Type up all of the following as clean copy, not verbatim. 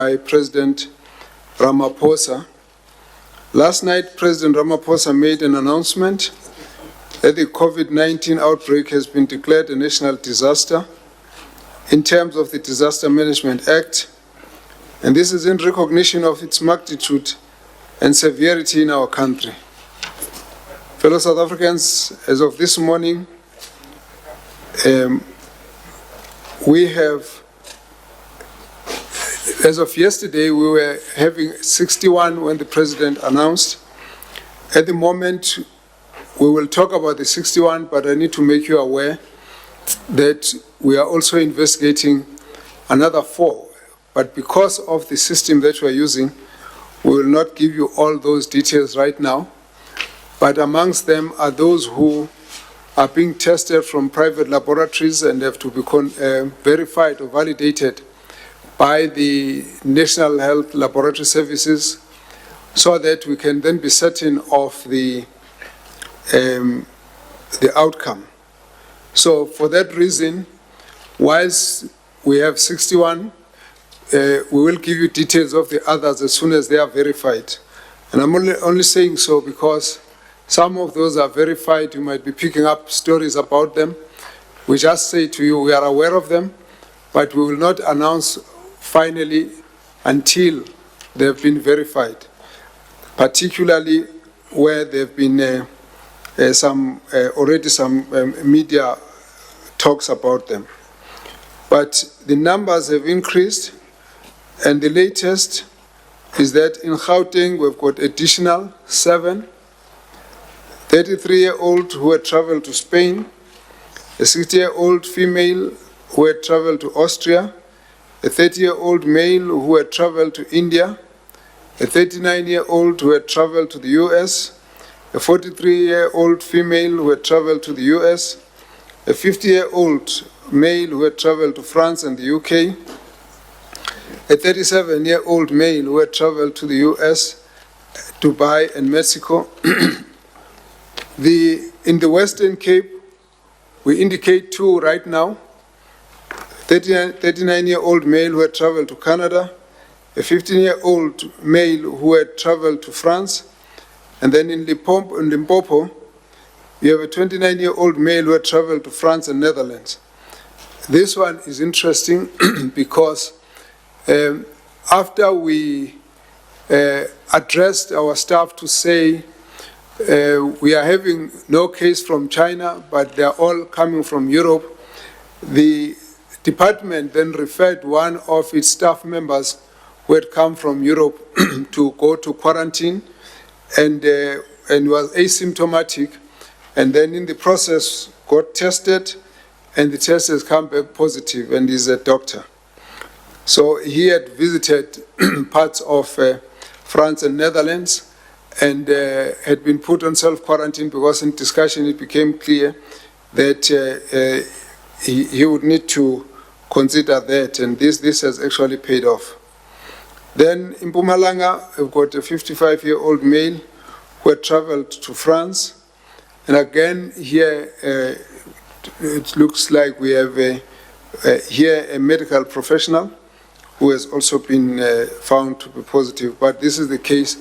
by President Ramaphosa. Last night, President Ramaphosa made an announcement that the COVID-19 outbreak has been declared a national disaster in terms of the Disaster Management Act, and this is in recognition of its magnitude and severity in our country. Fellow South Africans, as of this morning, as of yesterday, we were having 61 when the President announced. At the moment, we will talk about the 61, but I need to make you aware that we are also investigating another 4. But because of the system that we are using, we will not give you all those details right now. But amongst them are those who are being tested from private laboratories and have to be verified or validated by the National Health Laboratory Services, so that we can then be certain of the outcome. So for that reason, whilst we have 61, we will give you details of the others as soon as they are verified. And I'm only saying so because some of those are verified. You might be picking up stories about them. We just say to you, we are aware of them, but we will not announce finally until they have been verified, particularly where there have been already some media talks about them. But the numbers have increased, and the latest is that in Gauteng we've got additional 7, 33-year-old who had traveled to Spain, a 60-year-old female who had traveled to Austria, a 30-year-old male who had traveled to India, a 39-year-old who had traveled to the US, a 43-year-old female who had traveled to the US, a 50-year-old male who had traveled to France and the UK, a 37-year-old male who had traveled to the US, Dubai and Mexico. In the Western Cape, we indicate 2 right now. 39-year-old male who had traveled to Canada, a 15-year-old male who had traveled to France, and then in Limpopo, you have a 29-year-old male who had traveled to France and Netherlands. This one is interesting because after we addressed our staff to say we are having no case from China, but they are all coming from Europe, the department then referred one of its staff members who had come from Europe to go to quarantine and was asymptomatic, and then in the process got tested, and the test has come back positive, and is a doctor. So he had visited parts of France and Netherlands and had been put on self-quarantine because in discussion it became clear that he would need to consider that, and this has actually paid off. Then in Mpumalanga, we've got a 55-year-old male who had traveled to France, and again here it looks like we have here a medical professional who has also been found to be positive, but this is the case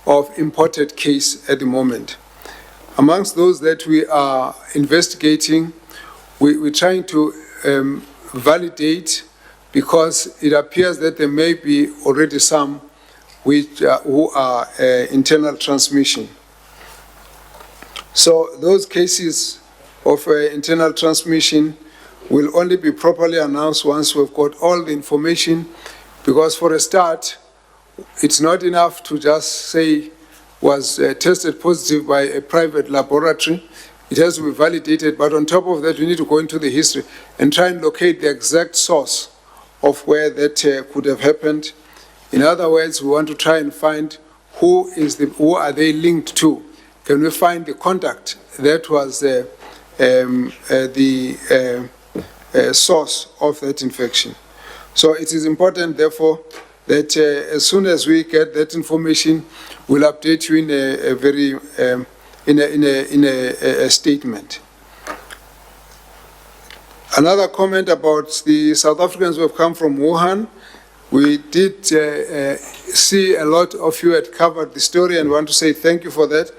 of imported case at the moment. Amongst those that we are investigating, we're trying to validate, because it appears that there may be already some who are internal transmission. So those cases of internal transmission will only be properly announced once we've got all the information, because for a start, it's not enough to just say was tested positive by a private laboratory. It has to be validated, but on top of that, we need to go into the history and try and locate the exact source of where that could have happened. In other words, we want to try and find who are they linked to. Can we find the contact that was the source of that infection? So it is important, therefore, that as soon as we get that information, we'll update you in a very in a statement. Another comment about the South Africans who have come from Wuhan. We did see a lot of you had covered the story and want to say thank you for that.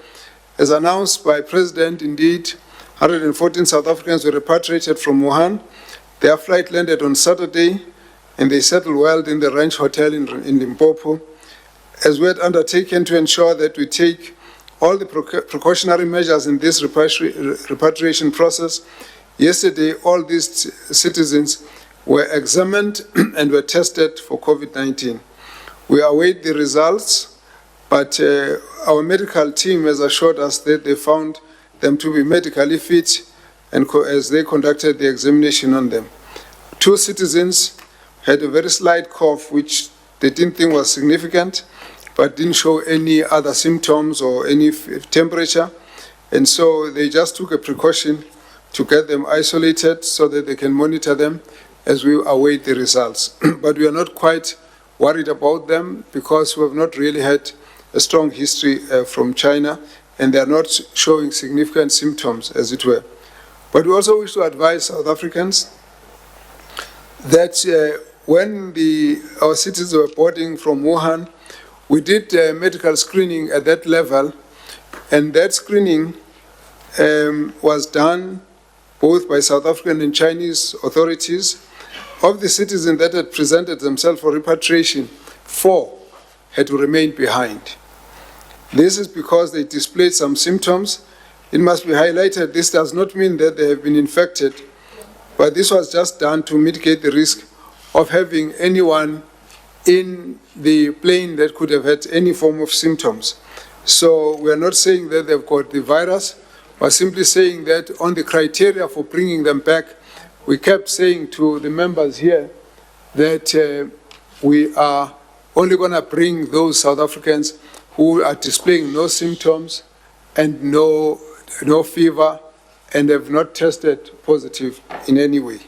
As announced by President, indeed, 114 South Africans were repatriated from Wuhan. Their flight landed on Saturday, and they settled well in the Ranch Hotel in Limpopo. As we had undertaken to ensure that we take all the precautionary measures in this repatriation process, yesterday all these citizens were examined and were tested for COVID-19. We await the results, but our medical team has assured us that they found them to be medically fit and as they conducted the examination on them. 2 citizens had a very slight cough, which they didn't think was significant, but didn't show any other symptoms or any temperature. And so they just took a precaution to get them isolated so that they can monitor them as we await the results. But we are not quite worried about them because we have not really had a strong history from China, and they are not showing significant symptoms, as it were. But we also wish to advise South Africans that when our citizens were boarding from Wuhan, we did medical screening at that level, and that screening was done both by South African and Chinese authorities. Of the citizens that had presented themselves for repatriation, 4 had to remain behind. This is because they displayed some symptoms. It must be highlighted, this does not mean that they have been infected, but this was just done to mitigate the risk of having anyone in the plane that could have had any form of symptoms. So we are not saying that they've got the virus, we're simply saying that on the criteria for bringing them back, we kept saying to the members here that we are only going to bring those South Africans who are displaying no symptoms and no fever and have not tested positive in any way.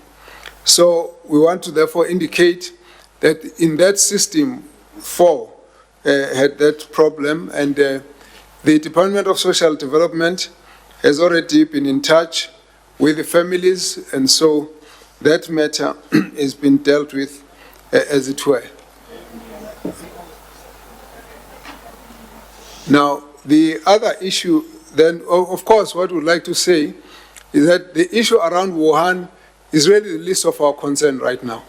So we want to therefore indicate that in that system, 4 had that problem, and the Department of Social Development has already been in touch with the families, and so that matter has been dealt with, as it were. Now, the other issue then, of course, what we'd like to say is that the issue around Wuhan is really the least of our concern right now.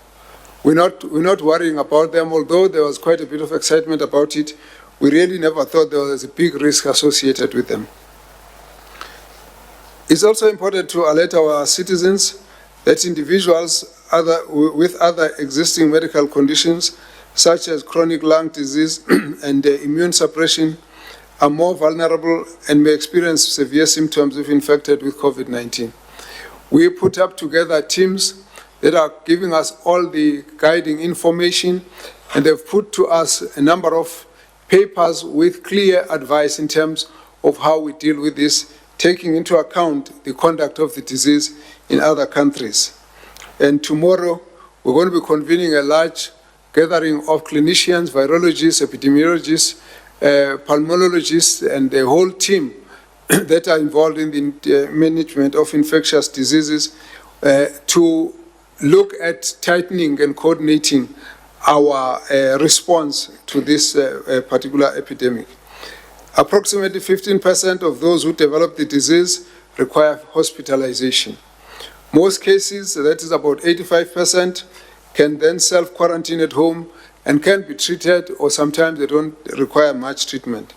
We're not worrying about them, although there was quite a bit of excitement about it. We really never thought there was a big risk associated with them. It's also important to alert our citizens that individuals with other existing medical conditions, such as chronic lung disease and immune suppression, are more vulnerable and may experience severe symptoms if infected with COVID-19. We put up together teams that are giving us all the guiding information, and they've put to us a number of papers with clear advice in terms of how we deal with this, taking into account the conduct of the disease in other countries. And tomorrow, we're going to be convening a large gathering of clinicians, virologists, epidemiologists, pulmonologists, and the whole team that are involved in the management of infectious diseases to look at tightening and coordinating our response to this particular epidemic. Approximately 15% of those who develop the disease require hospitalization. Most cases, that is about 85%, can then self-quarantine at home and can be treated, or sometimes they don't require much treatment.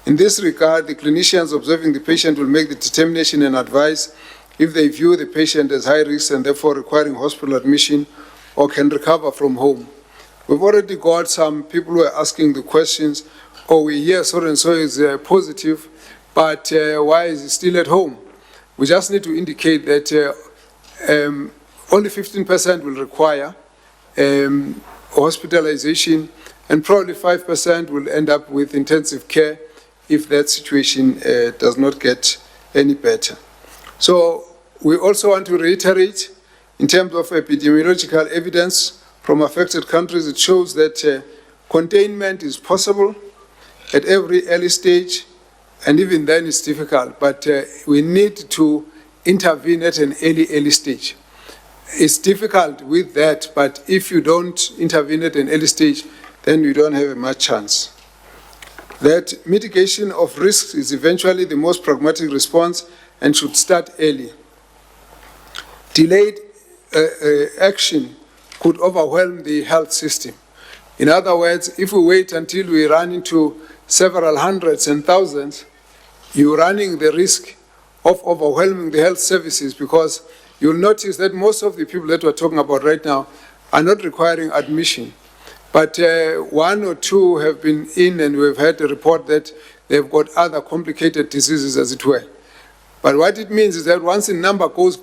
In this regard, the clinicians observing the patient will make the determination and advise if they view the patient as high risk and therefore requiring hospital admission or can recover from home. We've already got some people who are asking the questions, oh, we hear so-and-so is positive, but why is he still at home? We just need to indicate that only 15% will require hospitalization, and probably 5% will end up with intensive care if that situation does not get any better. So we also want to reiterate, in terms of epidemiological evidence from affected countries, it shows that containment is possible at every early stage, and even then it's difficult, but we need to intervene at an early stage. It's difficult with that, but if you don't intervene at an early stage, then you don't have much chance. That mitigation of risks is eventually the most pragmatic response and should start early. Delayed action could overwhelm the health system. In other words, if we wait until we run into several hundreds and thousands, you're running the risk of overwhelming the health services, because you'll notice that most of the people that we're talking about right now are not requiring admission. But one or two have been in, and we've had a report that they've got other complicated diseases, as it were. But what it means is that once the number goes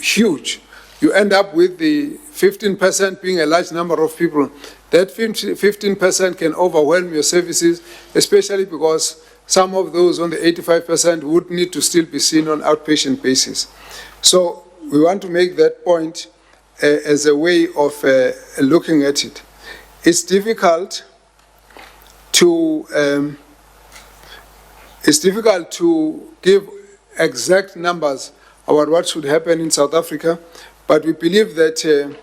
huge, you end up with the 15% being a large number of people. That 15% can overwhelm your services, especially because some of those on the 85% would need to still be seen on outpatient basis. So we want to make that point as a way of looking at it. It's difficult to give exact numbers about what should happen in South Africa, but we believe that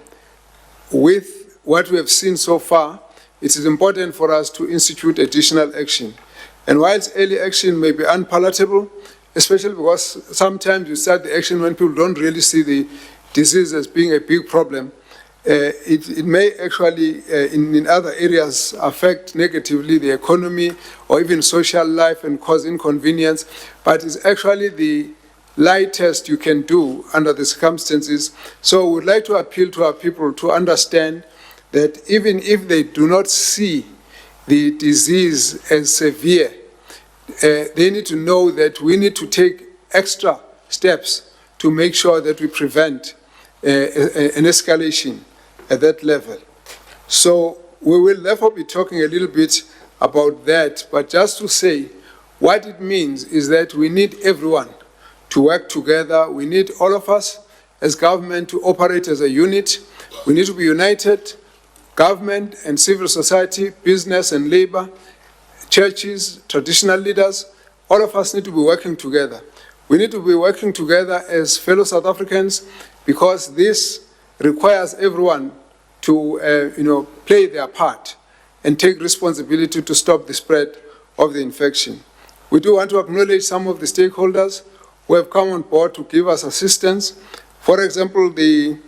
with what we have seen so far, it is important for us to institute additional action. And whilst early action may be unpalatable, especially because sometimes you start the action when people don't really see the disease as being a big problem, it may actually, in other areas, affect negatively the economy or even social life and cause inconvenience, but it's actually the lightest you can do under the circumstances. So we would like to appeal to our people to understand that even if they do not see the disease as severe, they need to know that we need to take extra steps to make sure that we prevent an escalation at that level. So we will therefore be talking a little bit about that, but just to say what it means is that we need everyone to work together. We need all of us as government to operate as a unit. We need to be united, government and civil society, business and labor, churches, traditional leaders. All of us need to be working together. We need to be working together as fellow South Africans, because this requires everyone to play their part and take responsibility to stop the spread of the infection. We do want to acknowledge some of the stakeholders who have come on board to give us assistance. For example, the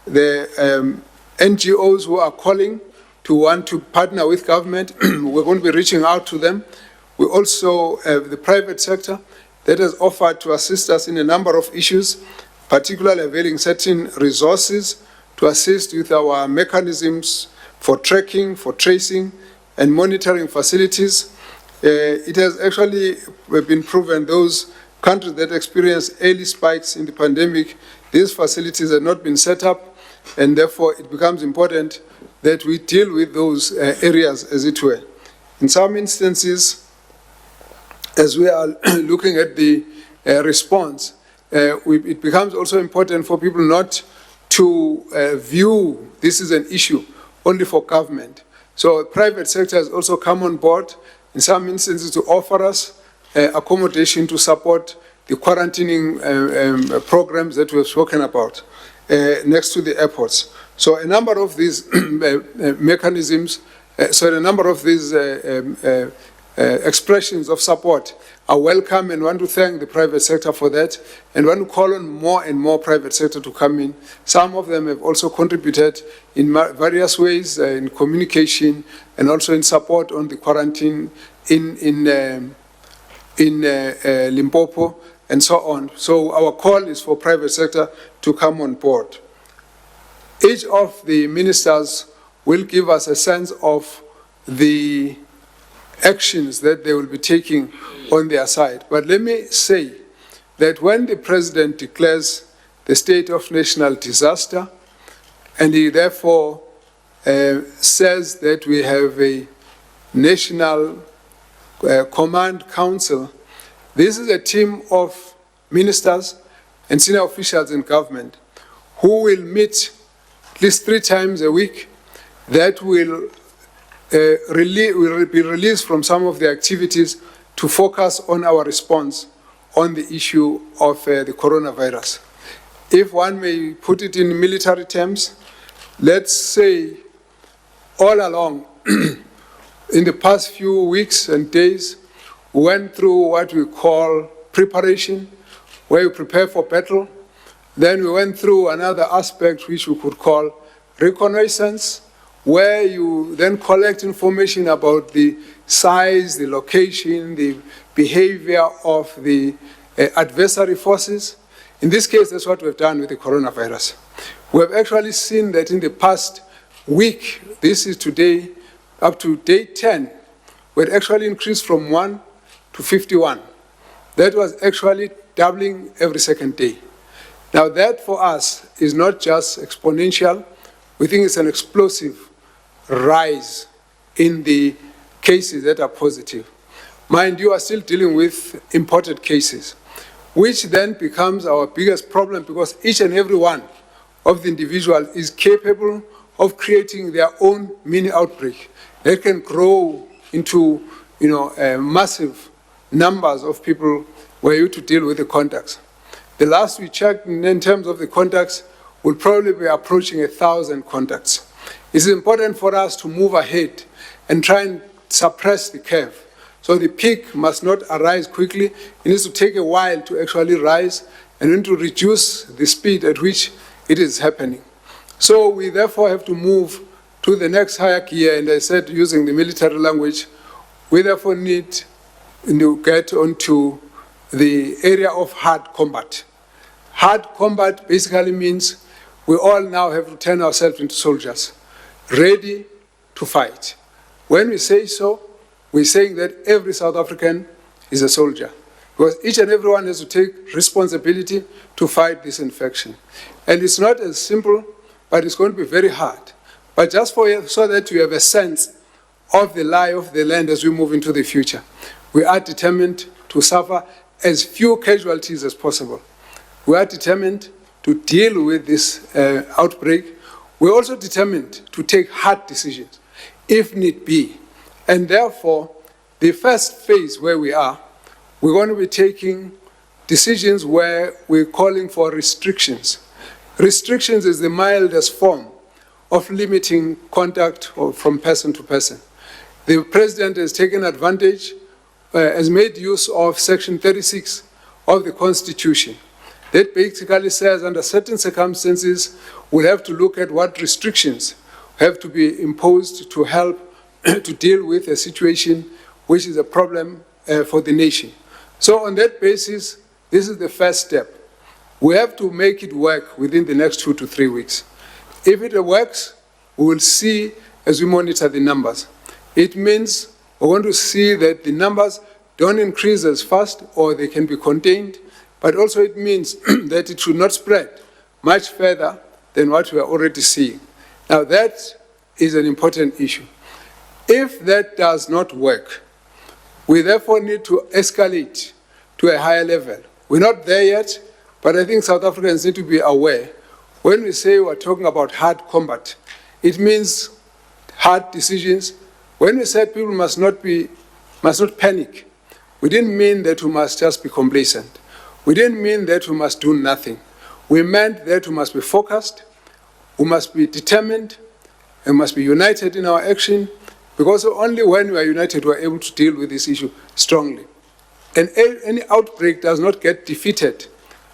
NGOs who are calling to want to partner with government, we're going to be reaching out to them. We also have the private sector that has offered to assist us in a number of issues, particularly availing certain resources to assist with our mechanisms for tracking, for tracing, and monitoring facilities. It has actually been proven those countries that experience early spikes in the pandemic, these facilities have not been set up, and therefore it becomes important that we deal with those areas, as it were. In some instances, as we are looking at the response, it becomes also important for people not to view this as an issue only for government. So private sector has also come on board in some instances to offer us accommodation to support the quarantining programs that we have spoken about next to the airports. So a number of these mechanisms, a number of these expressions of support are welcome, and want to thank the private sector for that, and want to call on more and more private sector to come in. Some of them have also contributed in various ways in communication and also in support on the quarantine in Limpopo and so on. So our call is for private sector to come on board. Each of the ministers will give us a sense of the actions that they will be taking on their side. But let me say that when the president declares the state of national disaster, and he therefore says that we have a national command council, this is a team of ministers and senior officials in government who will meet at least 3 times a week, that will be released from some of the activities to focus on our response on the issue of the coronavirus. if one may put it in military terms, let's say all along, in the past few weeks and days, we went through what we call preparation, where you prepare for battle. Then we went through another aspect which we could call reconnaissance, where you then collect information about the size, the location, the behavior of the adversary forces. In this case, that's what we've done with the coronavirus. We have actually seen that in the past week, this is today, up to day 10, we had actually increased from 1 to 51. That was actually doubling every second day. Now that for us is not just exponential, we think it's an explosive rise in the cases that are positive. Mind you, are still dealing with imported cases, which then becomes our biggest problem because each and every one of the individuals is capable of creating their own mini outbreak that can grow into massive numbers of people were you to deal with the contacts. The last we checked in terms of the contacts will probably be approaching 1,000 contacts. It's important for us to move ahead and try and suppress the curve. So the peak must not arise quickly. It needs to take a while to actually rise and then to reduce the speed at which it is happening. So we therefore have to move to the next higher gear, and I said using the military language, we therefore need to get onto the area of hard combat. Hard combat basically means we all now have to turn ourselves into soldiers, ready to fight. When we say so, we're saying that every South African is a soldier, because each and everyone has to take responsibility to fight this infection. And it's not as simple, but it's going to be very hard. But just so that you have a sense of the lie of the land as we move into the future, we are determined to suffer as few casualties as possible. We are determined to deal with this outbreak. We're also determined to take hard decisions, if need be. And therefore, the first phase where we are, we're going to be taking decisions where we're calling for restrictions. Restrictions is the mildest form of limiting contact from person to person. The president has taken advantage, has made use of Section 36 of the Constitution. That basically says under certain circumstances, we'll have to look at what restrictions have to be imposed to help to deal with a situation which is a problem for the nation. So on that basis, this is the first step. We have to make it work within the next 2 to 3 weeks. If it works, we will see as we monitor the numbers. It means we're going to see that the numbers don't increase as fast or they can be contained, but also it means that it should not spread much further than what we are already seeing. Now that is an important issue. If that does not work, we therefore need to escalate to a higher level. We're not there yet, but I think South Africans need to be aware. When we say we're talking about hard combat, it means hard decisions. When we said people must not panic, we didn't mean that we must just be complacent. We didn't mean that we must do nothing. We meant that we must be focused, we must be determined, and must be united in our action, because only when we are united we are able to deal with this issue strongly. And any outbreak does not get defeated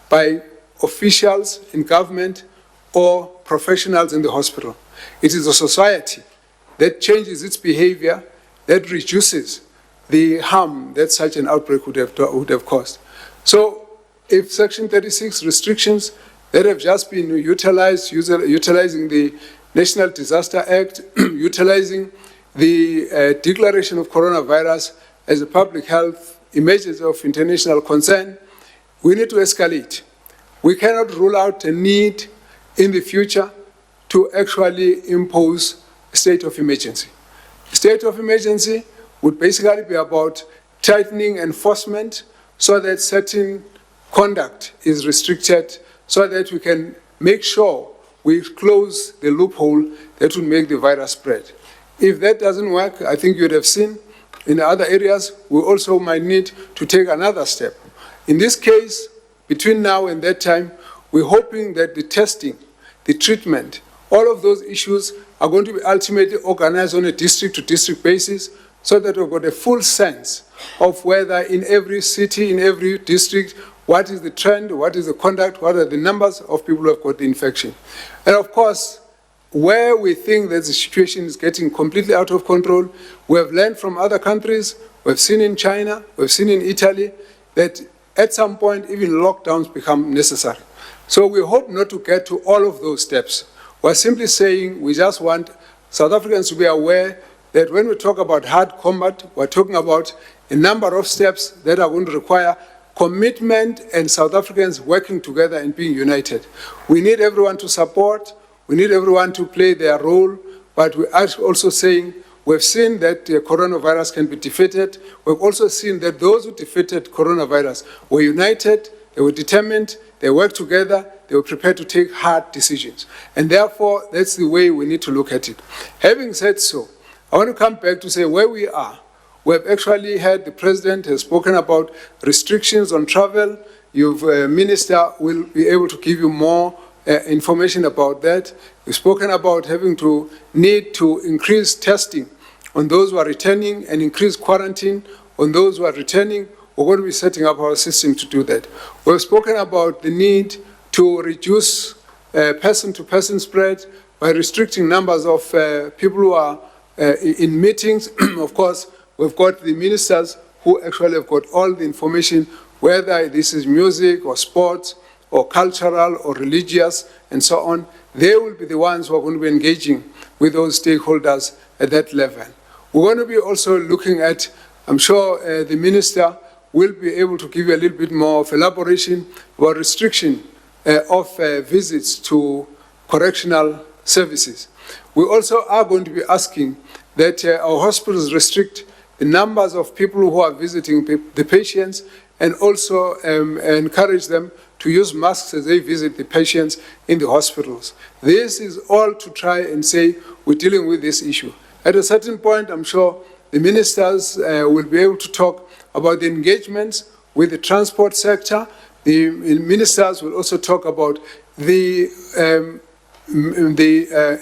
by officials in government or professionals in the hospital. It is a society that changes its behavior, that reduces the harm that such an outbreak would have caused. So if Section 36 restrictions that have just been utilized, utilizing the National Disaster Act, utilizing the declaration of coronavirus as a public health emergency of international concern, we need to escalate. We cannot rule out a need in the future to actually impose a state of emergency. A state of emergency would basically be about tightening enforcement so that certain conduct is restricted, so that we can make sure we close the loophole that will make the virus spread. If that doesn't work, I think you'd have seen in other areas, we also might need to take another step. In this case, between now and that time, we're hoping that the testing, the treatment, all of those issues are going to be ultimately organized on a district-to-district basis so that we've got a full sense of whether in every city, in every district, what is the trend, what is the conduct, what are the numbers of people who have got the infection. And of course, where we think that the situation is getting completely out of control, we have learned from other countries, we've seen in China, we've seen in Italy, that at some point even lockdowns become necessary. So we hope not to get to all of those steps. We're simply saying we just want South Africans to be aware that when we talk about hard combat, we're talking about a number of steps that are going to require commitment and South Africans working together and being united. We need everyone to support, we need everyone to play their role, but we are also saying we've seen that the coronavirus can be defeated. We've also seen that those who defeated coronavirus were united, they were determined, they worked together, they were prepared to take hard decisions. And therefore, that's the way we need to look at it. Having said so, I want to come back to say where we are. We have actually heard the President has spoken about restrictions on travel. Your Minister will be able to give you more information about that. We've spoken about having to need to increase testing on those who are returning and increase quarantine on those who are returning. We're going to be setting up our system to do that. We've spoken about the need to reduce person-to-person spread by restricting numbers of people who are in meetings. Of course, we've got the ministers who actually have got all the information, whether this is music or sports or cultural or religious and so on. They will be the ones who are going to be engaging with those stakeholders at that level. We're going to be also looking at, I'm sure the minister will be able to give you a little bit more of elaboration about restriction of visits to correctional services. We also are going to be asking that our hospitals restrict the numbers of people who are visiting the patients and also encourage them to use masks as they visit the patients in the hospitals. This is all to try and say we're dealing with this issue. At a certain point, I'm sure the ministers will be able to talk about the engagements with the transport sector. The ministers will also talk about the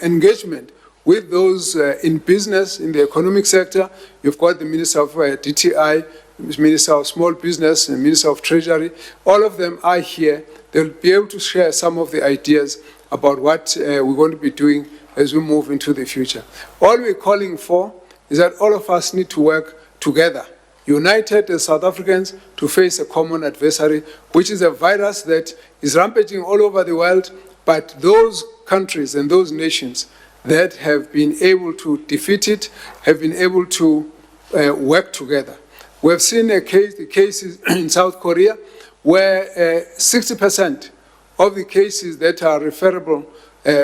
engagement with those in business, in the economic sector. You've got the Minister of DTI, Minister of Small Business, and Minister of Treasury. All of them are here. They'll be able to share some of the ideas about what we're going to be doing as we move into the future. All we're calling for is that all of us need to work together, united as South Africans, to face a common adversary, which is a virus that is rampaging all over the world, but those countries and those nations that have been able to defeat it have been able to work together. We have seen the cases in South Korea where 60% of the cases that are referable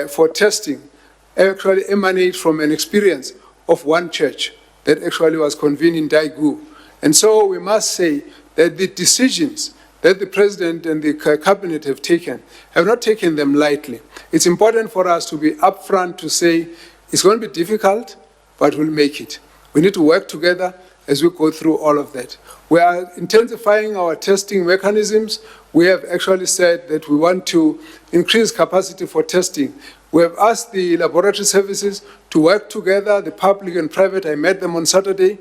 for testing actually emanate from an experience of one church that actually was convened in Daegu. And so we must say that the decisions that the President and the Cabinet have not taken them lightly. It's important for us to be upfront to say it's going to be difficult, but we'll make it. We need to work together as we go through all of that. We are intensifying our testing mechanisms. We have actually said that we want to increase capacity for testing. We have asked the laboratory services to work together, the public and private. I met them on Saturday.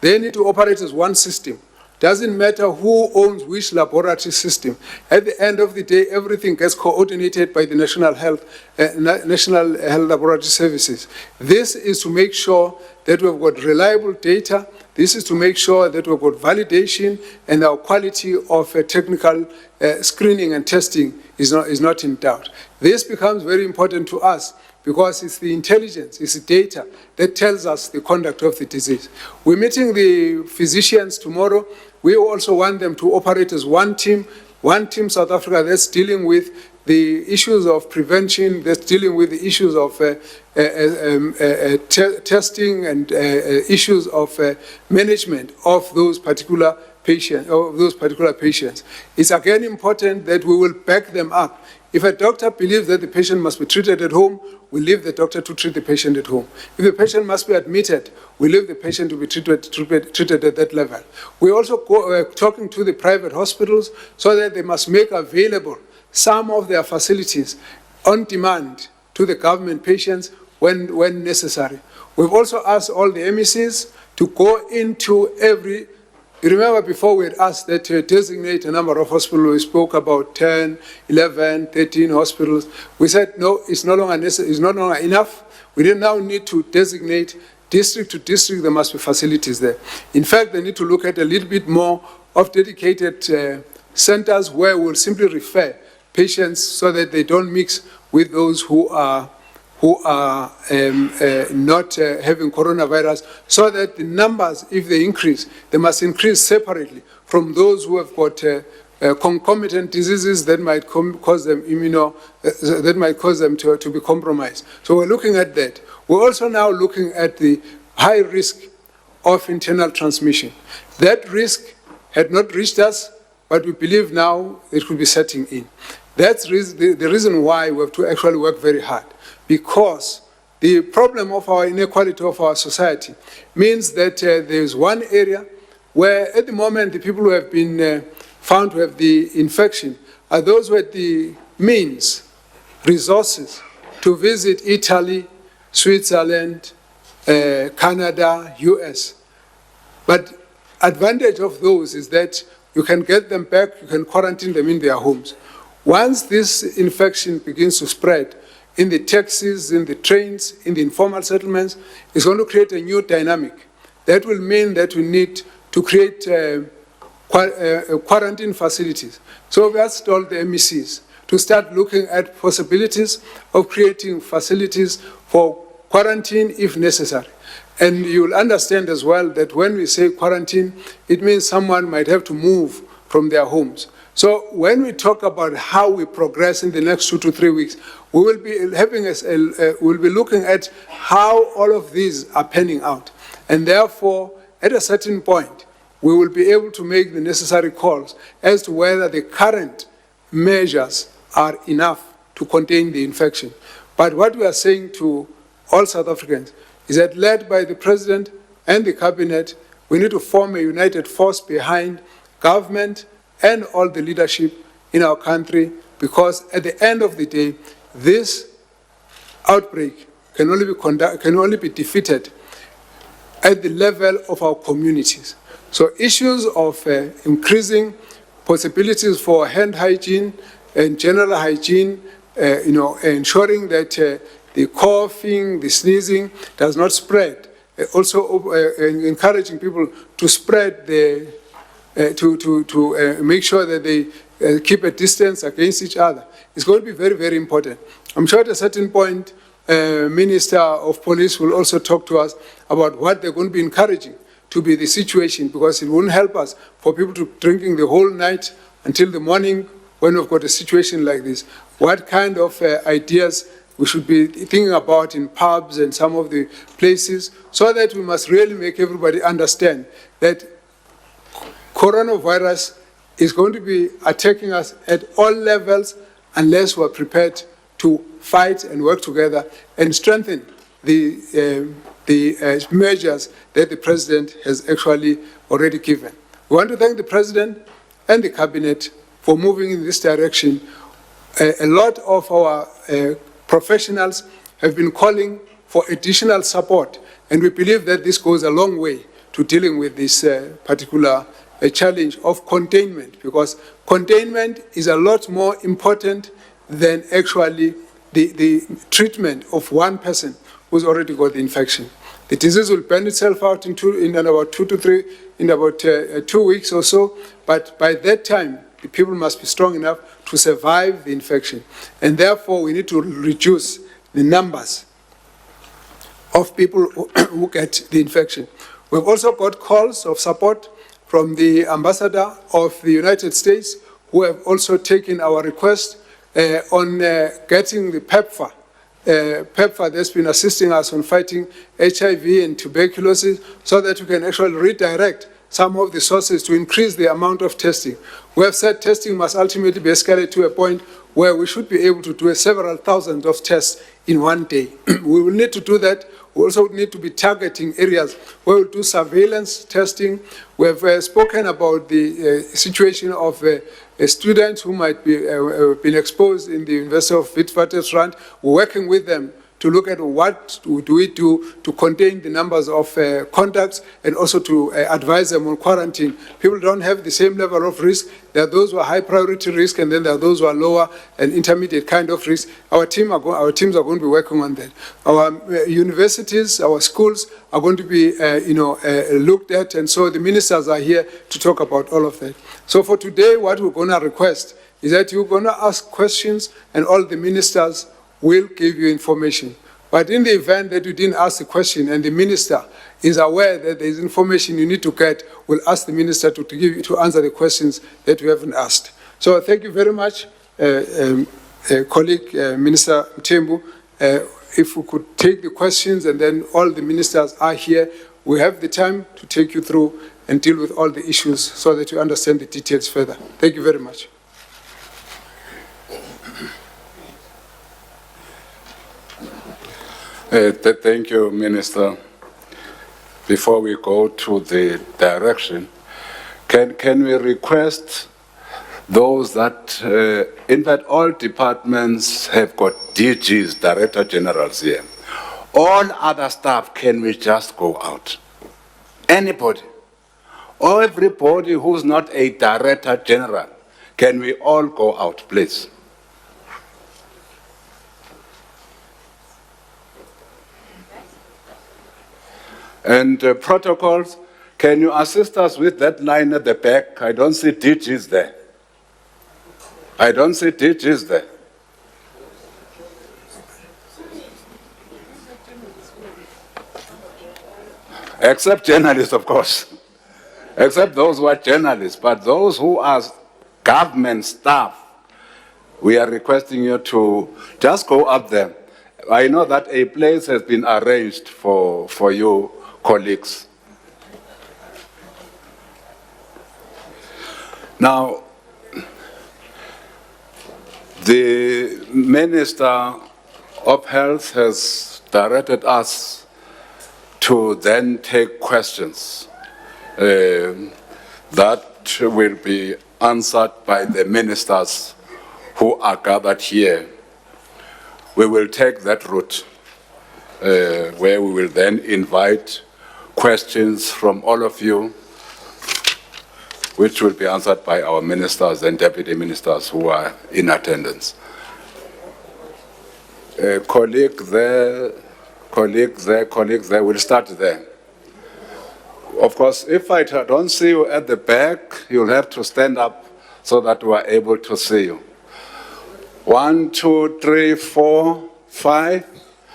They need to operate as one system. Doesn't matter who owns which laboratory system. At the end of the day, everything gets coordinated by the National Health Laboratory Services. This is to make sure that we've got reliable data. This is to make sure that we've got validation and our quality of technical screening and testing is not in doubt. This becomes very important to us because it's the intelligence, it's the data that tells us the conduct of the disease. We're meeting the physicians tomorrow. We also want them to operate as one team South Africa that's dealing with the issues of prevention, that's dealing with the issues of testing and issues of management of those particular patients. It's again important that we will back them up. If a doctor believes that the patient must be treated at home, we leave the doctor to treat the patient at home. If the patient must be admitted, we leave the patient to be treated at that level. We're also talking to the private hospitals so that they must make available some of their facilities on demand to the government patients when necessary. We've also asked all the MECs to go into every. You remember before we had asked that to designate a number of hospitals. We spoke about 10, 11, 13 hospitals. We said, no, it's no longer necessary, it's no longer enough. We now need to designate district to district, there must be facilities there. In fact, they need to look at a little bit more of dedicated centers where we'll simply refer patients so that they don't mix with those who are not having coronavirus, so that the numbers, if they increase, they must increase separately from those who have got concomitant diseases that might cause them to be compromised. So we're looking at that. We're also now looking at the high risk of internal transmission. That risk had not reached us, but we believe now it could be setting in. That's the reason why we have to actually work very hard, because the problem of our inequality of our society means that there's one area where at the moment the people who have been found to have the infection are those who had the means, resources to visit Italy, Switzerland, Canada, US. But advantage of those is that you can get them back, you can quarantine them in their homes. Once this infection begins to spread in the taxis, in the trains, in the informal settlements, it's going to create a new dynamic. That will mean that we need to create quarantine facilities. So we asked all the MECs to start looking at possibilities of creating facilities for quarantine if necessary. And you'll understand as well that when we say quarantine, it means someone might have to move from their homes. So when we talk about how we progress in the next 2 to 3 weeks, we will be we'll be looking at how all of these are panning out. And therefore, at a certain point, we will be able to make the necessary calls as to whether the current measures are enough to contain the infection. But what we are saying to all South Africans is that, led by the President and the Cabinet, we need to form a united force behind government and all the leadership in our country, because at the end of the day, this outbreak can only be defeated at the level of our communities. So issues of increasing possibilities for hand hygiene and general hygiene, ensuring that the coughing, the sneezing does not spread. Also encouraging people to spread to make sure that they keep a distance against each other. It's going to be very, very important. I'm sure at a certain point, Minister of Police will also talk to us about what they're going to be encouraging to be the situation, because it won't help us for people to drinking the whole night until the morning when we've got a situation like this. What kind of ideas we should be thinking about in pubs and some of the places, so that we must really make everybody understand that coronavirus is going to be attacking us at all levels unless we're prepared to fight and work together and strengthen the measures that the President has actually already given. We want to thank the President and the Cabinet for moving in this direction. A lot of our professionals have been calling for additional support, and we believe that this goes a long way to dealing with this particular challenge of containment, because containment is a lot more important than actually the treatment of one person who's already got the infection. The disease will burn itself out in about 2 weeks or so, but by that time, the people must be strong enough to survive the infection. And therefore, we need to reduce the numbers of people who get the infection. We've also got calls of support from the Ambassador of the United States, who have also taken our request on getting the PEPFAR. PEPFAR that's been assisting us on fighting HIV and tuberculosis, so that we can actually redirect some of the sources to increase the amount of testing. We have said testing must ultimately be escalated to a point where we should be able to do several thousands of tests in one day. We will need to do that. We also need to be targeting areas where we'll do surveillance testing. We have spoken about the situation of students who might be been exposed in the University of Witwatersrand. We're working with them to look at what do we do to contain the numbers of contacts and also to advise them on quarantine. People don't have the same level of risk. There are those who are high priority risk, and then there are those who are lower and intermediate kind of risk. Our teams are going to be working on that. Our universities, our schools are going to be looked at, and so the ministers are here to talk about all of that. So for today, what we're going to request is that you're going to ask questions, and all the ministers will give you information. But in the event that you didn't ask the question and the minister is aware that there is information you need to get, we'll ask the minister to answer the questions that you haven't asked. So thank you very much, colleague Minister Mthembu. If we could take the questions, and then all the ministers are here, we have the time to take you through and deal with all the issues so that you understand the details further. Thank you very much. Thank you, Minister. Before we go to the direction, can we request those that, in fact, all departments have got DGs, Director Generals here. All other staff, can we just go out? Anybody, or everybody who's not a Director General, can we all go out, please? And protocols, can you assist us with that line at the back? I don't see DGs there. I don't see DGs there. Except journalists, of course. Except those who are journalists. But those who are government staff, we are requesting you to just go up there. I know that a place has been arranged for you, colleagues. Now, the Minister of Health has directed us to then take questions that will be answered by the ministers who are gathered here. We will take that route where we will then invite questions from all of you, which will be answered by our ministers and deputy ministers who are in attendance. Colleague there, we'll start there. Of course, if I don't see you at the back, you'll have to stand up so that we are able to see you. 1, 2, 3, 4, 5,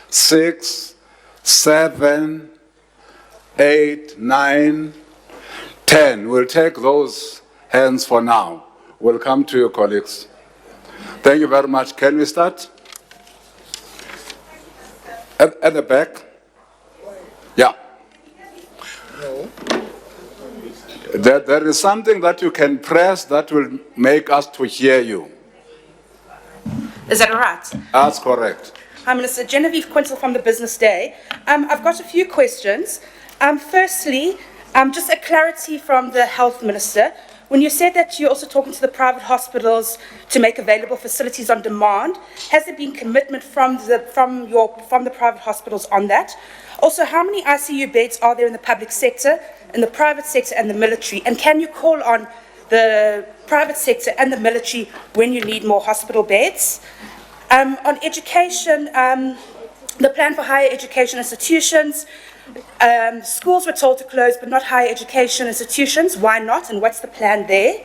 6, 7, 8, 9, 10. We'll take those hands for now. We'll come to you, colleagues. Thank you very much. Can we start? At the back? Yeah. No. There is something that you can press that will make us to hear you. Is that all right? That's correct. Hi, Minister. Genevieve Quintal from the Business Day. I've got a few questions. Firstly, just a clarity from the Health Minister. When you said that you're also talking to the private hospitals to make available facilities on demand, has there been commitment from the private hospitals on that? Also, how many ICU beds are there in the public sector, in the private sector and the military? And can you call on the private sector and the military when you need more hospital beds? On education, the plan for higher education institutions, schools were told to close, but not higher education institutions. Why not? And what's the plan there?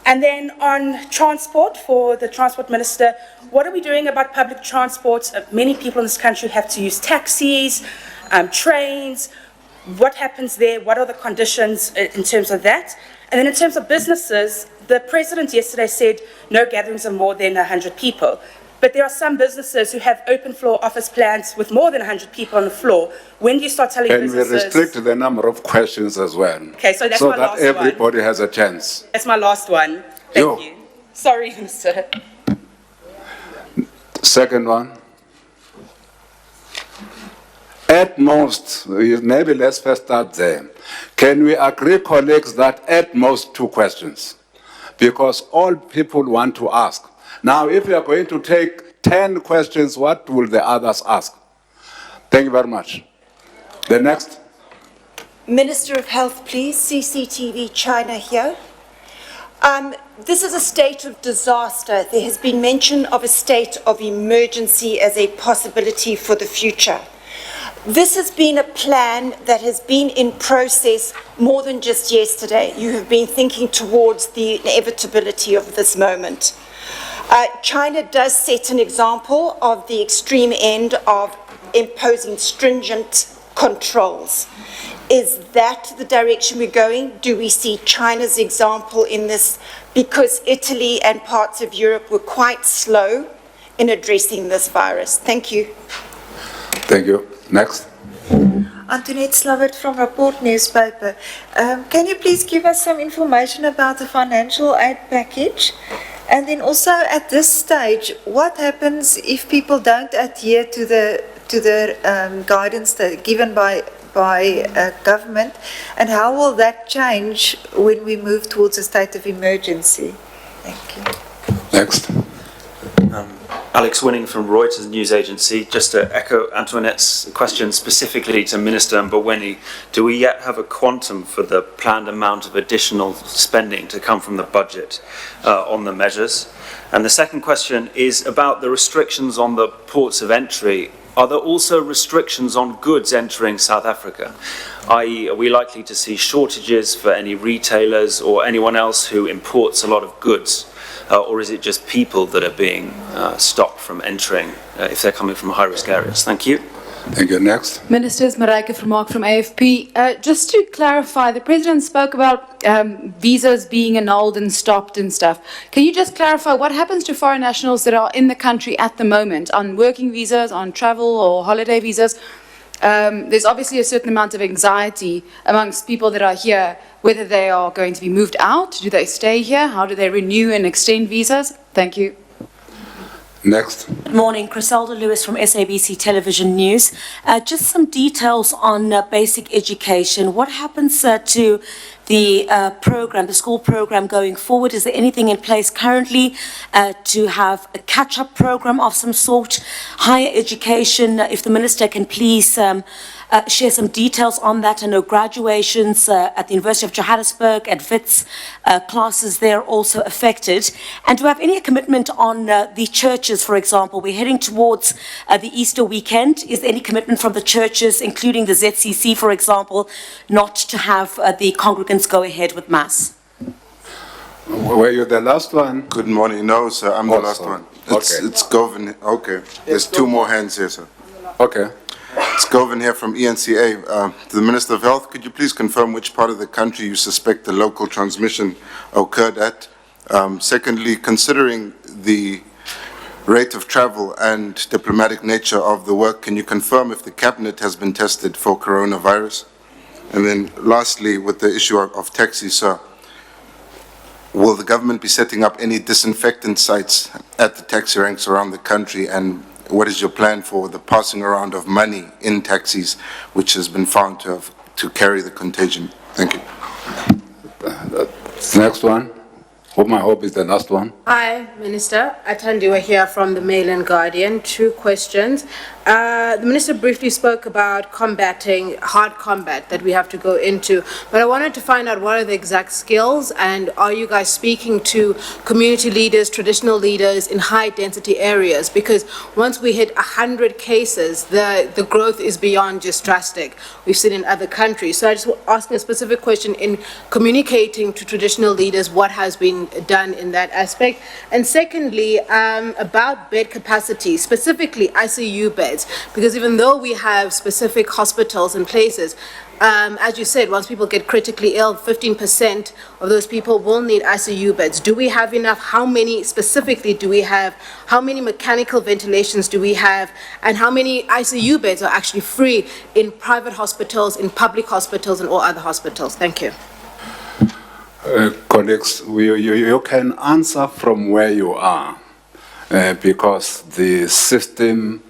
And then on transport, for the Transport Minister, what are we doing about public transport? Many people in this country have to use taxis, trains. What happens there? What are the conditions in terms of that? And then in terms of businesses, the President yesterday said no gatherings of more than 100 people. But there are some businesses who have open floor office plans with more than 100 people on the floor. When do you start telling businesses? Can we restrict the number of questions as well? Okay, so that's my last one. So that everybody has a chance. That's my last one. Thank you. Sorry, Minister. Second one. At most, maybe let's first start there. Can we agree, colleagues, that at most 2 questions? Because all people want to ask. Now, if we are going to take 10 questions, what will the others ask? Thank you very much. The next. Minister of Health, please. CCTV China here. This is a state of disaster. There has been mention of a state of emergency as a possibility for the future. This has been a plan that has been in process more than just yesterday. You have been thinking towards the inevitability of this moment. China does set an example of the extreme end of imposing stringent controls. Is that the direction we're going? Do we see China's example in this? Because Italy and parts of Europe were quite slow in addressing this virus. Thank you. Thank you. Next. Antoinette Slavert from Rapport newspaper. Can you please give us some information about the financial aid package? And then also at this stage, what happens if people don't adhere to the guidance given by government, and how will that change when we move towards a state of emergency? Thank you. Next. Alex Winning from Reuters News Agency. Just to echo Antoinette's question specifically to Minister Mboweni, do we yet have a quantum for the planned amount of additional spending to come from the budget on the measures? And the second question is about the restrictions on the ports of entry. Are there also restrictions on goods entering South Africa? I.e., are we likely to see shortages for any retailers or anyone else who imports a lot of goods? Or is it just people that are being stopped from entering if they're coming from high-risk areas? Thank you. Thank you. Next. Ministers Mareike Vermaak from AFP. Just to clarify, the President spoke about visas being annulled and stopped and stuff. Can you just clarify what happens to foreign nationals that are in the country at the moment on working visas, on travel or holiday visas? There's obviously a certain amount of anxiety amongst people that are here, whether they are going to be moved out, do they stay here, how do they renew and extend visas? Thank you. Next. Good morning, Criselda Lewis from SABC Television News. Just some details on basic education. What happens to the program, the school program going forward? Is there anything in place currently to have a catch-up program of some sort? Higher education, if the Minister can please share some details on that. I know graduations at the University of Johannesburg, at Wits, classes there also affected. And do we have any commitment on the churches, for example? We're heading towards the Easter weekend. Is there any commitment from the churches, including the ZCC, for example, not to have the congregants go ahead with Mass? Were you the last one? Good morning. No, sir, I'm the last one. It's Govan. Okay. There's 2 more hands here, sir. Okay. It's Govan here from ENCA. To the Minister of Health, could you please confirm which part of the country you suspect the local transmission occurred at? Secondly, considering the rate of travel and diplomatic nature of the work, can you confirm if the cabinet has been tested for coronavirus? And then lastly, with the issue of taxis, sir, will the government be setting up any disinfectant sites at the taxi ranks around the country? And what is your plan for the passing around of money in taxis, which has been found to carry the contagion? Thank you. Next one, whom I hope is the last one. Hi, Minister. Atandiwa here from the Mail and Guardian. 2 questions. The Minister briefly spoke about combating hard combat that we have to go into, but I wanted to find out what are the exact skills, and are you guys speaking to community leaders, traditional leaders in high density areas? Because once we hit 100 cases, the growth is beyond just drastic. We've seen in other countries. So I just asking a specific question in communicating to traditional leaders what has been done in that aspect. And secondly, about bed capacity, specifically ICU beds. Because even though we have specific hospitals and places, as you said, once people get critically ill, 15% of those people will need ICU beds. Do we have enough? How many specifically do we have? How many mechanical ventilations do we have? And how many ICU beds are actually free in private hospitals, in public hospitals, and all other hospitals? Thank you. Colleagues, you can answer from where you are because the system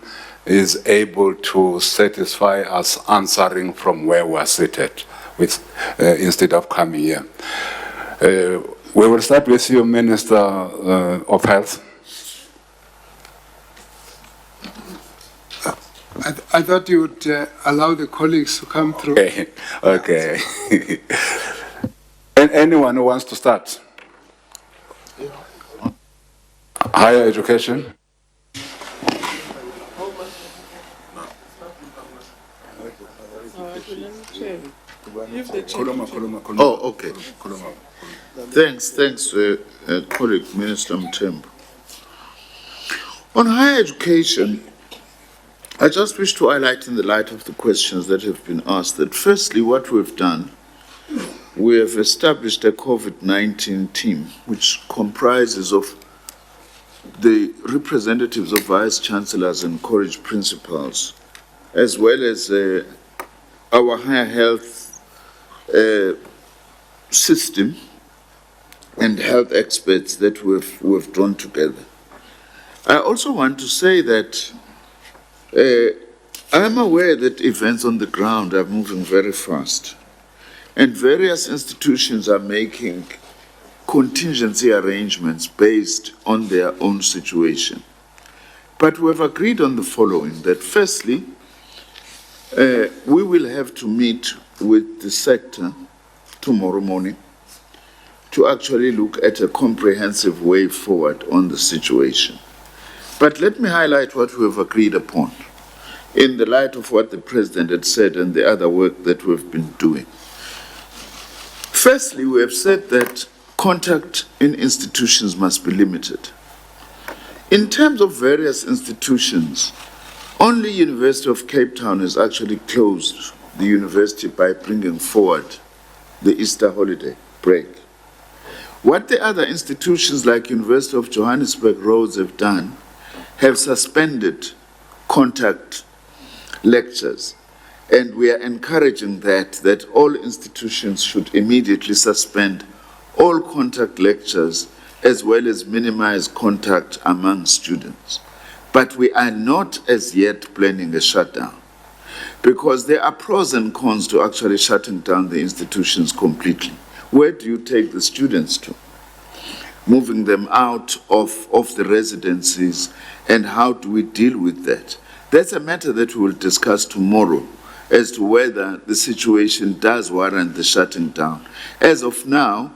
is able to satisfy us answering from where we're seated with, instead of coming here. We will start with you, Minister of Health. I thought you would allow the colleagues to come through. Okay. Okay. And anyone who wants to start? Higher education? Oh, okay. Thanks, colleague Minister Mthembu. On higher education, I just wish to highlight in the light of the questions that have been asked that firstly, what we've done, we have established a COVID-19 team which comprises of the representatives of vice chancellors and college principals, as well as our higher health system and health experts that we've drawn together. I also want to say that I'm aware that events on the ground are moving very fast, and various institutions are making contingency arrangements based on their own situation. But we have agreed on the following, that firstly, we will have to meet with the sector tomorrow morning to actually look at a comprehensive way forward on the situation. But let me highlight what we have agreed upon in the light of what the President had said and the other work that we've been doing. Firstly, we have said that contact in institutions must be limited. In terms of various institutions, only University of Cape Town has actually closed the university by bringing forward the Easter holiday break. What the other institutions like University of Johannesburg Rhodes have done, have suspended contact lectures. And we are encouraging that all institutions should immediately suspend all contact lectures as well as minimize contact among students. But we are not as yet planning a shutdown, because there are pros and cons to actually shutting down the institutions completely. Where do you take the students to? Moving them out of the residencies, and how do we deal with that? That's a matter that we will discuss tomorrow as to whether the situation does warrant the shutting down. As of now,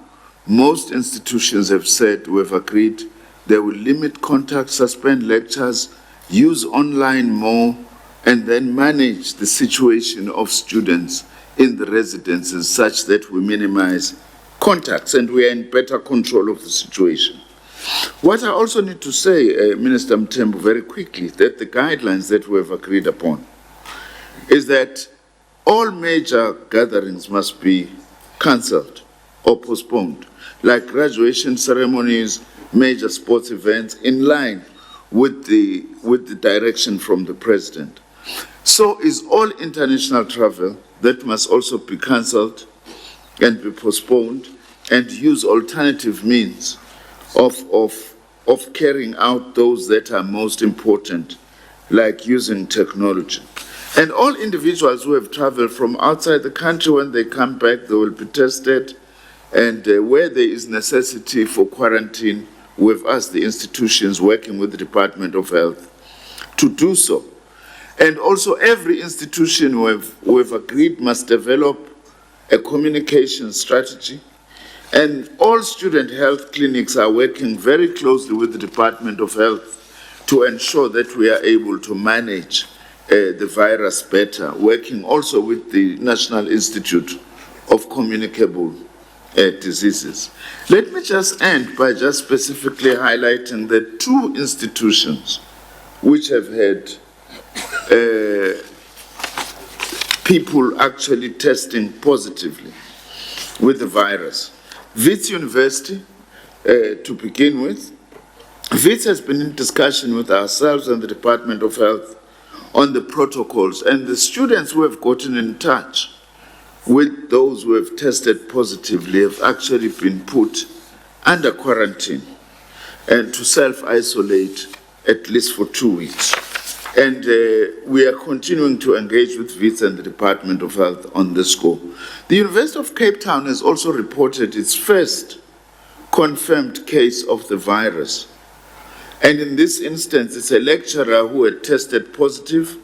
most institutions have said, we've agreed, they will limit contact, suspend lectures, use online more, and then manage the situation of students in the residences such that we minimize contacts and we are in better control of the situation. What I also need to say, Minister Mthembu, very quickly, that the guidelines that we have agreed upon is that all major gatherings must be cancelled or postponed, like graduation ceremonies, major sports events, in line with the direction from the President. So is all international travel that must also be cancelled and be postponed, and use alternative means of carrying out those that are most important, like using technology. And all individuals who have traveled from outside the country, when they come back, they will be tested, and where there is necessity for quarantine, we've asked the institutions working with the Department of Health to do so. And also every institution we've agreed must develop a communication strategy. And all student health clinics are working very closely with the Department of Health to ensure that we are able to manage the virus better, working also with the National Institute of Communicable Diseases. Let me just end by just specifically highlighting the two institutions which have had people actually testing positively with the virus. Wits University, to begin with. Wits has been in discussion with ourselves and the Department of Health on the protocols, and the students who have gotten in touch with those who have tested positively have actually been put under quarantine and to self-isolate at least for 2 weeks. And we are continuing to engage with WITS and the Department of Health on this score. The University of Cape Town has also reported its first confirmed case of the virus. And in this instance, it's a lecturer who had tested positive,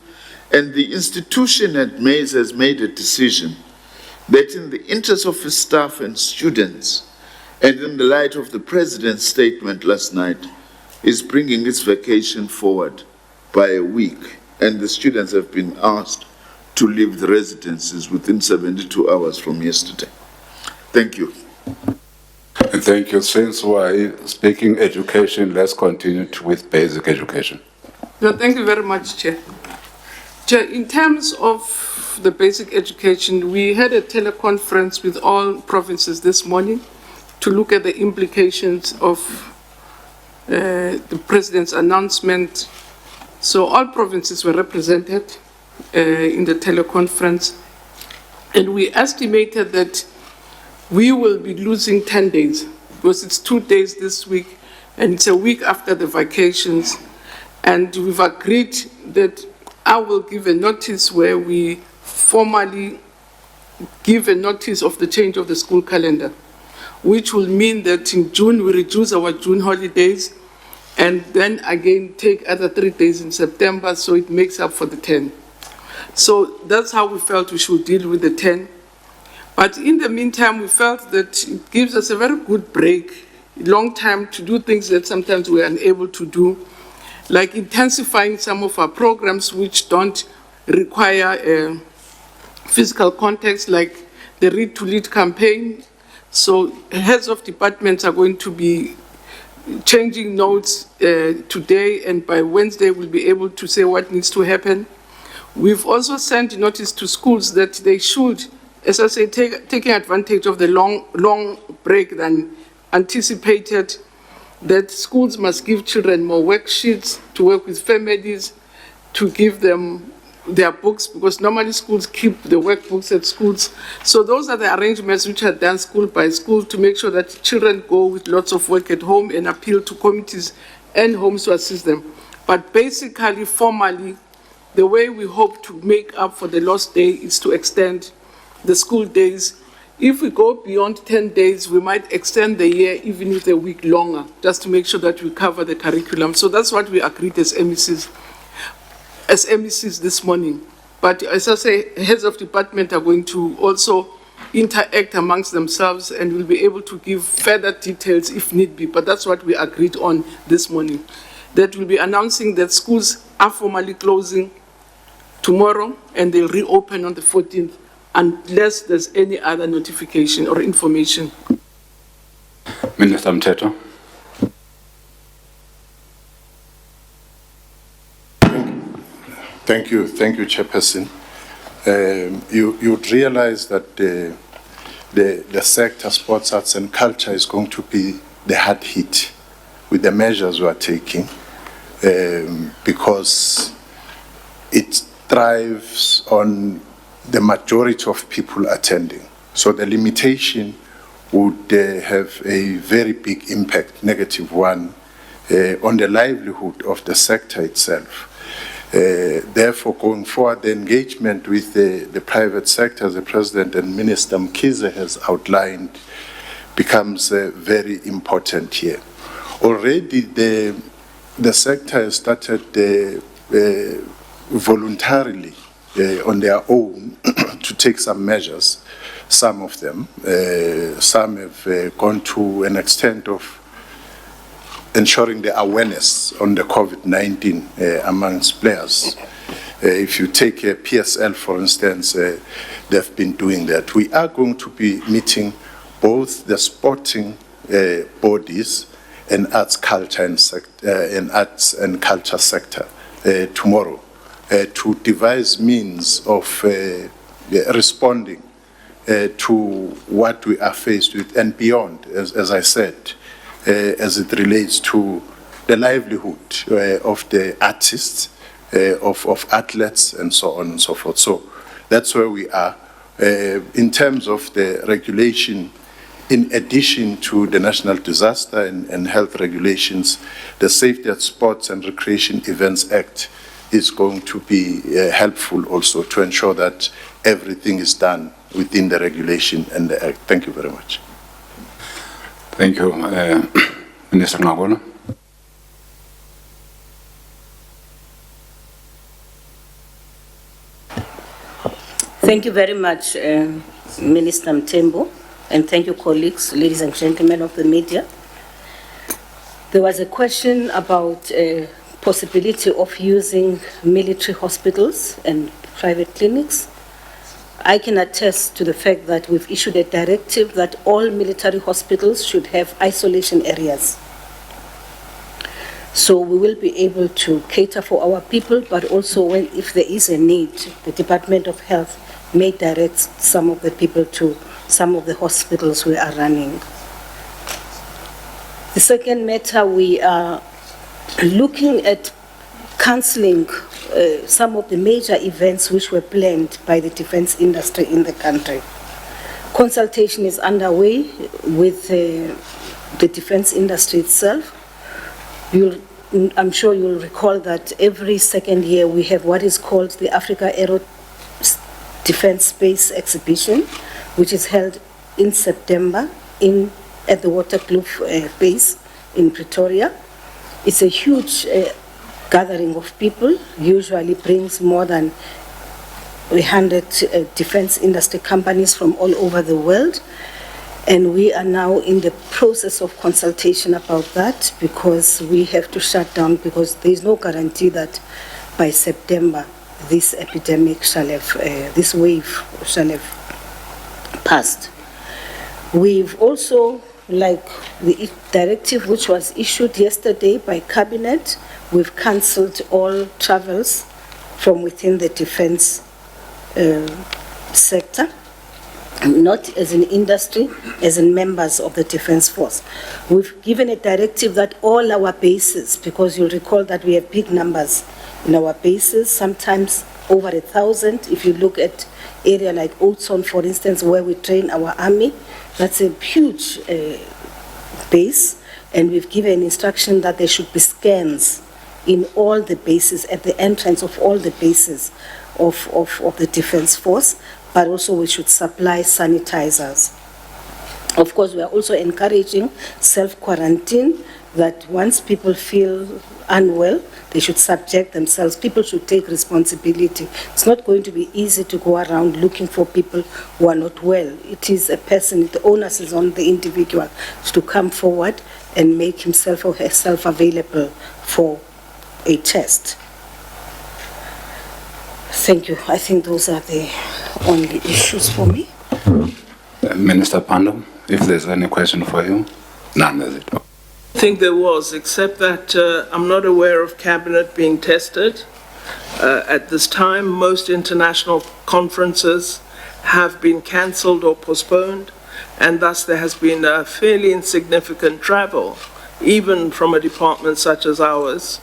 and the institution at Mays has made a decision that in the interest of its staff and students, and in the light of the President's statement last night, is bringing its vacation forward by a week, and the students have been asked to leave the residences within 72 hours from yesterday. Thank you. Thank you. Since we're speaking education, let's continue with basic education. No, thank you very much, Chair. Chair, in terms of the basic education, we had a teleconference with all provinces this morning to look at the implications of the President's announcement. So all provinces were represented in the teleconference, and we estimated that we will be losing 10 days, because it's 2 days this week, and it's a week after the vacations. And we've agreed that I will give a notice where we formally give a notice of the change of the school calendar, which will mean that in June we reduce our June holidays, and then again take other 3 days in September, so it makes up for the 10. So that's how we felt we should deal with the 10. But in the meantime, we felt that it gives us a very good break, long time to do things that sometimes we're unable to do, like intensifying some of our programs which don't require physical context, like the Read to Lead campaign. So heads of departments are going to be changing notes today, and by Wednesday we'll be able to say what needs to happen. We've also sent notice to schools that they should, as I say, taking advantage of the long break than anticipated, that schools must give children more worksheets to work with families, to give them their books, because normally schools keep the workbooks at schools. So those are the arrangements which are done school by school to make sure that children go with lots of work at home and appeal to committees and homes to assist them. But basically, formally, the way we hope to make up for the lost day is to extend the school days. If we go beyond 10 days, we might extend the year even with a week longer, just to make sure that we cover the curriculum. So that's what we agreed as MECs this morning. But as I say, heads of department are going to also interact amongst themselves, and will be able to give further details if need be. But that's what we agreed on this morning. That we'll be announcing that schools are formally closing tomorrow, and they'll reopen on the 14th, unless there's any other notification or information. Minister Mteto. Thank you, Chairperson. You'd realize that the sector, sports, arts and culture, is going to be the hard hit with the measures we are taking, because it thrives on the majority of people attending. So the limitation would have a very big impact, negative one, on the livelihood of the sector itself. Therefore, going forward, the engagement with the private sector, as the President and Minister Mkhize has outlined, becomes very important here. Already the sector has started voluntarily on their own to take some measures, some of them. Some have gone to an extent of ensuring the awareness on the COVID-19 amongst players. If you take PSL, for instance, they've been doing that. We are going to be meeting both the sporting bodies and arts, culture, and arts and culture sector tomorrow to devise means of responding to what we are faced with and beyond, as I said, as it relates to the livelihood of the artists, of athletes, and so on and so forth. So that's where we are. In terms of the regulation, in addition to the National Disaster and Health Regulations, the Safety at Sports and Recreation Events Act is going to be helpful also to ensure that everything is done within the regulation and the Act. Thank you very much. Thank you. Minister Ngabula. Thank you very much, Minister Mtembo, and thank you, colleagues, ladies and gentlemen of the media. There was a question about possibility of using military hospitals and private clinics. I can attest to the fact that we've issued a directive that all military hospitals should have isolation areas. So we will be able to cater for our people, but also if there is a need, the Department of Health may direct some of the people to some of the hospitals we are running. The second matter, we are looking at cancelling some of the major events which were planned by the defense industry in the country. Consultation is underway with the defense industry itself. I'm sure you'll recall that every second year we have what is called the Africa Aero Defense Space Exhibition, which is held in September at the Waterkloof base in Pretoria. It's a huge gathering of people, usually brings more than 100 defense industry companies from all over the world. And we are now in the process of consultation about that because we have to shut down because there is no guarantee that by September this epidemic shall have, this wave shall have passed. We've also, like the directive which was issued yesterday by Cabinet, we've cancelled all travels from within the defense sector, not as an industry, as in members of the defense force. We've given a directive that all our bases, because you'll recall that we have big numbers in our bases, sometimes over 1,000. If you look at area like Oudtshoorn, for instance, where we train our army, that's a huge base, and we've given instruction that there should be scans in all the bases, at the entrance of all the bases of the defense force, but also we should supply sanitizers. Of course, we are also encouraging self-quarantine, that once people feel unwell, they should subject themselves. People should take responsibility. It's not going to be easy to go around looking for people who are not well. It is a person, the onus is on the individual to come forward and make himself or herself available for a test. Thank you. I think those are the only issues for me. Minister Pandom, if there's any question for you, none is it. I think there was, except that I'm not aware of Cabinet being tested. At this time, most international conferences have been cancelled or postponed, and thus there has been a fairly insignificant travel, even from a department such as ours,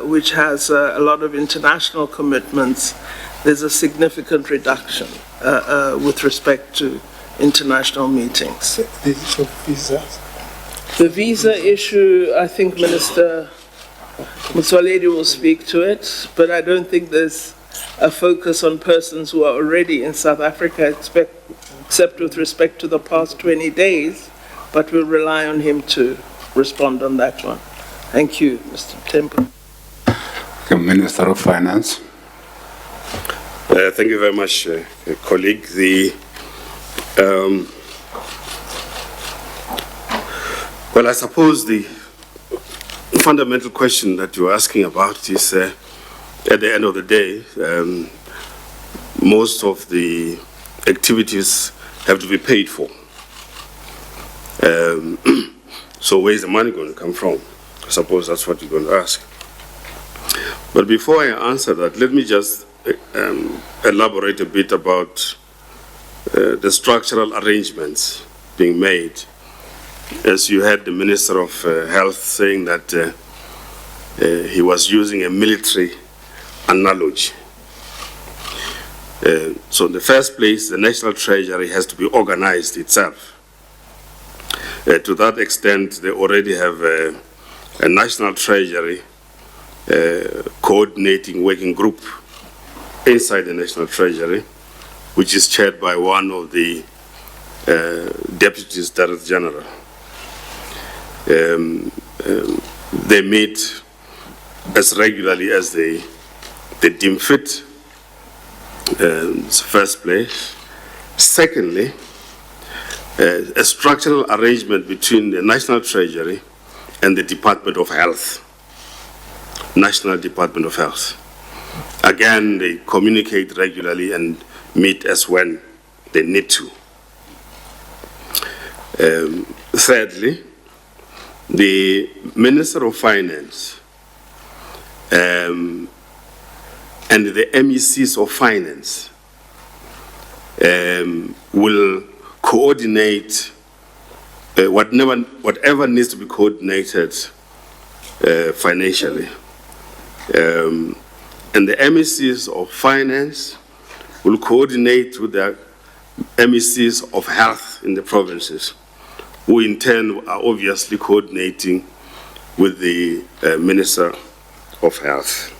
which has a lot of international commitments. There's a significant reduction with respect to international meetings. The visa issue, I think Minister Motsoaledi will speak to it, but I don't think there's a focus on persons who are already in South Africa, except with respect to the past 20 days, but we'll rely on him to respond on that one. Thank you, Mr. Temple. Minister of Finance. Thank you very much, colleague. Well, I suppose the fundamental question that you're asking about is, at the end of the day, most of the activities have to be paid for. So where's the money going to come from? I suppose that's what you're going to ask. But before I answer that, let me just elaborate a bit about the structural arrangements being made. As you heard the Minister of Health saying that he was using a military analogy. So in the first place, the National Treasury has to be organized itself. To that extent, they already have a National Treasury coordinating working group inside the National Treasury, which is chaired by one of the Deputy Director General. They meet as regularly as they deem fit. It's the first place. Secondly, a structural arrangement between the National Treasury and the Department of Health, National Department of Health. Again, they communicate regularly and meet as when they need to. Thirdly, the Minister of Finance and the MECs of Finance will coordinate whatever needs to be coordinated financially. And the MECs of Finance will coordinate with the MECs of Health in the provinces, who in turn are obviously coordinating with the Minister of Health.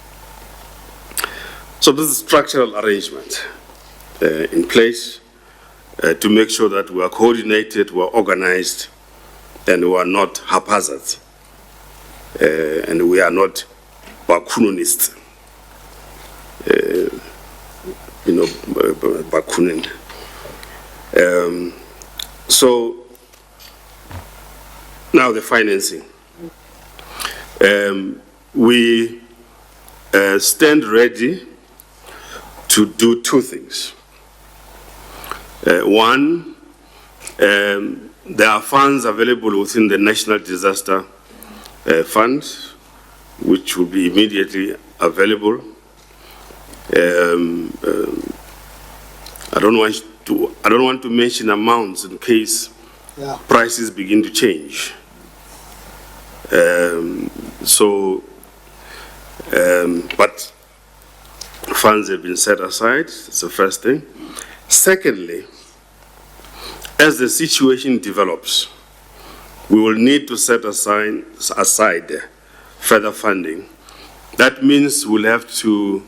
So this is a structural arrangement in place to make sure that we are coordinated, we are organized, and we are not haphazard, and we are not Bakunonists, Bakunin. So now the financing. We stand ready to do two things. One, there are funds available within the National Disaster Fund, which will be immediately available. I don't want to mention amounts in case prices begin to change. But funds have been set aside. That's the first thing. Secondly, as the situation develops, we will need to set aside further funding. That means we'll have to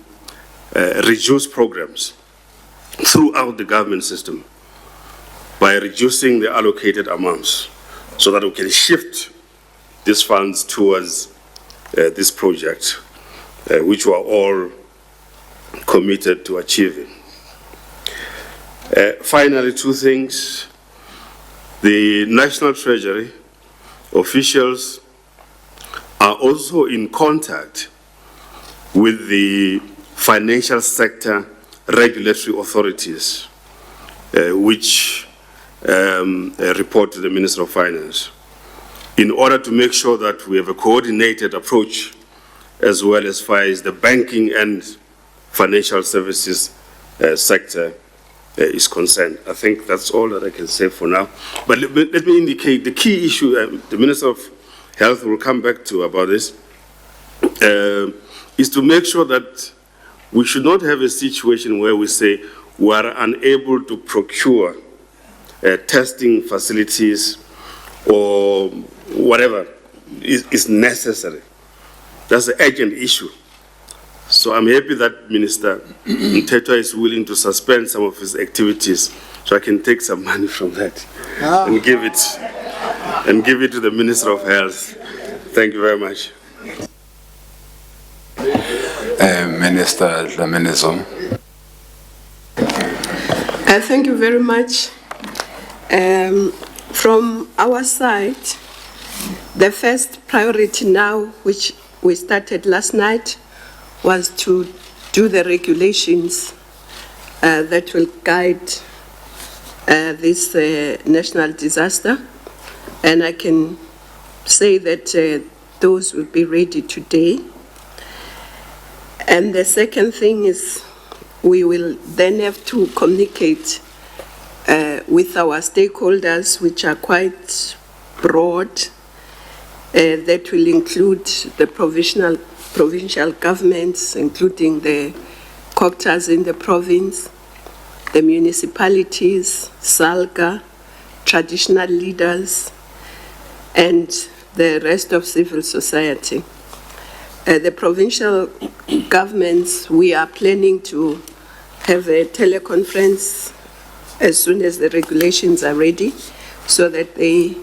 reduce programs throughout the government system by reducing the allocated amounts so that we can shift these funds towards this project, which we are all committed to achieving. Finally, two things. The National Treasury officials are also in contact with the financial sector regulatory authorities, which report to the Minister of Finance, in order to make sure that we have a coordinated approach as well as far as the banking and financial services sector is concerned. I think that's all that I can say for now. But let me indicate the key issue, the Minister of Health will come back to about this, is to make sure that we should not have a situation where we say we are unable to procure testing facilities or whatever is necessary. That's the urgent issue. So I'm happy that Minister Mtetwa is willing to suspend some of his activities so I can take some money from that and give it to the Minister of Health. Thank you very much. Minister Dlamini-Zuma. Thank you very much. From our side, the first priority now, which we started last night, was to do the regulations that will guide this national disaster. And I can say that those will be ready today. And the second thing is we will then have to communicate with our stakeholders, which are quite broad. That will include the provincial governments, including the COGTAs in the province, the municipalities, SALGA, traditional leaders, and the rest of civil society. The provincial governments, we are planning to have a teleconference as soon as the regulations are ready, so that they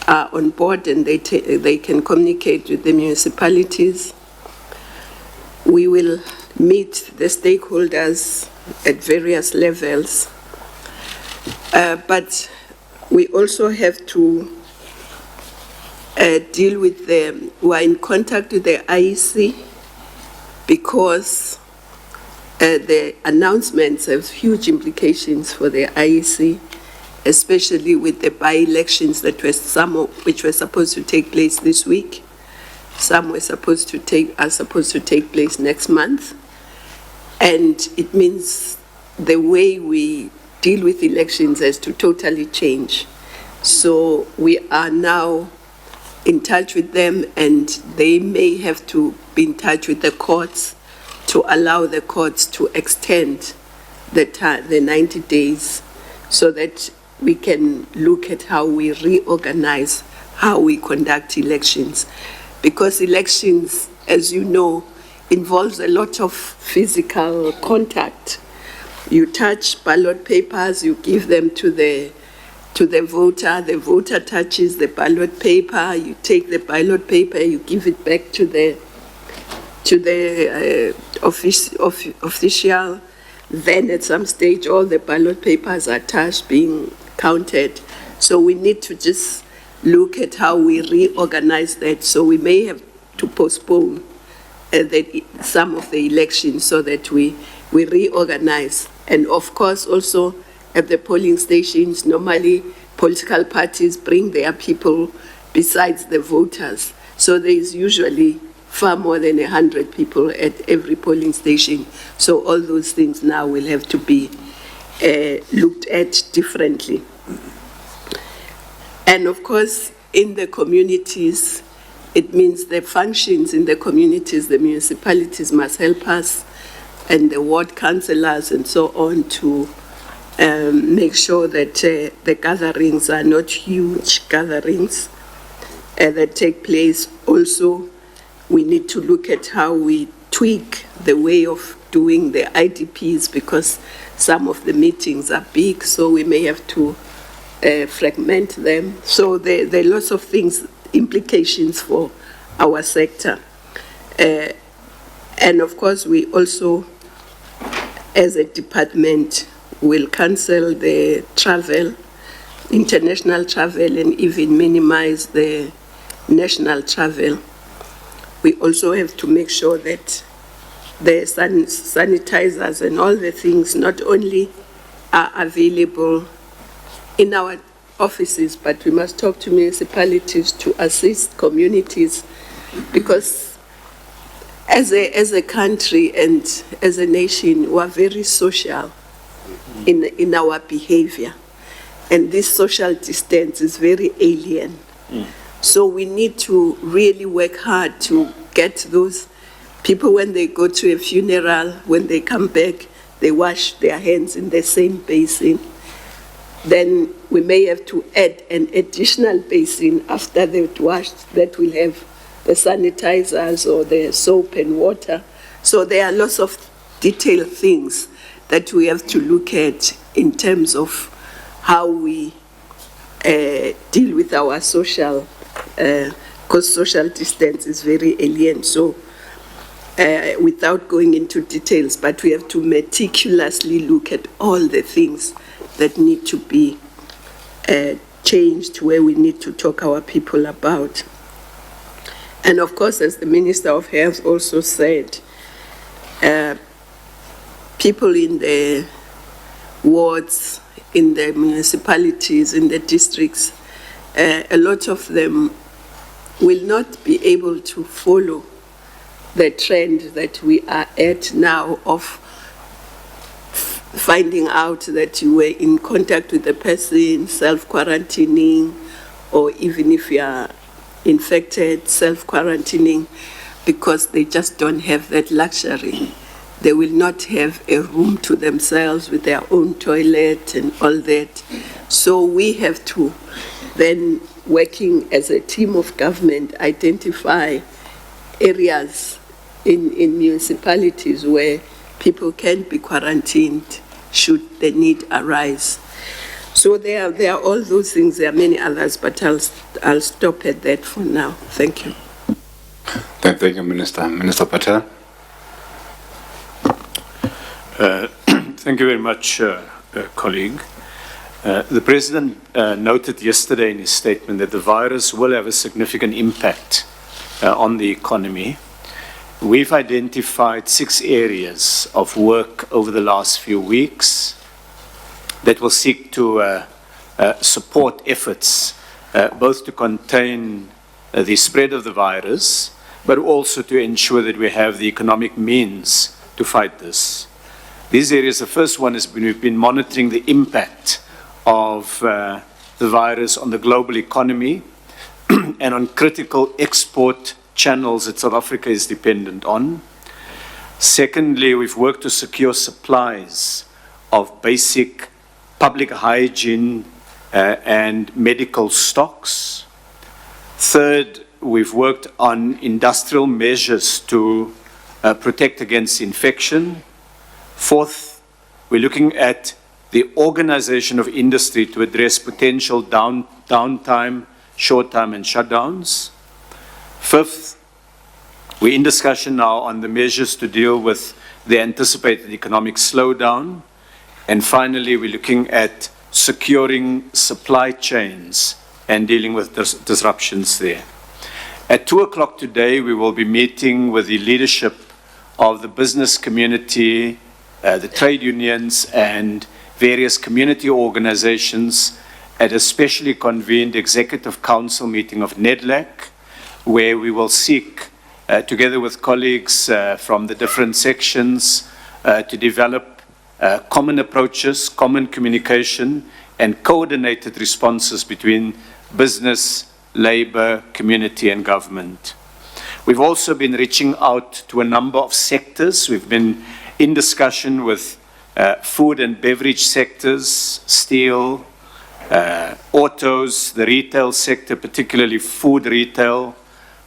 are on board and they can communicate with the municipalities. We will meet the stakeholders at various levels, but we also have to deal with we are in contact with the IEC, because the announcements have huge implications for the IEC, especially with the by-elections that which were supposed to take place this week. Some are supposed to take place next month. And it means the way we deal with elections has to totally change. So we are now in touch with them, and they may have to be in touch with the courts to allow the courts to extend the 90 days, so that we can look at how we reorganize how we conduct elections. Because elections, as you know, involves a lot of physical contact. You touch ballot papers, you give them to the voter touches the ballot paper, you take the ballot paper, you give it back to the official. Then at some stage, all the ballot papers are touched, being counted. So we need to just look at how we reorganize that. So we may have to postpone some of the elections so that we reorganize. And of course, also at the polling stations, normally political parties bring their people besides the voters. So there is usually far more than 100 people at every polling station. So all those things now will have to be looked at differently. And of course, in the communities, it means the functions in the communities, the municipalities must help us, and the ward councillors and so on, to make sure that the gatherings are not huge gatherings that take place. Also, we need to look at how we tweak the way of doing the IDPs, because some of the meetings are big, so we may have to fragment them. So there are lots of things, implications for our sector. And of course, we also, as a department, will cancel the travel, international travel, and even minimize the national travel. We also have to make sure that the sanitizers and all the things not only are available in our offices, but we must talk to municipalities to assist communities, because as a country and as a nation, we are very social in our behavior. And this social distance is very alien. So we need to really work hard to get those people, when they go to a funeral, when they come back, they wash their hands in the same basin. Then we may have to add an additional basin after they've washed that will have the sanitizers or the soap and water. So there are lots of detailed things that we have to look at in terms of how we deal with our social, because social distance is very alien. So without going into details, but we have to meticulously look at all the things that need to be changed, where we need to talk our people about. And of course, as the Minister of Health also said, people in the wards, in the municipalities, in the districts, a lot of them will not be able to follow the trend that we are at now of finding out that you were in contact with the person, self-quarantining, or even if you are infected, self-quarantining, because they just don't have that luxury. They will not have a room to themselves with their own toilet and all that. So we have to then, working as a team of government, identify areas in municipalities where people can be quarantined should the need arise. So there are all those things. There are many others, but I'll stop at that for now. Thank you. Thank you, Minister. Minister Patel. Thank you very much, colleague. The President noted yesterday in his statement that the virus will have a significant impact on the economy. We've identified 6 areas of work over the last few weeks that will seek to support efforts both to contain the spread of the virus, but also to ensure that we have the economic means to fight this. These areas, the first one is we've been monitoring the impact of the virus on the global economy and on critical export channels that South Africa is dependent on. Secondly, we've worked to secure supplies of basic public hygiene and medical stocks. Third, we've worked on industrial measures to protect against infection. Fourth, we're looking at the organization of industry to address potential downtime, short time, and shutdowns. Fifth, we're in discussion now on the measures to deal with the anticipated economic slowdown. And finally, we're looking at securing supply chains and dealing with disruptions there. At 2 o'clock today, we will be meeting with the leadership of the business community, the trade unions, and various community organizations at a specially convened Executive Council meeting of NEDLAC, where we will seek, together with colleagues from the different sections, to develop common approaches, common communication, and coordinated responses between business, labor, community, and government. We've also been reaching out to a number of sectors. We've been in discussion with food and beverage sectors, steel, autos, the retail sector, particularly food retail,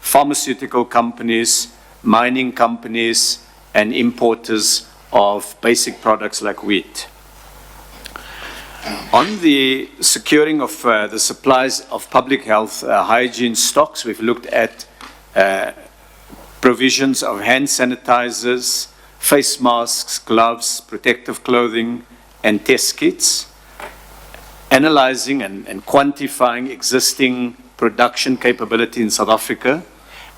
pharmaceutical companies, mining companies, and importers of basic products like wheat. On the securing of the supplies of public health hygiene stocks, we've looked at provisions of hand sanitizers, face masks, gloves, protective clothing, and test kits, analyzing and quantifying existing production capability in South Africa,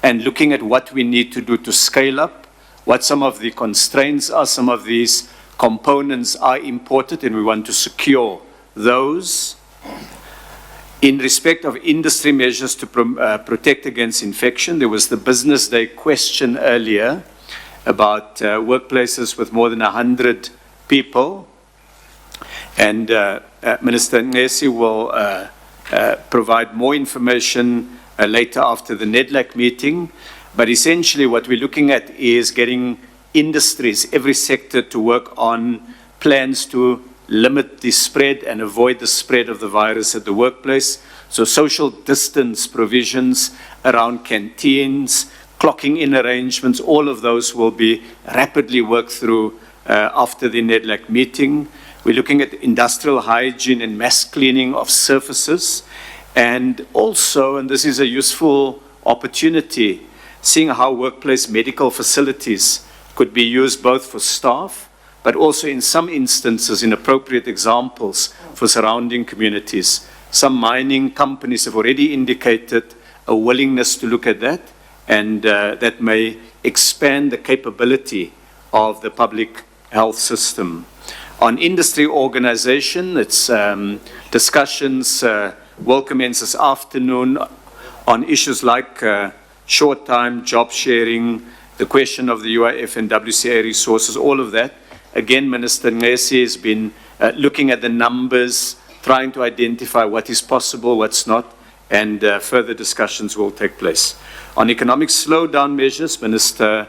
and looking at what we need to do to scale up, what some of the constraints are. Some of these components are imported, and we want to secure those. In respect of industry measures to protect against infection, there was the Business Day question earlier about workplaces with more than 100 people. And Minister Ngesi will provide more information later after the NEDLAC meeting. But essentially what we're looking at is getting industries, every sector, to work on plans to limit the spread and avoid the spread of the virus at the workplace. So social distance provisions around canteens, clocking in arrangements, all of those will be rapidly worked through after the NEDLAC meeting. We're looking at industrial hygiene and mass cleaning of surfaces. And also, and this is a useful opportunity, seeing how workplace medical facilities could be used both for staff, but also in some instances, in appropriate examples, for surrounding communities. Some mining companies have already indicated a willingness to look at that, and that may expand the capability of the public health system. On industry organization, it's discussions will commence this afternoon on issues like short-time job sharing, the question of the UIF and WCA resources, all of that. Again, Minister Ngesi has been looking at the numbers, trying to identify what is possible, what's not, and further discussions will take place. On economic slowdown measures, Minister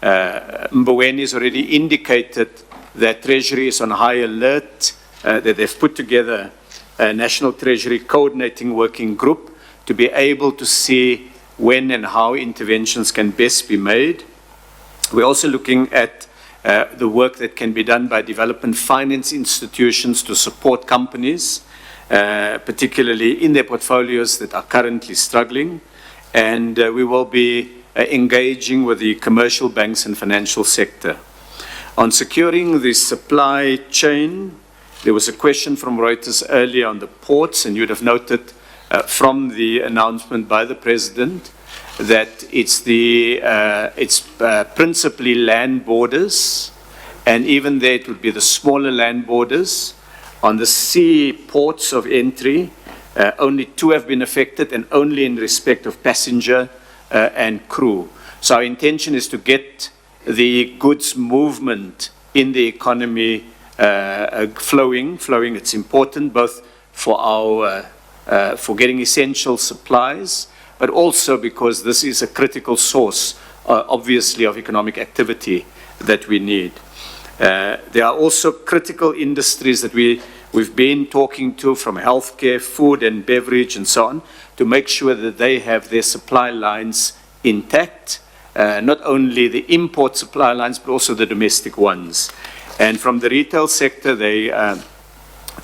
Mboweni has already indicated that Treasury is on high alert, that they've put together a National Treasury Coordinating Working Group to be able to see when and how interventions can best be made. We're also looking at the work that can be done by development finance institutions to support companies, particularly in their portfolios that are currently struggling. And we will be engaging with the commercial banks and financial sector. On securing the supply chain, there was a question from Reuters earlier on the ports, and you'd have noted from the announcement by the President that it's principally land borders, and even there it would be the smaller land borders. On the sea ports of entry, only 2 have been affected, and only in respect of passenger and crew. So our intention is to get the goods movement in the economy flowing. It's important both for for getting essential supplies, but also because this is a critical source, obviously, of economic activity that we need. There are also critical industries that we've been talking to, from healthcare, food and beverage and so on, to make sure that they have their supply lines intact, not only the import supply lines, but also the domestic ones. And from the retail sector, they're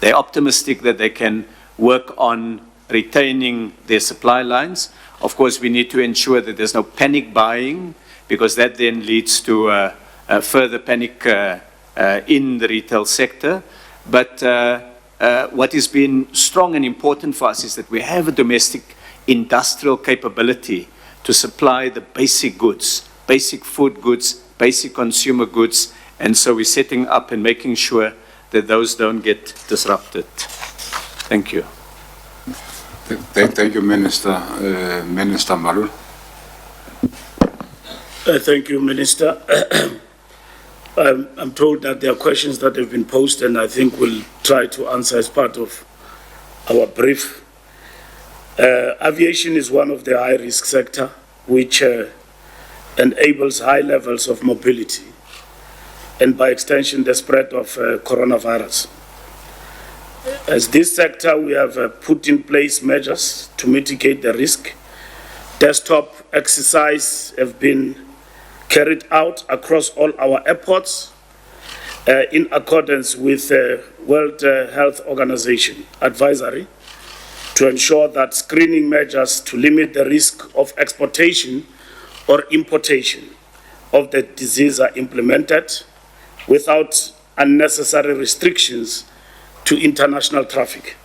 optimistic that they can work on retaining their supply lines. Of course, we need to ensure that there's no panic buying, because that then leads to further panic in the retail sector. But what has been strong and important for us is that we have a domestic industrial capability to supply the basic goods, basic food goods, basic consumer goods, and so we're setting up and making sure that those don't get disrupted. Thank you. Thank you, Minister. Minister Malul. Thank you, Minister. I'm told that there are questions that have been posed, and I think we'll try to answer as part of our brief. Aviation is one of the high-risk sector, which enables high levels of mobility, and by extension, the spread of coronavirus. As this sector, we have put in place measures to mitigate the risk. Desktop exercise have been carried out across all our airports in accordance with the World Health Organization advisory to ensure that screening measures to limit the risk of exportation or importation of the disease are implemented without unnecessary restrictions to international traffic.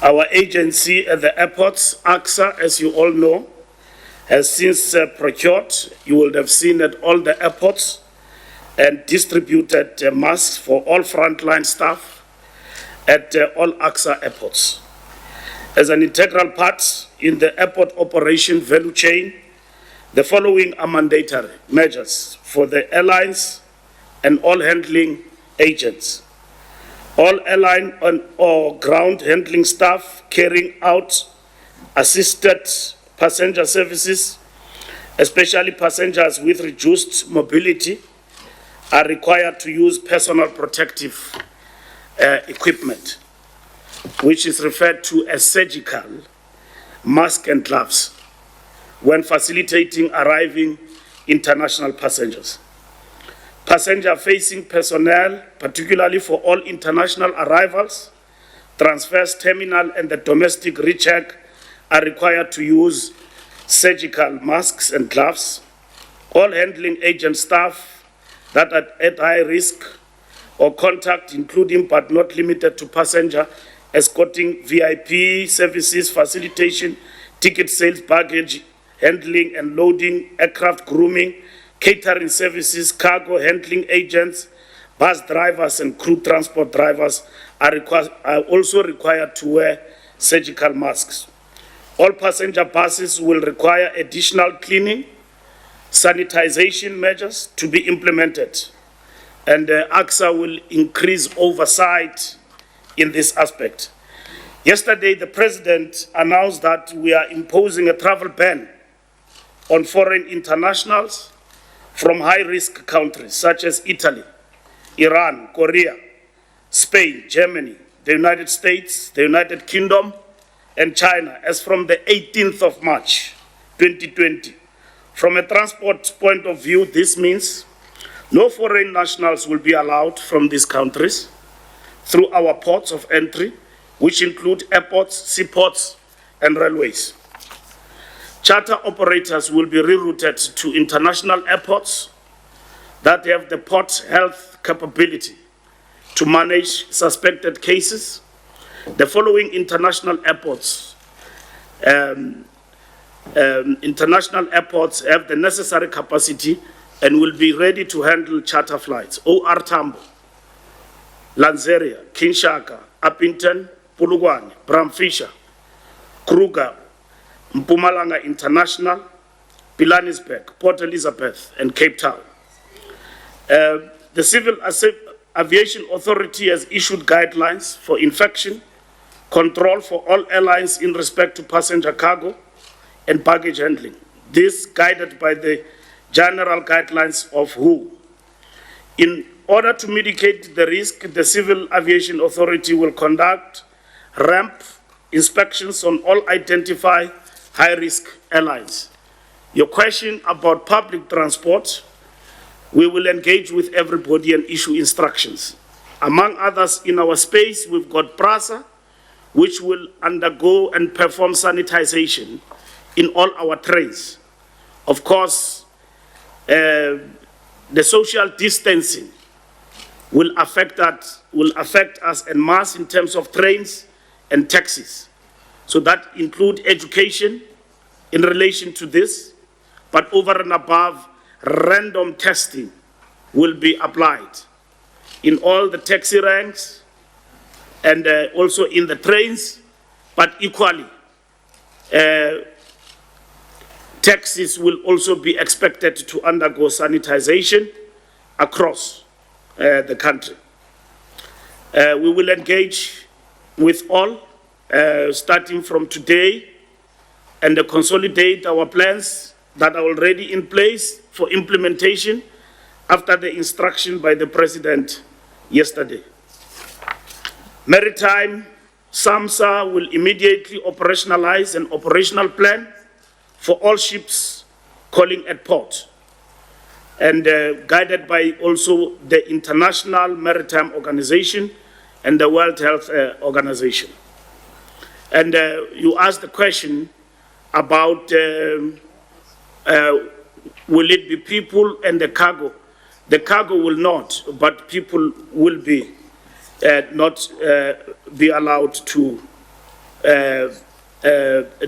Our agency at the airports, AXA, as you all know, has since procured, you will have seen at all the airports, and distributed masks for all frontline staff at all AXA airports. As an integral part in the airport operation value chain, the following are mandatory measures for the airlines and all handling agents. All airline or ground handling staff carrying out assisted passenger services, especially passengers with reduced mobility, are required to use personal protective equipment, which is referred to as surgical mask and gloves, when facilitating arriving international passengers. Passenger-facing personnel, particularly for all international arrivals, transfers, terminal, and the domestic recheck, are required to use surgical masks and gloves. All handling agent staff that are at high risk or contact, including but not limited to passenger escorting, VIP services, facilitation, ticket sales, baggage handling and loading, aircraft grooming, catering services, cargo handling agents, bus drivers and crew transport drivers are also required to wear surgical masks. All passenger buses will require additional cleaning, sanitization measures to be implemented, and AXA will increase oversight in this aspect. Yesterday, the President announced that we are imposing a travel ban on foreign internationals from high-risk countries such as Italy, Iran, Korea, Spain, Germany, the United States, the United Kingdom, and China as from the 18th of March 2020. From a transport point of view, this means no foreign nationals will be allowed from these countries through our ports of entry, which include airports, seaports, and railways. Charter operators will be rerouted to international airports that have the port health capability to manage suspected cases. The following international airports have the necessary capacity and will be ready to handle charter flights: OR Tambo, Lanseria, Kinshasa, Upington, Polokwane, Bramfisher, Kruger, Mpumalanga International, Pilanesberg, Port Elizabeth, and Cape Town. The Civil Aviation Authority has issued guidelines for infection control for all airlines in respect to passenger cargo and baggage handling. This guided by the general guidelines of WHO. In order to mitigate the risk, the Civil Aviation Authority will conduct ramp inspections on all identified high-risk airlines. Your question about public transport, we will engage with everybody and issue instructions. Among others, in our space, we've got PRASA, which will undergo and perform sanitization in all our trains. Of course, the social distancing will affect us en masse in terms of trains and taxis. So that include education in relation to this, but over and above, random testing will be applied in all the taxi ranks and also in the trains, but equally, taxis will also be expected to undergo sanitization across the country. We will engage with all, starting from today, and consolidate our plans that are already in place for implementation after the instruction by the President yesterday. Maritime, SAMSA will immediately operationalize an operational plan for all ships calling at port, and guided by also the International Maritime Organization and the World Health Organization. And you asked the question about will it be people and the cargo? The cargo will not, but people will be not be allowed to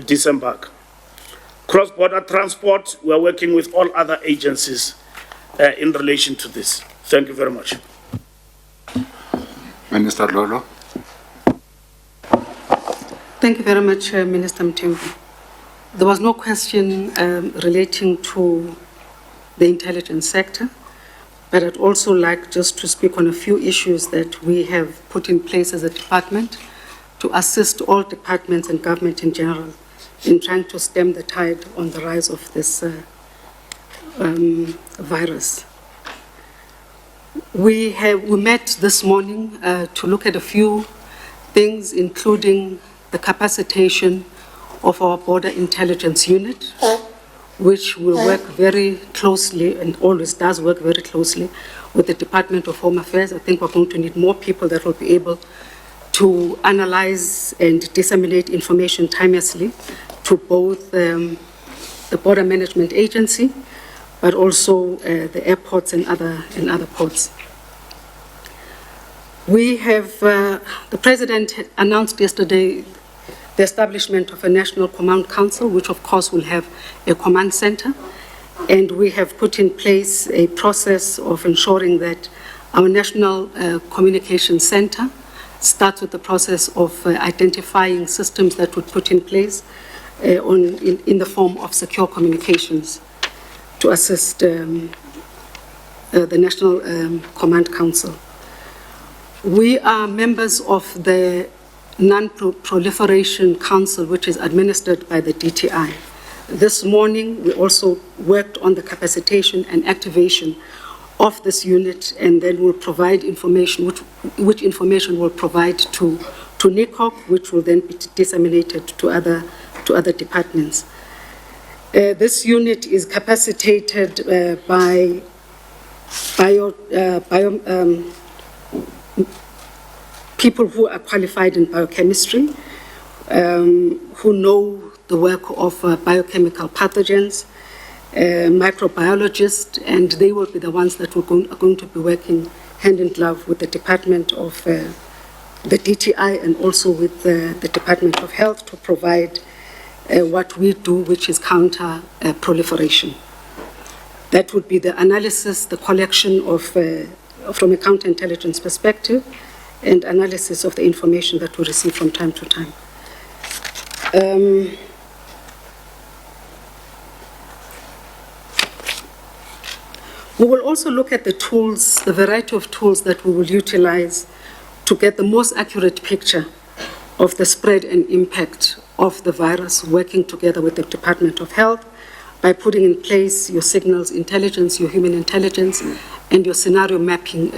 disembark. Cross-border transport, we are working with all other agencies in relation to this. Thank you very much. Minister Lolo. Thank you very much, Minister Mthembu. There was no question relating to the intelligence sector, but I'd also like just to speak on a few issues that we have put in place as a department to assist all departments and government in general in trying to stem the tide on the rise of this virus. We met this morning to look at a few things, including the capacitation of our Border Intelligence Unit, which will work very closely and always does work very closely with the Department of Home Affairs. I think we're going to need more people that will be able to analyze and disseminate information timelessly to both the Border Management Agency, but also the airports and other ports. We have, the President announced yesterday the establishment of a National Command Council, which of course will have a command center. And we have put in place a process of ensuring that our National Communication Center starts with the process of identifying systems that would put in place in the form of secure communications to assist the National Command Council. We are members of the Non-Proliferation Council, which is administered by the DTI. This morning, we also worked on the capacitation and activation of this unit, and then we'll provide information, which information we'll provide to NICOP, which will then be disseminated to other departments. This unit is capacitated by people who are qualified in biochemistry, who know the work of biochemical pathogens, microbiologists, and they will be the ones that are going to be working hand in glove with the Department of the DTI and also with the Department of Health to provide what we do, which is counter proliferation. That would be the analysis, the collection of, from a counterintelligence perspective, and analysis of the information that we receive from time to time. We will also look at the tools, the variety of tools that we will utilize to get the most accurate picture of the spread and impact of the virus, working together with the Department of Health by putting in place your signals intelligence, your human intelligence, and your scenario mapping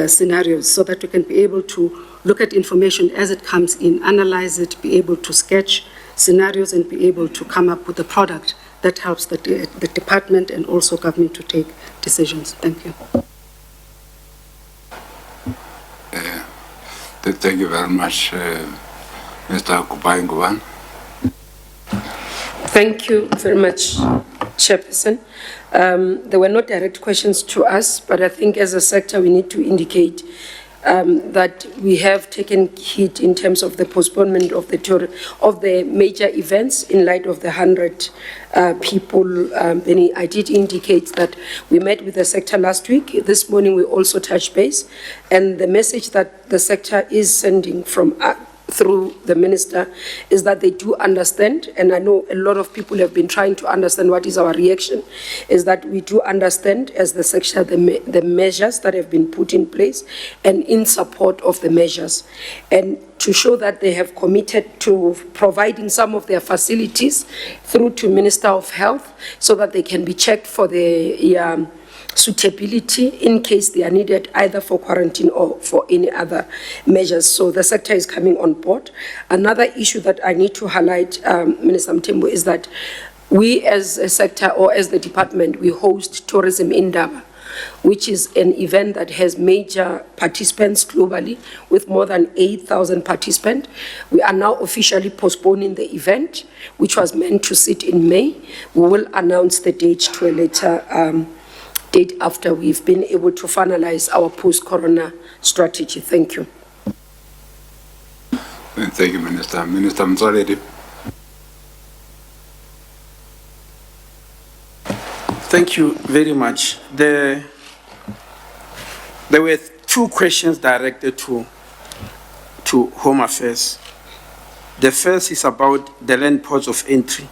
scenarios, so that we can be able to look at information as it comes in, analyze it, be able to sketch scenarios, and be able to come up with a product that helps the department and also government to take decisions. Thank you. Thank you very much, Mr. Kupainguan. Thank you very much, Chairperson. There were no direct questions to us, but I think as a sector we need to indicate that we have taken heed in terms of the postponement of the major events in light of the 100 people. I did indicate that we met with the sector last week. This morning we also touched base, and the message that the sector is sending from through the minister is that they do understand, and I know a lot of people have been trying to understand what is our reaction, is that we do understand as the sector the measures that have been put in place and in support of the measures, and to show that they have committed to providing some of their facilities through to Minister of Health so that they can be checked for the suitability in case they are needed either for quarantine or for any other measures. So the sector is coming on board. Another issue that I need to highlight, Minister Mthembu, is that we as a sector or as the department, we host Tourism Indaba, which is an event that has major participants globally with more than 8,000 participants. We are now officially postponing the event, which was meant to sit in May. We will announce the date to a later date after we've been able to finalize our post-corona strategy. Thank you. Thank you, Minister. Minister Mzwaledi. Thank you very much. There were two questions directed to Home Affairs. The first is about the land ports of entry,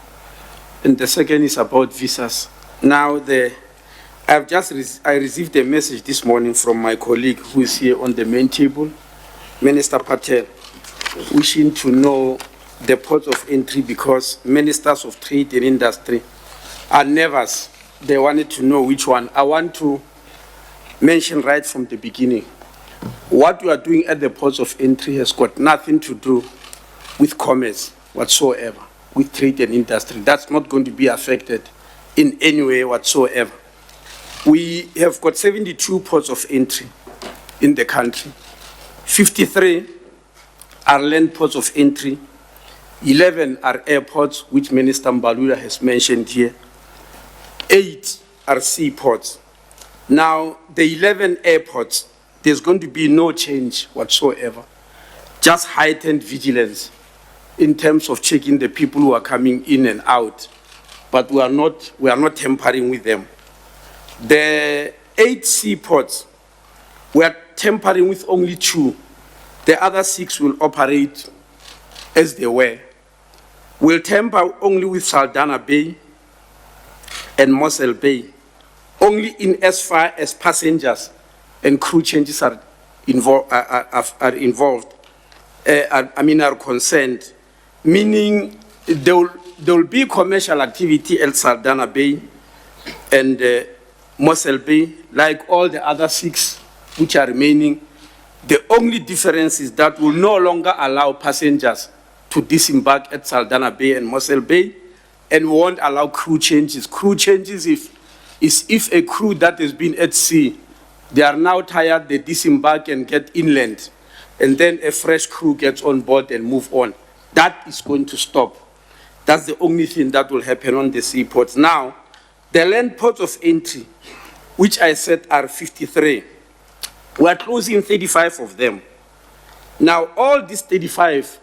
and the second is about visas. Now, I received a message this morning from my colleague who is here on the main table, Minister Patel, wishing to know the ports of entry because ministers of trade and industry are nervous. They wanted to know which one. I want to mention right from the beginning, what we are doing at the ports of entry has got nothing to do with commerce whatsoever, with trade and industry. That's not going to be affected in any way whatsoever. We have got 72 ports of entry in the country. 53 are land ports of entry. 11 are airports, which Minister Mbalula has mentioned here. 8 are seaports. Now, the 11 airports, there's going to be no change whatsoever, just heightened vigilance in terms of checking the people who are coming in and out. But we are not tampering with them. The 8 seaports, we are tampering with only 2. The other 6 will operate as they were. We'll tamper only with Saldanha Bay and Mossel Bay, only in as far as passengers and crew changes are concerned, meaning there will be commercial activity at Saldanha Bay and Mossel Bay, like all the other 6 which are remaining. The only difference is that we'll no longer allow passengers to disembark at Saldanha Bay and Mossel Bay. and we won't allow crew changes. Crew changes is if a crew that has been at sea, they are now tired, they disembark and get inland, and then a fresh crew gets on board and move on. That is going to stop. That's the only thing that will happen on the seaports. Now, the land ports of entry, which I said are 53, we are closing 35 of them. Now, all these 35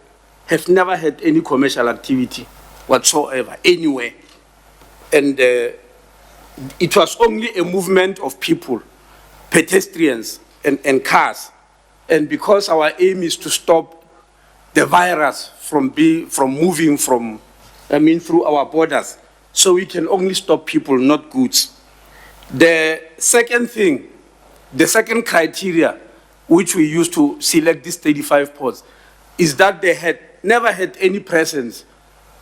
have never had any commercial activity whatsoever, anywhere. And it was only a movement of people, pedestrians and cars. And because our aim is to stop the virus from moving through our borders, so we can only stop people, not goods. The second thing, the second criteria which we use to select these 35 ports is that they had never had any presence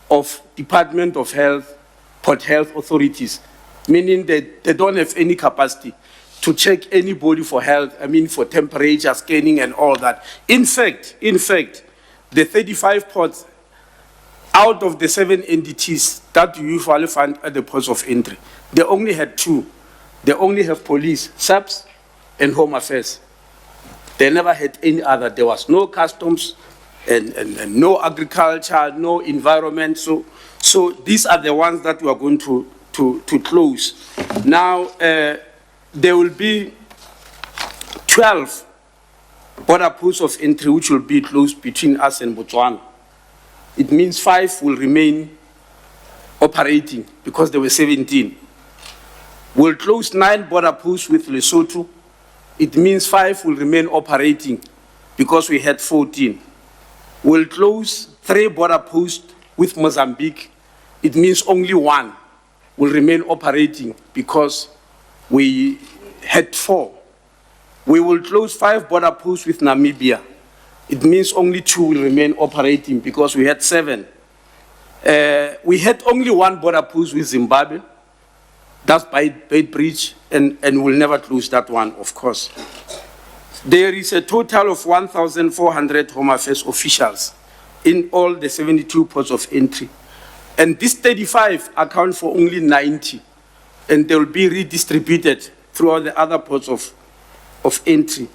of Department of Health, Port Health authorities, meaning that they don't have any capacity to check anybody for health, for temperature scanning and all that. In fact, the 35 ports, out of the 7 entities that you usually find at the ports of entry, they only had 2. They only have police, SAPS, and Home Affairs. They never had any other. There was no customs and no agriculture, no environment. So these are the ones that we are going to close. Now, there will be 12 border posts of entry which will be closed between us and Botswana. It means 5 will remain operating because there were 17. We'll close 9 border posts with Lesotho. It means 5 will remain operating because we had 14. We'll close 3 border posts with Mozambique. It means only 1 will remain operating because we had 4. We will close 5 border posts with Namibia. It means only 2 will remain operating because we had 7. We had only 1 border post with Zimbabwe. That's by Bridge, and we'll never close that one, of course. There is a total of 1,400 Home Affairs officials in all the 72 ports of entry. And these 35 account for only 90, and they will be redistributed throughout the other ports of entry.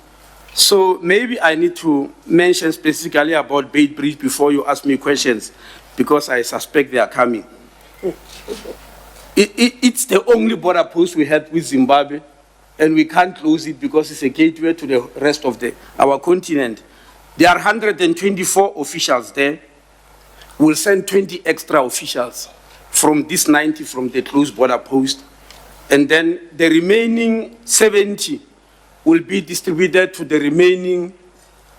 So maybe I need to mention specifically about Bait Bridge before you ask me questions, because I suspect they are coming. It's the only border post we had with Zimbabwe, and we can't close it because it's a gateway to the rest of our continent. There are 124 officials there. We'll send 20 extra officials from this 90 from the closed border post. And then the remaining 70 will be distributed to the remaining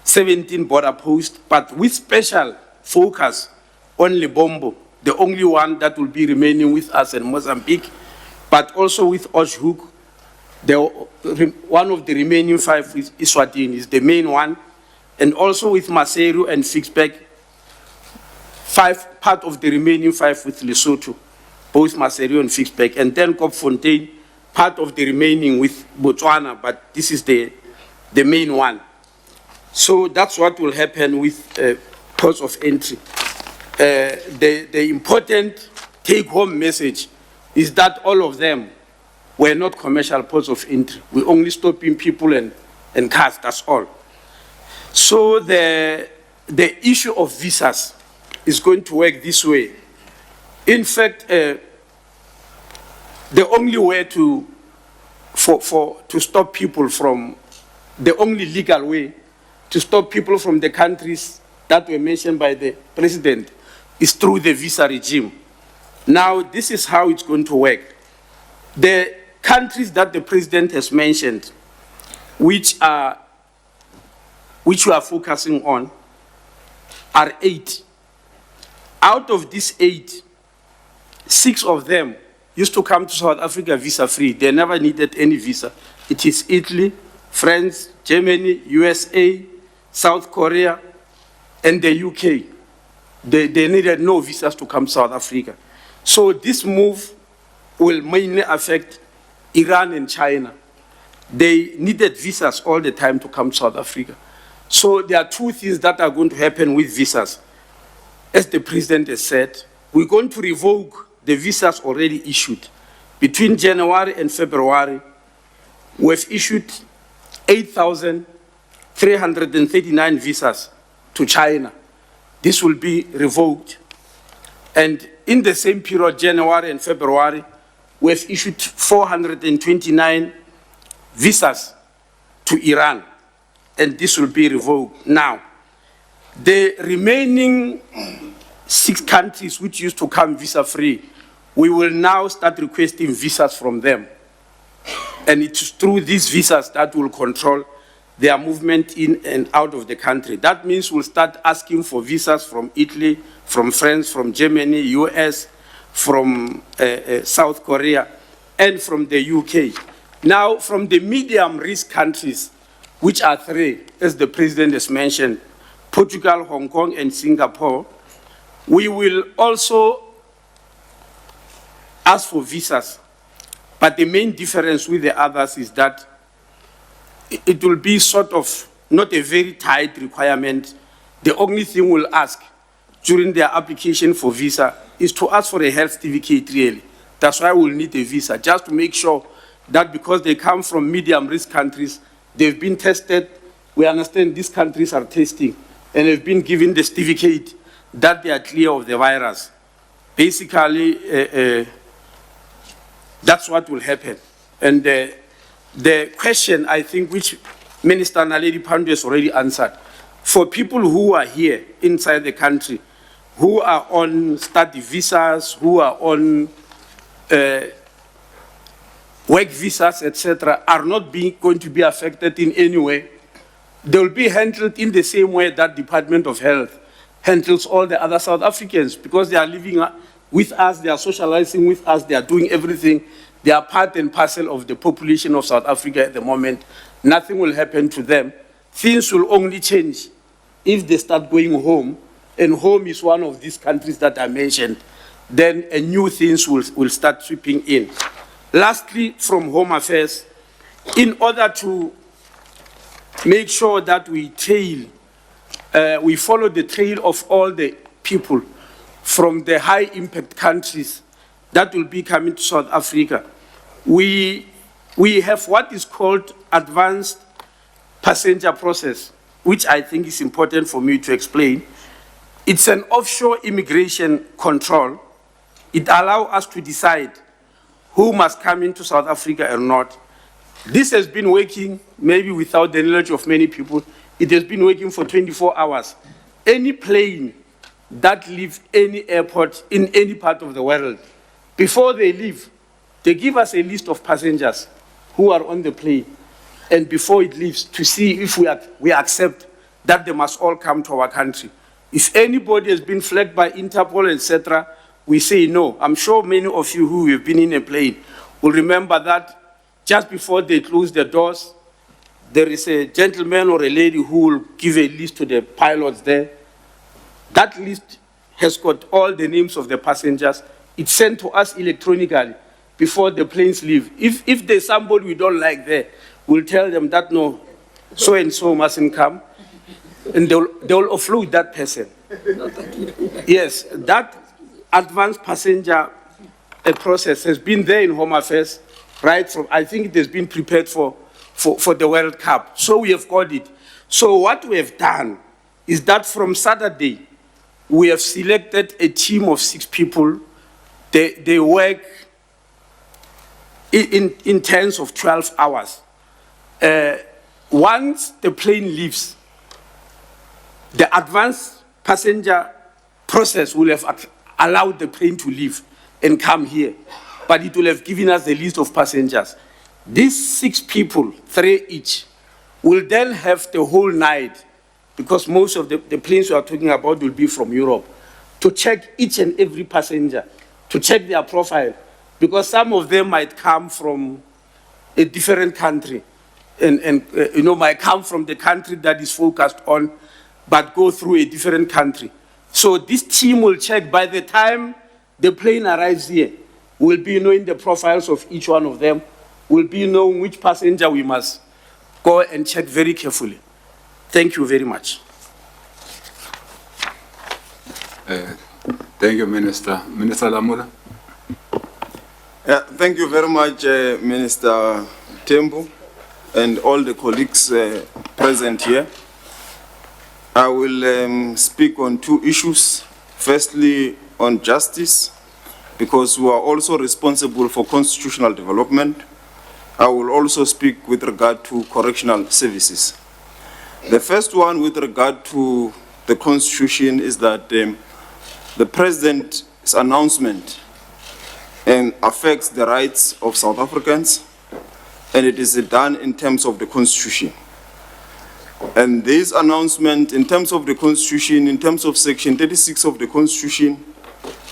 17 border posts, but with special focus on Lebombo, the only one that will be remaining with us in Mozambique, but also with Oshhoek. One of the remaining 5 with Eswatini is the main one, and also with Maseru and Fixback, part of the remaining 5 with Lesotho, both Maseru and Fixback, and then Kopfontein, part of the remaining with Botswana, but this is the main one. So that's what will happen with ports of entry. The important take-home message is that all of them were not commercial ports of entry. We only stopping people and cars, that's all. So the issue of visas is going to work this way. In fact, the only way to stop people from, the only legal way to stop people from the countries that were mentioned by the president is through the visa regime. Now, this is how it's going to work. The countries that the president has mentioned, which we are focusing on, are 8. Out of these 8, 6 of them used to come to South Africa visa-free. They never needed any visa. It is Italy, France, Germany, USA, South Korea, and the UK. They needed no visas to come to South Africa. So this move will mainly affect Iran and China. They needed visas all the time to come to South Africa. So there are 2 things that are going to happen with visas. As the president has said, we're going to revoke the visas already issued. Between January and February, we've issued 8,339 visas to China. This will be revoked. And in the same period, January and February, we've issued 429 visas to Iran, and this will be revoked. Now, the remaining 6 countries which used to come visa-free, we will now start requesting visas from them. And it's through these visas that will control their movement in and out of the country. That means we'll start asking for visas from Italy, from France, from Germany, US, from South Korea, and from the UK. Now, from the medium risk countries, which are 3, as the President has mentioned, Portugal, Hong Kong, and Singapore, we will also ask for visas. But the main difference with the others is that it will be sort of not a very tight requirement. The only thing we'll ask during their application for visa is to ask for a health certificate, really. That's why we'll need a visa, just to make sure that because they come from medium risk countries, they've been tested. We understand these countries are testing, and they've been given the certificate that they are clear of the virus. Basically, that's what will happen. And the question, I think, which Minister Naledi Pandor has already answered, for people who are here inside the country, who are on study visas, who are on work visas, etc., are not going to be affected in any way. They will be handled in the same way that Department of Health handles all the other South Africans, because they are living with us, they are socializing with us, they are doing everything. They are part and parcel of the population of South Africa at the moment. Nothing will happen to them. Things will only change if they start going home, and home is one of these countries that I mentioned. Then new things will start sweeping in. Lastly, from Home Affairs, in order to make sure that we follow the trail of all the people from the high-impact countries that will be coming to South Africa, we have what is called advanced passenger process, which I think is important for me to explain. It's an offshore immigration control. It allows us to decide who must come into South Africa or not. This has been working, maybe without the knowledge of many people, it has been working for 24 hours. Any plane that leaves any airport in any part of the world, before they leave, they give us a list of passengers who are on the plane, and before it leaves, to see if we accept that they must all come to our country. If anybody has been flagged by Interpol, etc., we say no. I'm sure many of you who have been in a plane will remember that just before they close the doors, there is a gentleman or a lady who will give a list to the pilots there. That list has got all the names of the passengers. It's sent to us electronically before the planes leave. If there's somebody we don't like there, we'll tell them that no, so-and-so mustn't come, and they'll offload that person. Yes, that advanced passenger process has been there in Home Affairs, right from, I think it has been prepared for the World Cup. So we have got it. So what we have done is that from Saturday, we have selected a team of 6 people. They work in terms of 12 hours. Once the plane leaves, the advanced passenger process will have allowed the plane to leave and come here, but it will have given us the list of passengers. These 6 people, 3 each, will then have the whole night, because most of the planes we are talking about will be from Europe, to check each and every passenger, to check their profile, because some of them might come from a different country, and might come from the country that is focused on, but go through a different country. So this team will check. By the time the plane arrives here, we'll be knowing the profiles of each one of them. We'll be knowing which passenger we must go and check very carefully. Thank you very much. Thank you, Minister. Minister Lamula? Thank you very much, Minister Tembu, and all the colleagues present here. I will speak on two issues. Firstly, on justice, because we are also responsible for constitutional development. I will also speak with regard to correctional services. The first one with regard to the Constitution is that the President's announcement affects the rights of South Africans, and it is done in terms of the Constitution. And this announcement, in terms of the Constitution, in terms of Section 36 of the Constitution,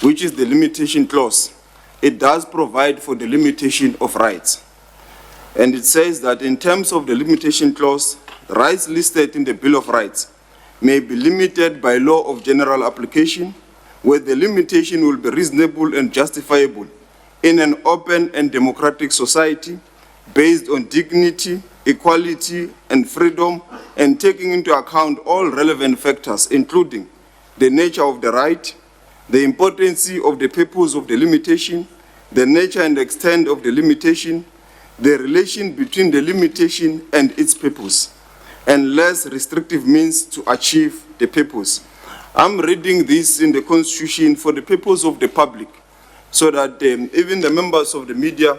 which is the limitation clause, it does provide for the limitation of rights. And it says that in terms of the limitation clause, rights listed in the Bill of Rights may be limited by law of general application, where the limitation will be reasonable and justifiable in an open and democratic society based on dignity, equality, and freedom, and taking into account all relevant factors, including the nature of the right, the importance of the purpose of the limitation, the nature and extent of the limitation, the relation between the limitation and its purpose, and less restrictive means to achieve the purpose. I'm reading this in the Constitution for the purpose of the public, so that even the members of the media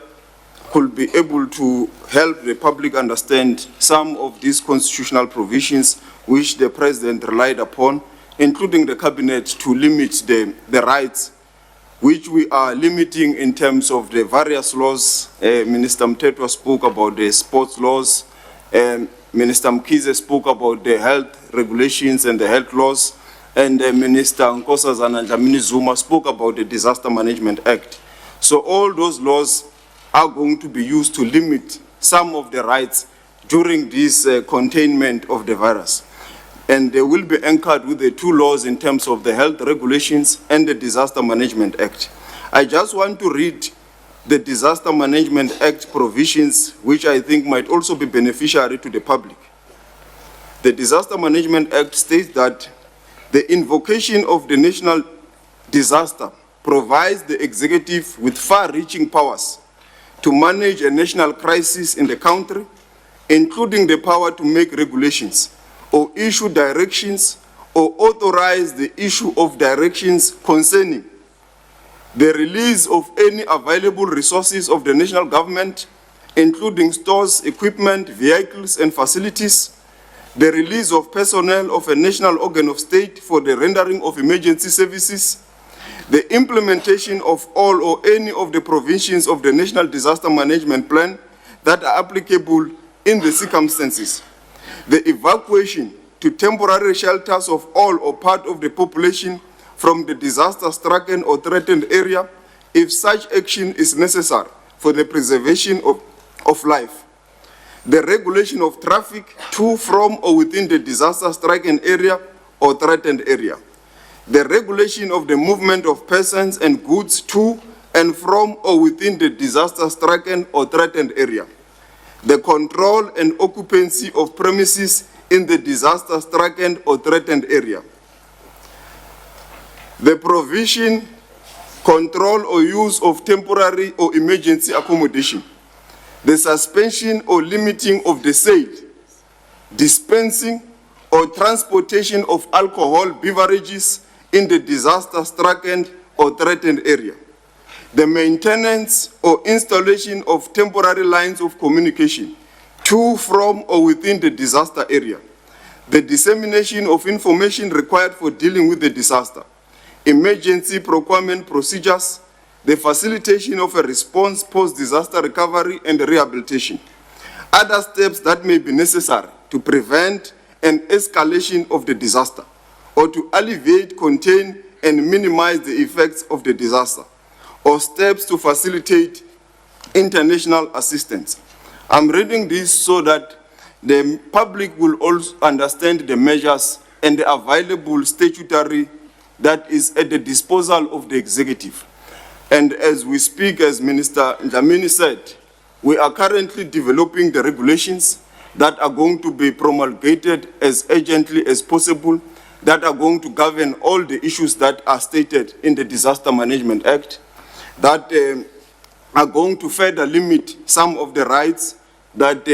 could be able to help the public understand some of these constitutional provisions which the President relied upon, including the Cabinet, to limit the rights which we are limiting in terms of the various laws. Minister Mtetwa spoke about the sports laws, Minister Mkize spoke about the health regulations and the health laws, and Minister Nkosazana Dlamini Zuma spoke about the Disaster Management Act. So all those laws are going to be used to limit some of the rights during this containment of the virus. And they will be anchored with the two laws in terms of the health regulations and the Disaster Management Act. I just want to read the Disaster Management Act provisions, which I think might also be beneficiary to the public. The Disaster Management Act states that the invocation of the national disaster provides the executive with far-reaching powers to manage a national crisis in the country, including the power to make regulations or issue directions or authorize the issue of directions concerning the release of any available resources of the national government, including stores, equipment, vehicles, and facilities, the release of personnel of a national organ of state for the rendering of emergency services, the implementation of all or any of the provisions of the National Disaster Management Plan that are applicable in the circumstances, the evacuation to temporary shelters of all or part of the population from the disaster-stricken or threatened area, if such action is necessary for the preservation of life, the regulation of traffic to, from, or within the disaster-stricken area or threatened area, the regulation of the movement of persons and goods to and from or within the disaster-stricken or threatened area, the control and occupancy of premises in the disaster-stricken or threatened area, the provision, control, or use of temporary or emergency accommodation, the suspension or limiting of the sale, dispensing, or transportation of alcohol beverages in the disaster-stricken or threatened area, the maintenance or installation of temporary lines of communication to, from, or within the disaster area, the dissemination of information required for dealing with the disaster, emergency procurement procedures, the facilitation of a response post-disaster recovery and rehabilitation, other steps that may be necessary to prevent an escalation of the disaster, or to alleviate, contain, and minimize the effects of the disaster, or steps to facilitate international assistance. I'm reading this so that the public will also understand the measures and the available statutory that is at the disposal of the executive. And as we speak, as Minister Dlamini said, we are currently developing the regulations that are going to be promulgated as urgently as possible, that are going to govern all the issues that are stated in the Disaster Management Act, that are going to further limit some of the rights that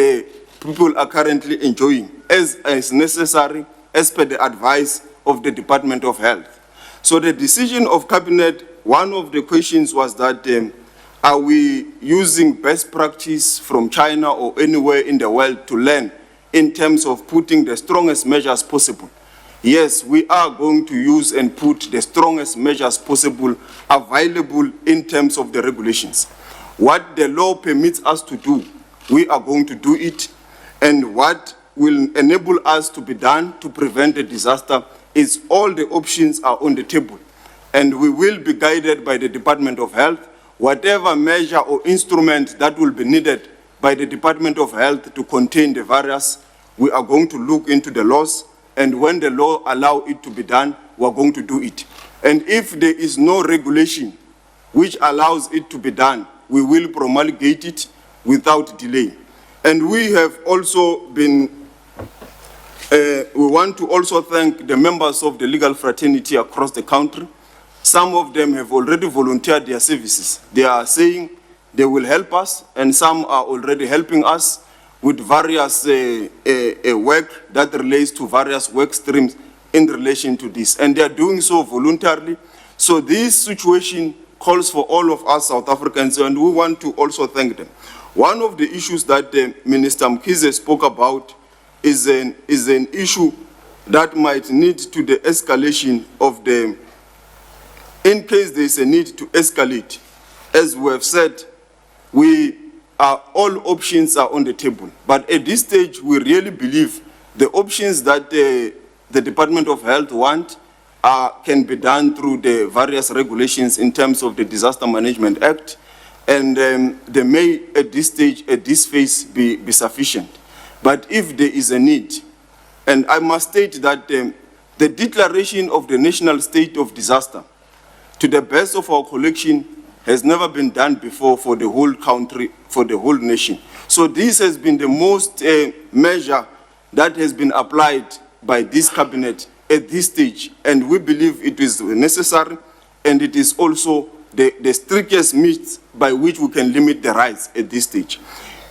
people are currently enjoying, as is necessary, as per the advice of the Department of Health. So the decision of Cabinet, one of the questions was that are we using best practice from China or anywhere in the world to learn in terms of putting the strongest measures possible? Yes, we are going to use and put the strongest measures possible available in terms of the regulations. What the law permits us to do, we are going to do it, and what will enable us to be done to prevent the disaster is all the options are on the table. And we will be guided by the Department of Health, whatever measure or instrument that will be needed by the Department of Health to contain the virus. We are going to look into the laws, and when the law allows it to be done, we are going to do it. And if there is no regulation which allows it to be done, we will promulgate it without delay. And we have also been, we want to also thank the members of the legal fraternity across the country. Some of them have already volunteered their services. They are saying they will help us, and some are already helping us with various work that relates to various work streams in relation to this. And they are doing so voluntarily. So this situation calls for all of us South Africans, and we want to also thank them. One of the issues that Minister Mkhize spoke about is an issue that might need to the escalation of the, in case there is a need to escalate. As we have said, all options are on the table. But at this stage, we really believe the options that the Department of Health want can be done through the various regulations in terms of the Disaster Management Act, and they may at this stage, at this phase, be sufficient. But if there is a need, and I must state that the declaration of the national state of disaster, to the best of our collection, has never been done before for the whole country, for the whole nation. So this has been the most measure that has been applied by this cabinet at this stage, and we believe it is necessary, and it is also the strictest means by which we can limit the rights at this stage.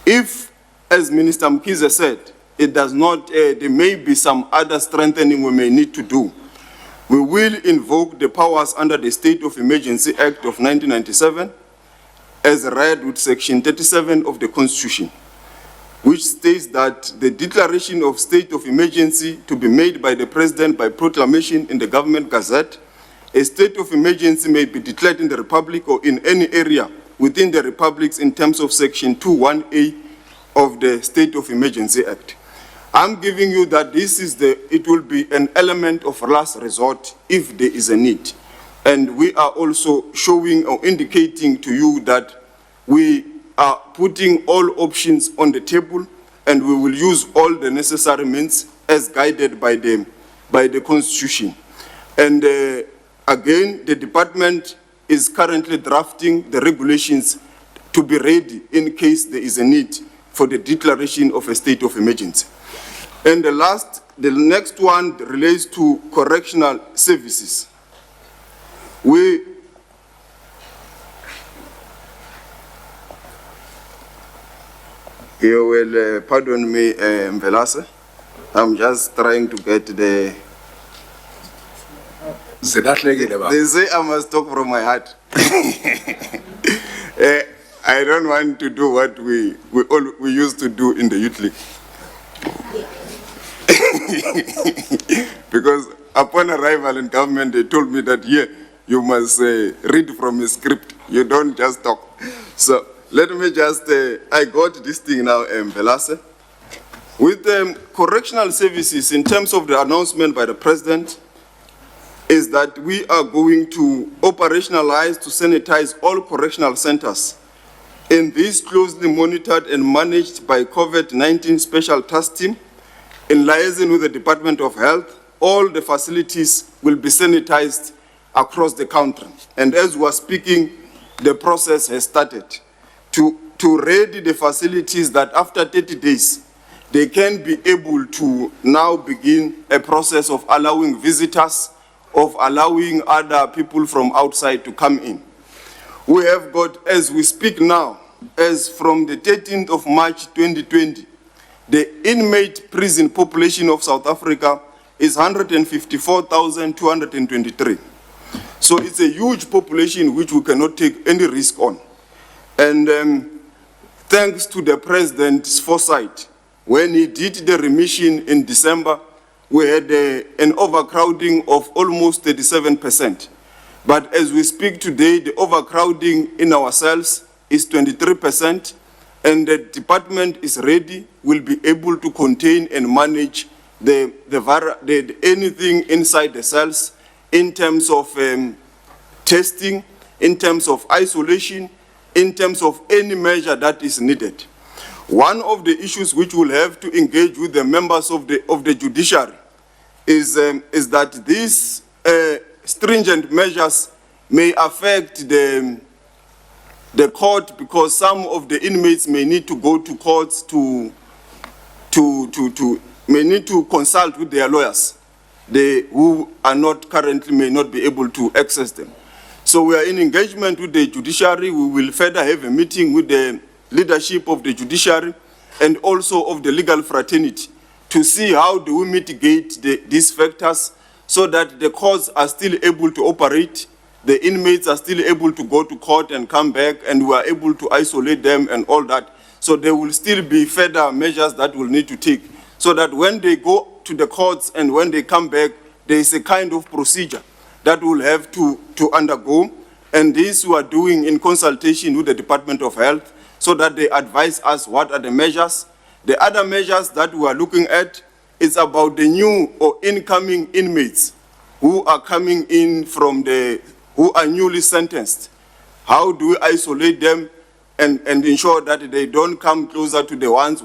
If, as Minister Mkhize said, it does not, there may be some other strengthening we may need to do, we will invoke the powers under the State of Emergency Act of 1997, as read with Section 37 of the Constitution, which states that the declaration of state of emergency to be made by the President by proclamation in the Government Gazette. A state of emergency may be declared in the Republic or in any area within the Republics in terms of Section 21A of the State of Emergency Act. I'm giving you that this is it will be an element of last resort if there is a need. And we are also showing or indicating to you that we are putting all options on the table, and we will use all the necessary means as guided by the Constitution. And again, the department is currently drafting the regulations to be ready in case there is a need for the declaration of a state of emergency. And the next one relates to correctional services. You will pardon me, Mvelase. I'm just trying to get the... They say I must talk from my heart. I don't want to do what we used to do in the youth league. Because upon arrival in government, they told me that, yeah, you must read from a script. You don't just talk. So let me just, I got this thing now, Velase. With correctional services, in terms of the announcement by the President, is that we are going to operationalize to sanitize all correctional centers. In this closely monitored and managed by COVID-19 Special Task Team, in liaison with the Department of Health, all the facilities will be sanitized across the country. And as we are speaking, the process has started to ready the facilities that after 30 days, they can be able to now begin a process of allowing visitors, of allowing other people from outside to come in. we have got, as we speak now, as from the 13th of March 2020, the inmate prison population of South Africa is 154,223. So it's a huge population which we cannot take any risk on. And thanks to the President's foresight, when he did the remission in December, we had an overcrowding of almost 37%. But as we speak today, the overcrowding in our cells is 23%, and the department is ready, will be able to contain and manage anything inside the cells in terms of testing, in terms of isolation, in terms of any measure that is needed. One of the issues which we'll have to engage with the members of the judiciary is that these stringent measures may affect the court, because some of the inmates may need to go to courts may need to consult with their lawyers, who are not currently may not be able to access them. So we are in engagement with the judiciary. We will further have a meeting with the leadership of the judiciary and also of the legal fraternity to see how do we mitigate these factors so that the courts are still able to operate, the inmates are still able to go to court and come back, and we are able to isolate them and all that. So there will still be further measures that we'll need to take so that when they go to the courts and when they come back, there is a kind of procedure that we'll have to undergo. And this we are doing in consultation with the Department of Health so that they advise us what are the measures. The other measures that we are looking at is about the new or incoming inmates who are coming in who are newly sentenced. How do we isolate them and ensure that they don't come closer to the ones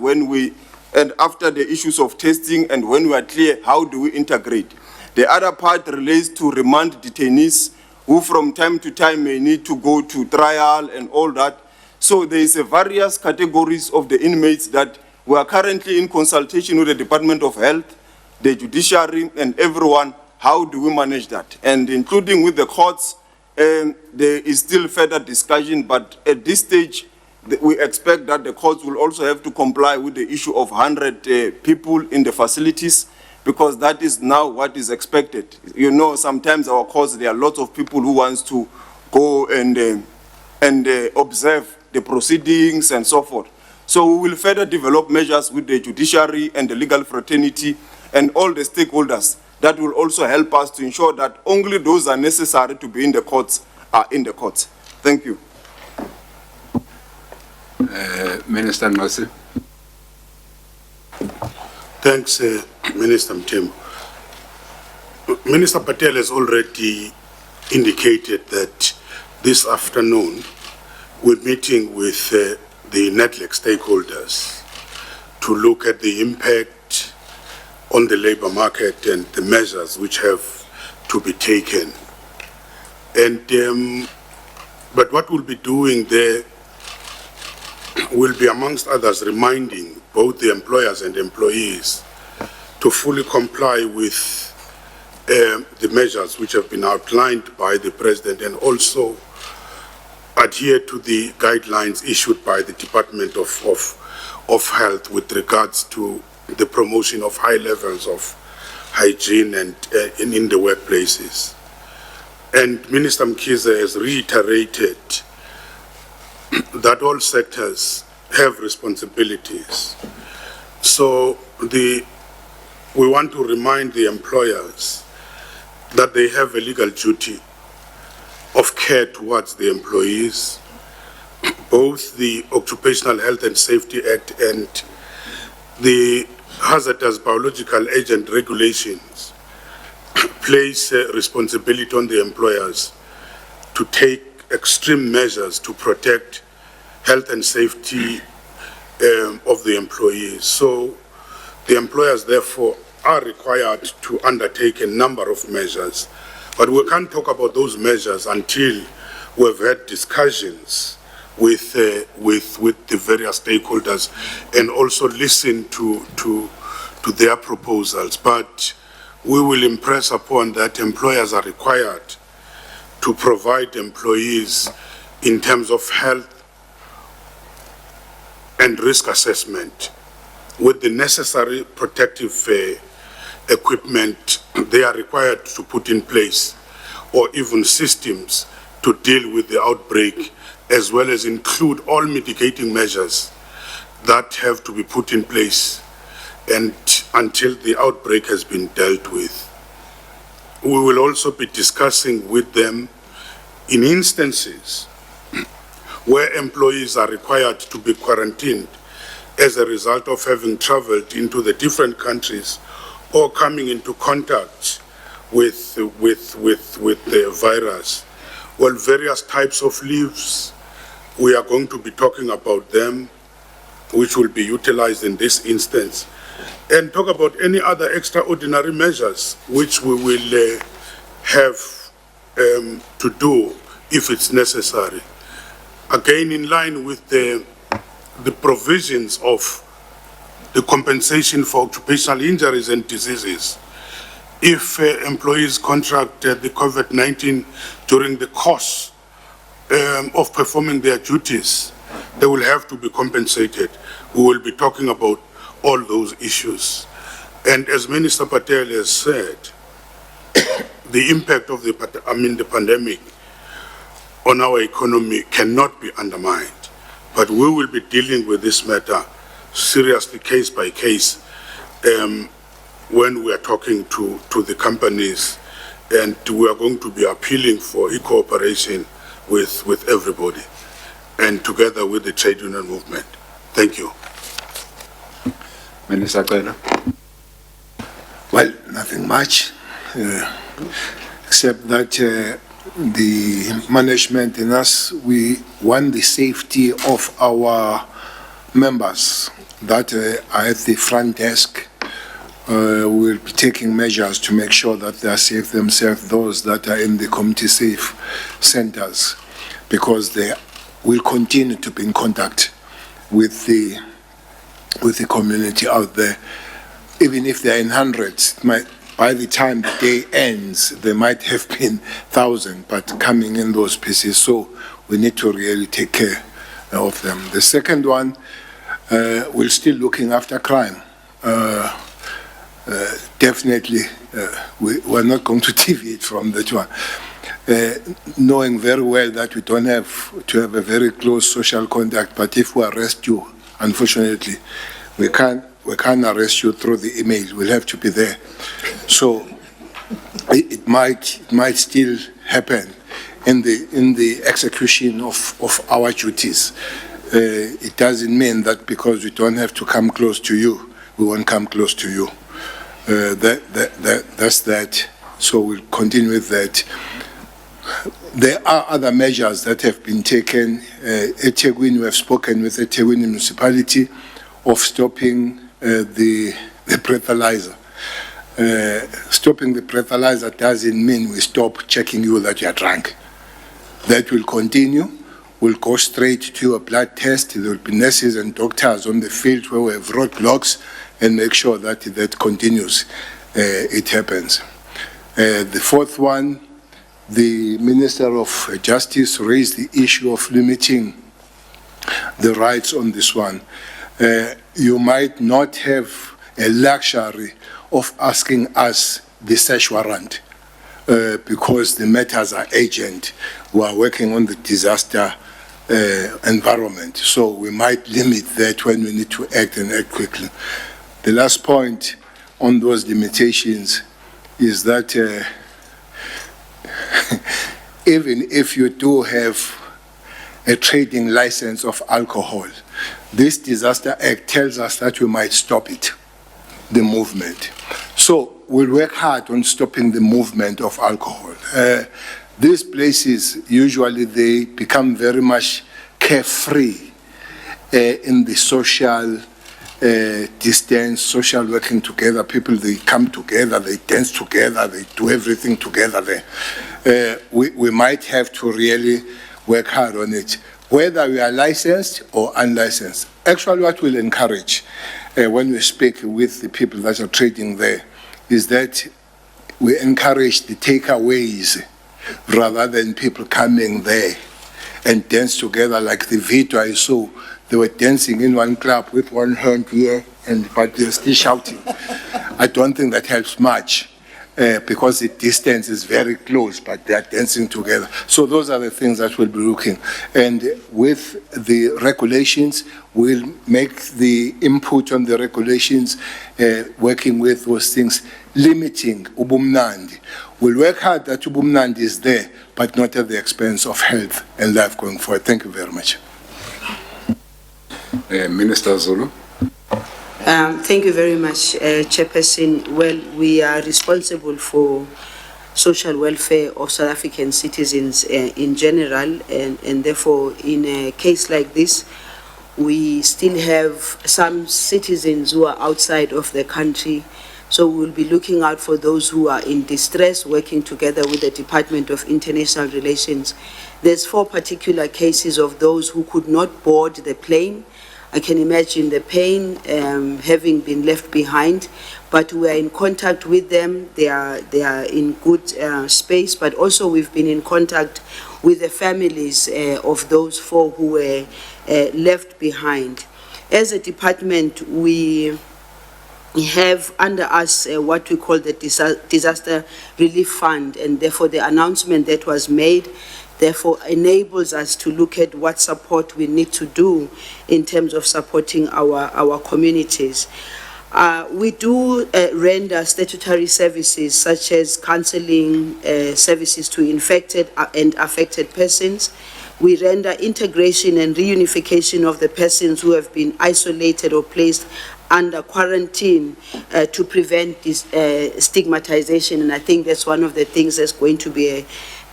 and after the issues of testing and when we are clear, how do we integrate? The other part relates to remand detainees who from time to time may need to go to trial and all that. So there is various categories of the inmates that we are currently in consultation with the Department of Health, the judiciary, and everyone. How do we manage that? And including with the courts, there is still further discussion, but at this stage, we expect that the courts will also have to comply with the issue of 100 people in the facilities, because that is now what is expected. You know, sometimes our courts, there are lots of people who wants to go and observe the proceedings and so forth. So we will further develop measures with the judiciary and the legal fraternity and all the stakeholders that will also help us to ensure that only those are necessary to be in the courts are in the courts. Thank you. Minister Nkosi. Thanks, Minister Mthembu. Minister Patel has already indicated that this afternoon we're meeting with the NEDLEC stakeholders to look at the impact on the labor market and the measures which have to be taken. And but what we'll be doing there will be, amongst others, reminding both the employers and employees to fully comply with the measures which have been outlined by the President, and also adhere to the guidelines issued by the Department of Health with regards to the promotion of high levels of hygiene and in the workplaces. And Minister Mkhize has reiterated that all sectors have responsibilities. So we want to remind the employers that they have a legal duty of care towards the employees. Both the Occupational Health and Safety Act and the Hazardous Biological Agent regulations place a responsibility on the employers to take extreme measures to protect health and safety of the employees. So the employers, therefore, are required to undertake a number of measures. But we can't talk about those measures until we've had discussions with the various stakeholders and also listen to their proposals. But we will impress upon that employers are required to provide employees in terms of health and risk assessment with the necessary protective equipment they are required to put in place, or even systems to deal with the outbreak, as well as include all mitigating measures that have to be put in place and until the outbreak has been dealt with. We will also be discussing with them in instances where employees are required to be quarantined as a result of having traveled into the different countries or coming into contact with the virus. Well, various types of leaves, we are going to be talking about them, which will be utilized in this instance, and talk about any other extraordinary measures which we will have to do if it's necessary. Again, in line with the provisions of the compensation for occupational injuries and diseases. If employees contract the COVID-19 during the course of performing their duties, they will have to be compensated. We will be talking about all those issues. And as Minister Patel has said, the impact of the pandemic on our economy cannot be undermined. But we will be dealing with this matter seriously, case by case, when we are talking to the companies, and we are going to be appealing for cooperation with everybody, and together with the trade union movement. Thank you. Minister Kwena. Well, nothing much, except that the management and us, we want the safety of our members that are at the front desk. We'll be taking measures to make sure that they are safe themselves, those that are in the community safe centers, because they will continue to be in contact with the community out there. Even if they're in hundreds, by the time the day ends, there might have been thousands, but coming in those pieces. So we need to really take care of them. The second one, we're still looking after crime. Definitely, we're not going to deviate from that one. Knowing very well that we don't have to have a very close social contact, but if we arrest you, unfortunately, we can't arrest you through the email. We'll have to be there. So it might still happen in the execution of our duties. It doesn't mean that because we don't have to come close to you, we won't come close to you. That's that. So we'll continue with that. There are other measures that have been taken. eThekwini, we have spoken with eThekwini municipality of stopping the breathalyzer. Stopping the breathalyzer doesn't mean we stop checking you that you are drunk. That will continue. We'll go straight to a blood test. There will be nurses and doctors on the field where we have roadblocks and make sure that that continues. It happens. The fourth one, the Minister of Justice raised the issue of limiting the rights on this one. You might not have a luxury of asking us the search warrant because the matters are urgent. We are working on the disaster environment, so we might limit that when we need to act and act quickly. The last point on those limitations is that even if you do have a trading license of alcohol, this Disaster Act tells us that we might stop it, the movement. So we'll work hard on stopping the movement of alcohol. These places, usually they become very much carefree in the social distance, social working together. People, they come together, they dance together, they do everything together there. We might have to really work hard on it, whether we are licensed or unlicensed. Actually, what we'll encourage when we speak with the people that are trading there is that we encourage the takeaways rather than people coming there and dance together like the video I saw. They were dancing in one club with one hand here, but they're still shouting. I don't think that helps much. Because the distance is very close, but they are dancing together. So those are the things that we'll be looking. And with the regulations, we'll make the input on the regulations, working with those things, limiting ubumnandi. We'll work hard that ubumnandi is there, but not at the expense of health and life going forward. Thank you very much. Minister Zulu. Thank you very much, Chairperson. Well, we are responsible for social welfare of South African citizens in general, and therefore, in a case like this, we still have some citizens who are outside of the country. So we'll be looking out for those who are in distress, working together with the Department of International Relations. There's 4 particular cases of those who could not board the plane. I can imagine the pain having been left behind, but we are in contact with them. They are in good space, but also we've been in contact with the families of those 4 who were left behind. As a department, we have under us what we call the Disaster Relief Fund, and therefore the announcement that was made therefore enables us to look at what support we need to do in terms of supporting our communities. We do render statutory services such as counseling services to infected and affected persons. We render integration and reunification of the persons who have been isolated or placed under quarantine to prevent this stigmatization, and I think that's one of the things that's going to be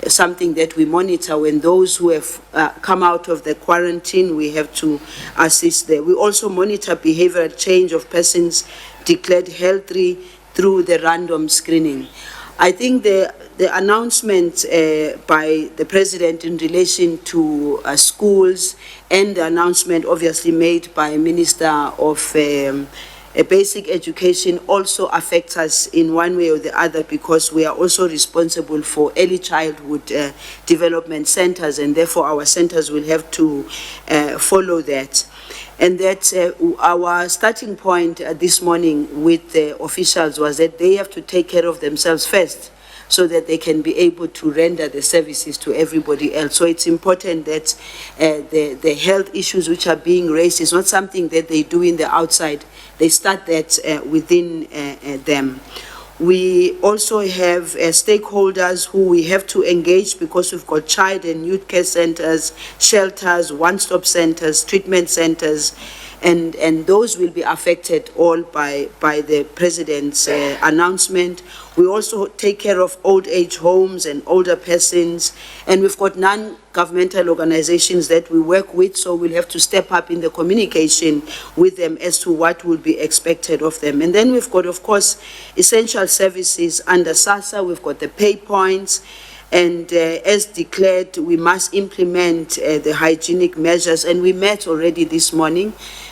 something that we monitor. When those who have come out of the quarantine, we have to assist them. We also monitor behavioral change of persons declared healthy through the random screening. I think the announcement by the President in relation to schools and the announcement obviously made by Minister of Basic Education also affects us in one way or the other, because we are also responsible for early childhood development centers, and therefore our centers will have to follow that. And that our starting point this morning with the officials was that they have to take care of themselves first, so that they can be able to render the services to everybody else. So it's important that the health issues which are being raised is not something that they do in the outside. They start that within them. We also have stakeholders who we have to engage, because we've got child and youth care centers, shelters, one-stop centers, treatment centers, and those will be affected all by the President's announcement. We also take care of old age homes and older persons, and we've got non-governmental organizations that we work with, so we'll have to step up in the communication with them as to what will be expected of them. And then we've got, of course, essential services under SASSA. We've got the pay points, and as declared, we must implement the hygienic measures, and we met already this morning,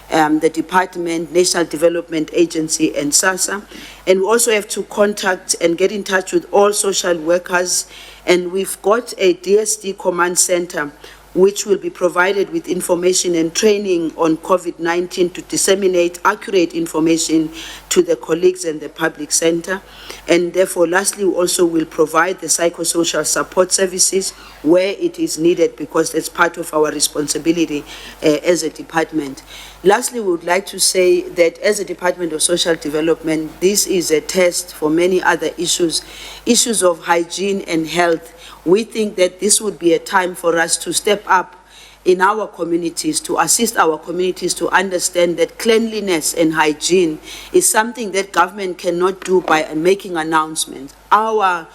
the Department, National Development Agency, and SASSA. And we also have to contact and get in touch with all social workers, and we've got a DSD command center which will be provided with information and training on COVID-19 to disseminate accurate information to the colleagues and the public center. And therefore, lastly, we also will provide the psychosocial support services where it is needed, because that's part of our responsibility as a department. Lastly, we would like to say that as a Department of Social Development, this is a test for many other issues of hygiene and health. We think that this would be a time for us to step up in our communities, to assist our communities to understand that cleanliness and hygiene is something that government cannot do by making announcements. Our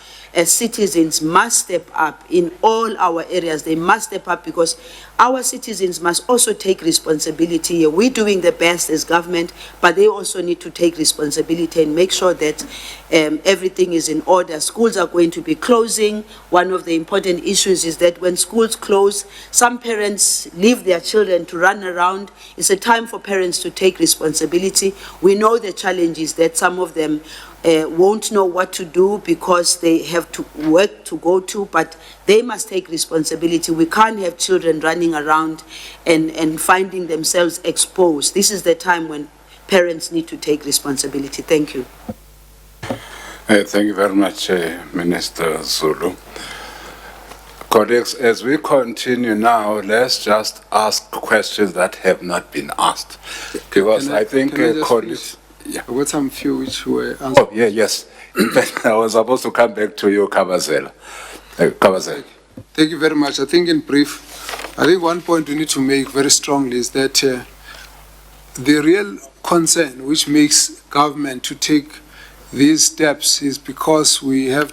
citizens must step up in all our areas. They must step up, because our citizens must also take responsibility. We're doing the best as government, but they also need to take responsibility and make sure that everything is in order. Schools are going to be closing. One of the important issues is that when schools close, some parents leave their children to run around. It's a time for parents to take responsibility. We know the challenges that some of them won't know what to do because they have to work to go to, but they must take responsibility. We can't have children running around and finding themselves exposed. This is the time when parents need to take responsibility. Thank you. Thank you very much, Minister Zulu. Colleagues, as we continue now, let's just ask questions that have not been asked. Because I think colleagues... Yeah. I've got some few which were answered. Oh, yeah, yes. In fact, I was supposed to come back to you, Kabazela. Kabazela. Thank you very much. I think in brief, I think one point we need to make very strongly is that the real concern which makes government to take these steps is because we are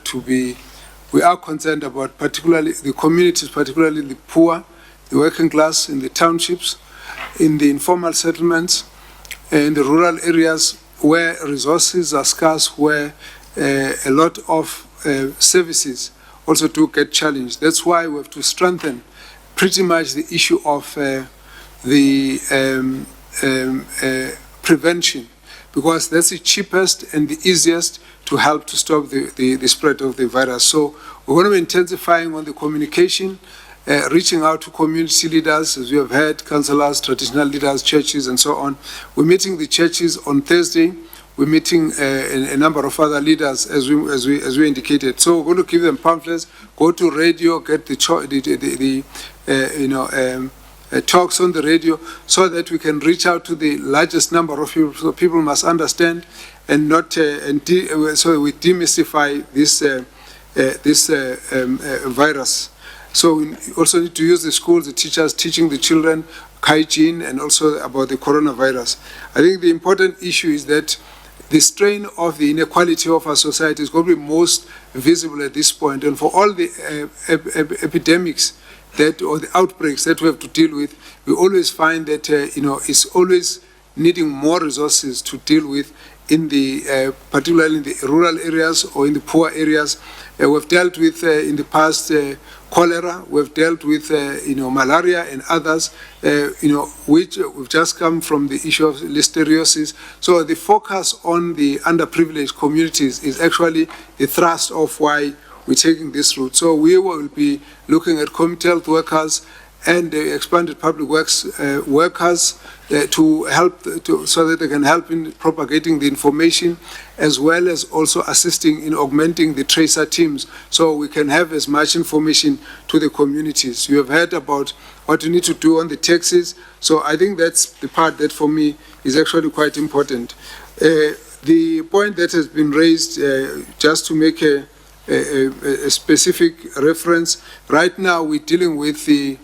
concerned about particularly the communities, particularly the poor, the working class in the townships, in the informal settlements, in the rural areas where resources are scarce, where a lot of services also do get challenged. That's why we have to strengthen pretty much the issue of prevention, because that's the cheapest and the easiest to help to stop the spread of the virus. So we're going to be intensifying on the communication, reaching out to community leaders, as we have heard, councillors, traditional leaders, churches, and so on. We're meeting the churches on Thursday. We're meeting a number of other leaders, as we indicated. So we're going to give them pamphlets, go to radio, get talks on the radio, so that we can reach out to the largest number of people. So people must understand, and not so we demystify this virus. So we also need to use the schools, the teachers teaching the children hygiene and also about the coronavirus. I think the important issue is that the strain of the inequality of our society is going to be most visible at this point. And for all the epidemics or the outbreaks that we have to deal with, we always find that it's always needing more resources to deal with particularly in the rural areas or in the poor areas. We've dealt with in the past cholera, we've dealt with malaria and others, which we've just come from the issue of listeriosis. So the focus on the underprivileged communities is actually the thrust of why we're taking this route. So we will be looking at community health workers and expanded public works workers to help so that they can help in propagating the information, as well as also assisting in augmenting the tracer teams, so we can have as much information to the communities. You have heard about what you need to do on the taxes, so I think that's the part that for me is actually quite important. The point that has been raised, just to make a specific reference, right now we're dealing with the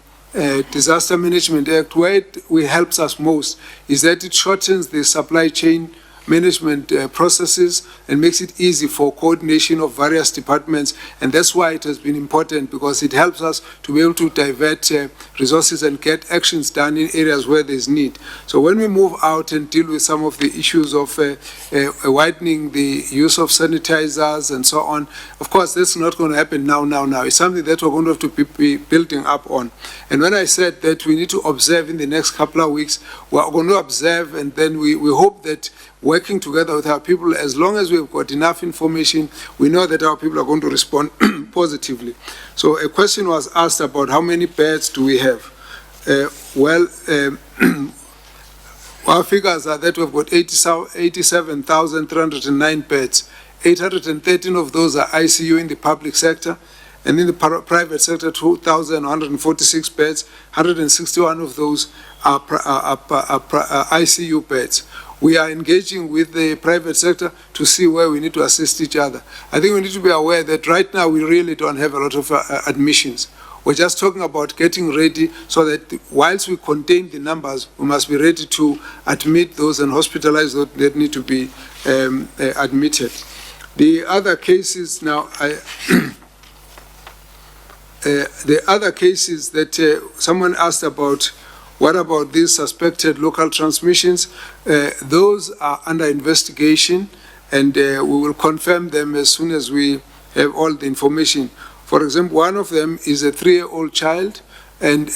Disaster Management Act. Where it helps us most is that it shortens the supply chain management processes and makes it easy for coordination of various departments, and that's why it has been important, because it helps us to be able to divert resources and get actions done in areas where there's need. So when we move out and deal with some of the issues of widening the use of sanitizers and so on, of course that's not going to happen now. It's something that we're going to have to be building up on. And when I said that we need to observe in the next couple of weeks, we're going to observe, and then we hope that working together with our people, as long as we've got enough information, we know that our people are going to respond positively. So a question was asked about how many beds do we have. Our figures are that we've got 87,309 beds. 813 of those are ICU in the public sector, and in the private sector, 2,146 beds. 161 of those are ICU beds. We are engaging with the private sector to see where we need to assist each other. I think we need to be aware that right now we really don't have a lot of admissions. We're just talking about getting ready so that whilst we contain the numbers, we must be ready to admit those and hospitalize those that need to be admitted. The other cases now, the other cases that someone asked about, what about these suspected local transmissions? Those are under investigation, and we will confirm them as soon as we have all the information. For example, one of them is a 3-year-old child, and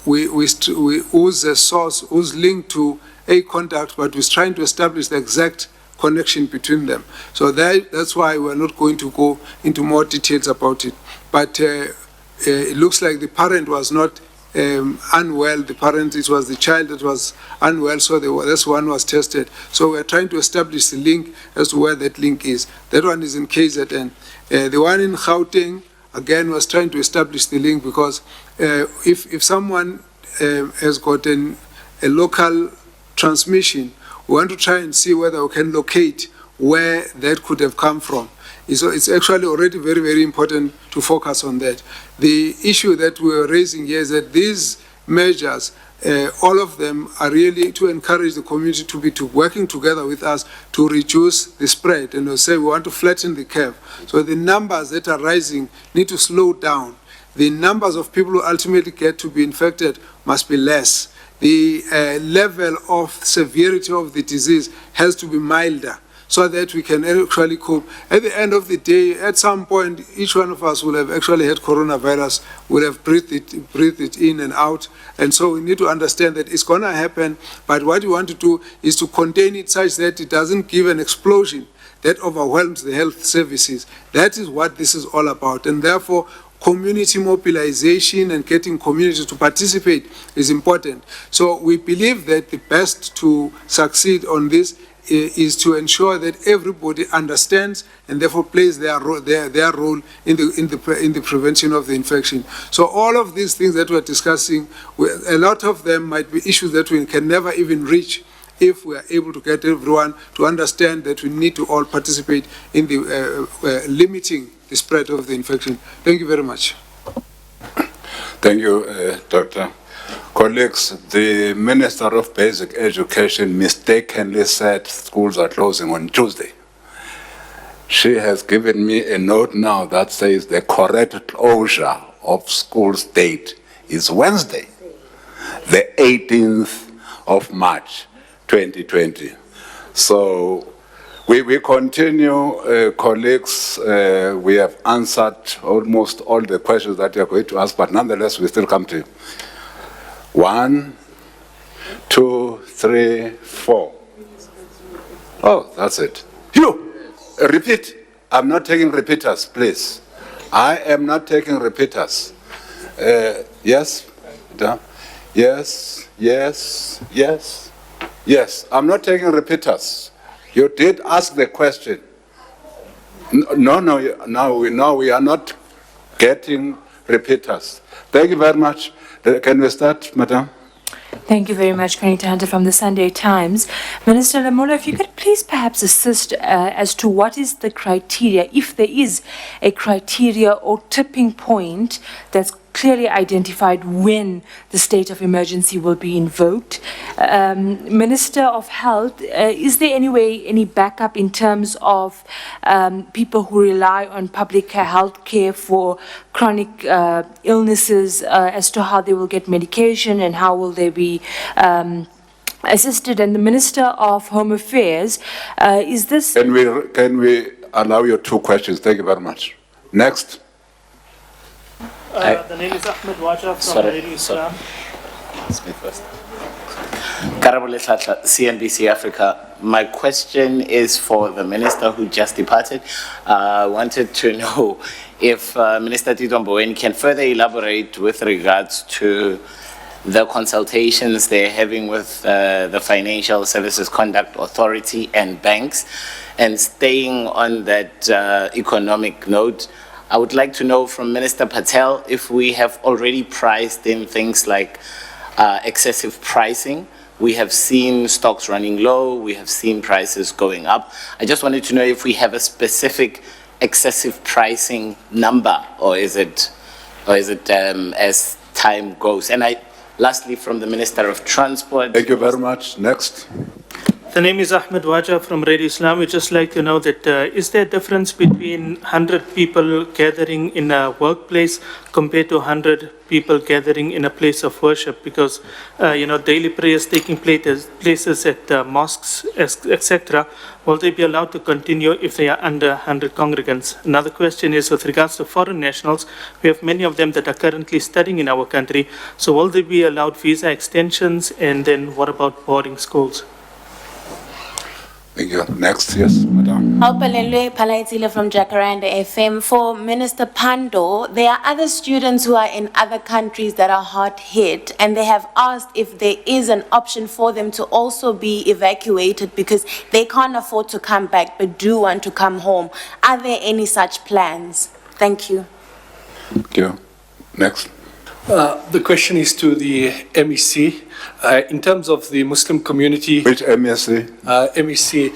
who's a source, who's linked to a contact, but we're trying to establish the exact connection between them. So that's why we're not going to go into more details about it. But it looks like the parent was not unwell. The parent, it was the child that was unwell, so this one was tested. So we're trying to establish the link as to where that link is. That one is in KZN. The one in Gauteng, again, was trying to establish the link because if someone has gotten a local transmission, we want to try and see whether we can locate where that could have come from. So it's actually already very, very important to focus on that. The issue that we're raising here is that these measures, all of them are really to encourage the community to be working together with us to reduce the spread. And we say we want to flatten the curve. So the numbers that are rising need to slow down. The numbers of people who ultimately get to be infected must be less. The level of severity of the disease has to be milder, so that we can actually cope. At the end of the day, at some point, each one of us will have actually had coronavirus, will have breathed it in and out. And so we need to understand that it's going to happen, but what we want to do is to contain it such that it doesn't give an explosion that overwhelms the health services. That is what this is all about. And therefore, community mobilization and getting community to participate is important. So we believe that the best to succeed on this is to ensure that everybody understands and therefore plays their role in the prevention of the infection. So all of these things that we're discussing, a lot of them might be issues that we can never even reach if we are able to get everyone to understand that we need to all participate in the limiting the spread of the infection. Thank you very much. Thank you, Doctor. Colleagues, the Minister of Basic Education mistakenly said schools are closing on Tuesday. She has given me a note now that says the correct closure of schools date is Wednesday, the 18th of March, 2020. So we continue, colleagues. We have answered almost all the questions that you are going to ask, but nonetheless, we still come to you. 1, 2, 3, 4. Oh, that's it. You, repeat. I'm not taking repeaters, please. I am not taking repeaters. Yes? Yes, yes, yes, yes. I'm not taking repeaters. You did ask the question. No, we are not getting repeaters. Thank you very much. Can we start, Madam? Thank you very much, Conita Hunter from the Sunday Times. Minister Lamola, if you could please perhaps assist as to what is the criteria, if there is a criteria or tipping point that's clearly identified when the state of emergency will be invoked. Minister of Health, is there any backup in terms of people who rely on public health care for chronic illnesses as to how they will get medication and how will they be assisted? And the Minister of Home Affairs, is this... Can we allow you 2 questions? Thank you very much. Next. The name is Ahmed Waja from Radio Islam. Speak first. Karabule Tlatla, CNBC Africa. My question is for the minister who just departed. I wanted to know if Minister Tito Mboweni can further elaborate with regards to the consultations they're having with the Financial Services Conduct Authority and banks. And staying on that economic note, I would like to know from Minister Patel if we have already priced in things like excessive pricing. We have seen stocks running low, we have seen prices going up. I just wanted to know if we have a specific excessive pricing number, or is it as time goes? And lastly, from the Minister of Transport. Thank you very much. Next. The name is Ahmed Waja from Radio Islam. We'd just like to know that is there a difference between 100 people gathering in a workplace compared to 100 people gathering in a place of worship? Because, daily prayers taking places at mosques, etc., will they be allowed to continue if they are under 100 congregants? Another question is with regards to foreign nationals. We have many of them that are currently studying in our country. So will they be allowed visa extensions? And then what about boarding schools? Thank you. Next, yes, madam. Aupalelwe Palaitile from Jacaranda FM. For Minister Pando, there are other students who are in other countries that are hard hit, and they have asked if there is an option for them to also be evacuated because they can't afford to come back but do want to come home. Are there any such plans? Thank you. Thank you. Next. The question is to the MEC. In terms of the Muslim community... Which MEC? MEC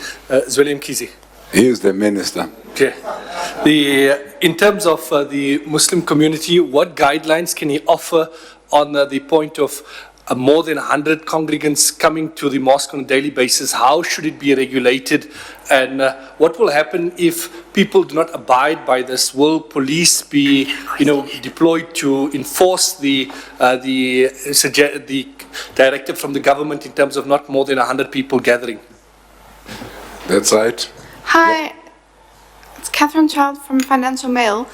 Zweli Mkhize. He is the minister. Okay. In terms of the Muslim community, what guidelines can he offer on the point of more than 100 congregants coming to the mosque on a daily basis? How should it be regulated? And what will happen if people do not abide by this? Will police be, deployed to enforce the directive from the government in terms of not more than 100 people gathering? That's right. Hi, it's Catherine Child from Financial Mail.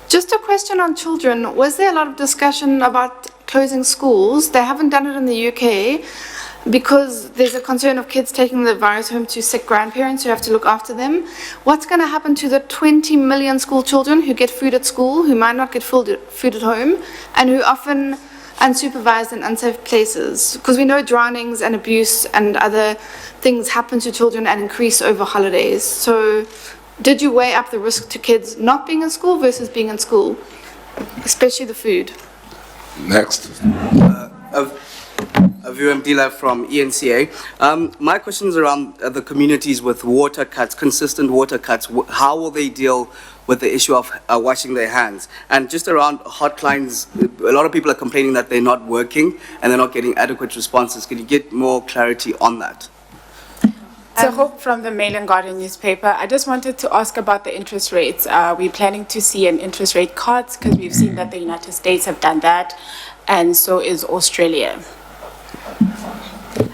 Just a question on children. Was there a lot of discussion about closing schools? They haven't done it in the UK because there's a concern of kids taking the virus home to sick grandparents who have to look after them. What's going to happen to the 20 million school children who get food at school, who might not get food at home, and who often unsupervised in unsafe places? Because we know drownings and abuse and other things happen to children and increase over holidays. So did you weigh up the risk to kids not being in school versus being in school, especially the food? Next. Avu Mdila from ENCA. My question is around the communities with water cuts, consistent water cuts. How will they deal with the issue of washing their hands? And just around hotlines, a lot of people are complaining that they're not working and they're not getting adequate responses. Can you get more clarity on that? So Hope from the Mail and Guardian newspaper. I just wanted to ask about the interest rates. We're planning to see an interest rate cut because we've seen that the United States have done that, and so is Australia.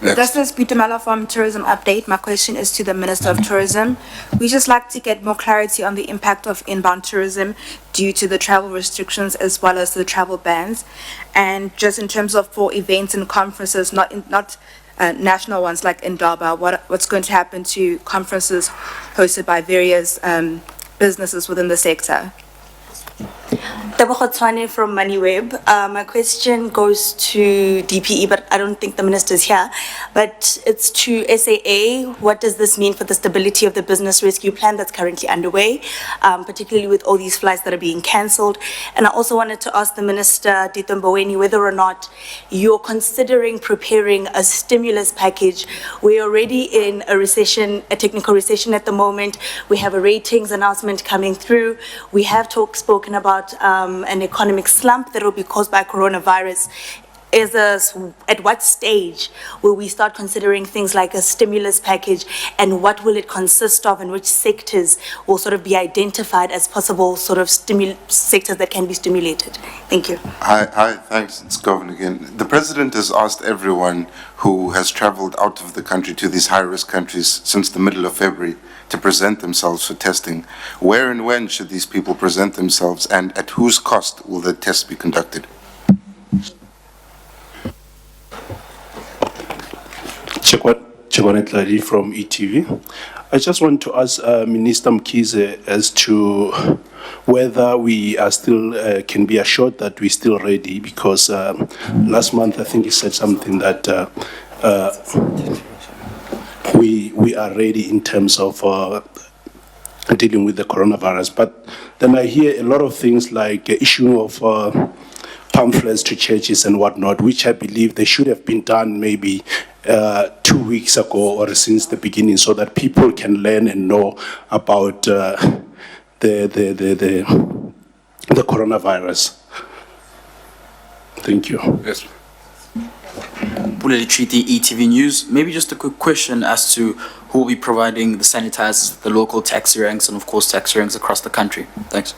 This is Peter Mella from Tourism Update. My question is to the Minister of Tourism. We just like to get more clarity on the impact of inbound tourism due to the travel restrictions as well as the travel bans, and just in terms of for events and conferences, not national ones like in Durban, what's going to happen to conferences hosted by various businesses within the sector? Tebogo Tshwane from MoneyWeb. My question goes to DPE, but I don't think the minister is here. But it's to SAA. What does this mean for the stability of the business rescue plan that's currently underway, particularly with all these flights that are being cancelled? And I also wanted to ask the minister, Tito Mboweni, whether or not you're considering preparing a stimulus package. We're already in a recession, a technical recession at the moment. We have a ratings announcement coming through. We have spoken about an economic slump that will be caused by coronavirus. At what stage will we start considering things like a stimulus package, and what will it consist of, and which sectors will sort of be identified as possible sort of sectors that can be stimulated? Thank you. Hi, thanks. It's Governor again. The President has asked everyone who has traveled out of the country to these high-risk countries since the middle of February to present themselves for testing. Where and when should these people present themselves, and at whose cost will the tests be conducted? Chekwane Tladi from ETV. I just want to ask Minister Mkhize as to whether we are still, can be assured that we're still ready, because last month I think he said something that we are ready in terms of dealing with the coronavirus. But then I hear a lot of things like issue of pamphlets to churches and whatnot, which I believe they should have been done maybe 2 weeks ago or since the beginning, so that people can learn and know about the coronavirus. Thank you. Yes. Buleli Treaty, ETV News. Maybe just a quick question as to who will be providing the sanitizers, the local taxi ranks, and of course taxi ranks across the country. Thanks.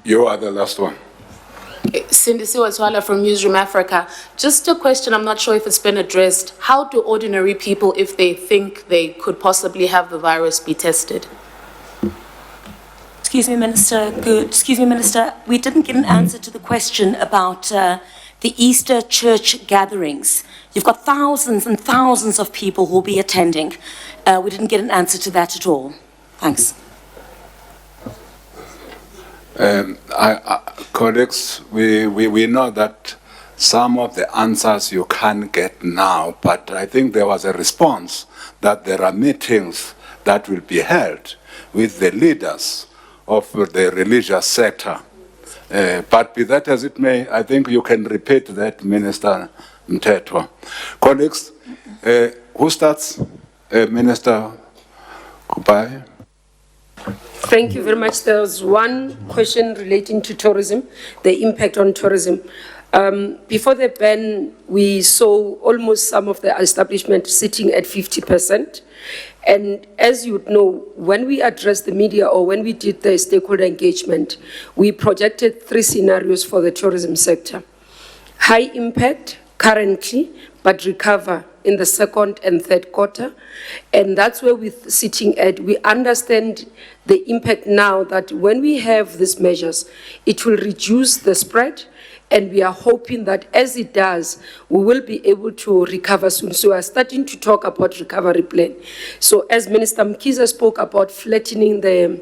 You are the last one. Cindy Siwatwala from Newsroom Africa. Just a question, I'm not sure if it's been addressed. How do ordinary people, if they think they could possibly have the virus, be tested? Excuse me, Minister. We didn't get an answer to the question about the Easter church gatherings. You've got thousands and thousands of people who will be attending. We didn't get an answer to that at all. Thanks. Colleagues, we know that some of the answers you can't get now, but I think there was a response that there are meetings that will be held with the leaders of the religious sector. But be that as it may, I think you can repeat that, Minister Mthethwa. Colleagues, who starts? Minister Kupai. Thank you very much. There was one question relating to tourism, the impact on tourism. Before the ban, we saw almost some of the establishments sitting at 50%. And as you know, when we addressed the media or when we did the stakeholder engagement, we projected 3 scenarios for the tourism sector. High impact currently, but recover in the second and third quarter. And that's where we're sitting at. We understand the impact now that when we have these measures, it will reduce the spread. And we are hoping that as it does, we will be able to recover soon. So we are starting to talk about recovery plan. So as Minister Mkhize spoke about flattening the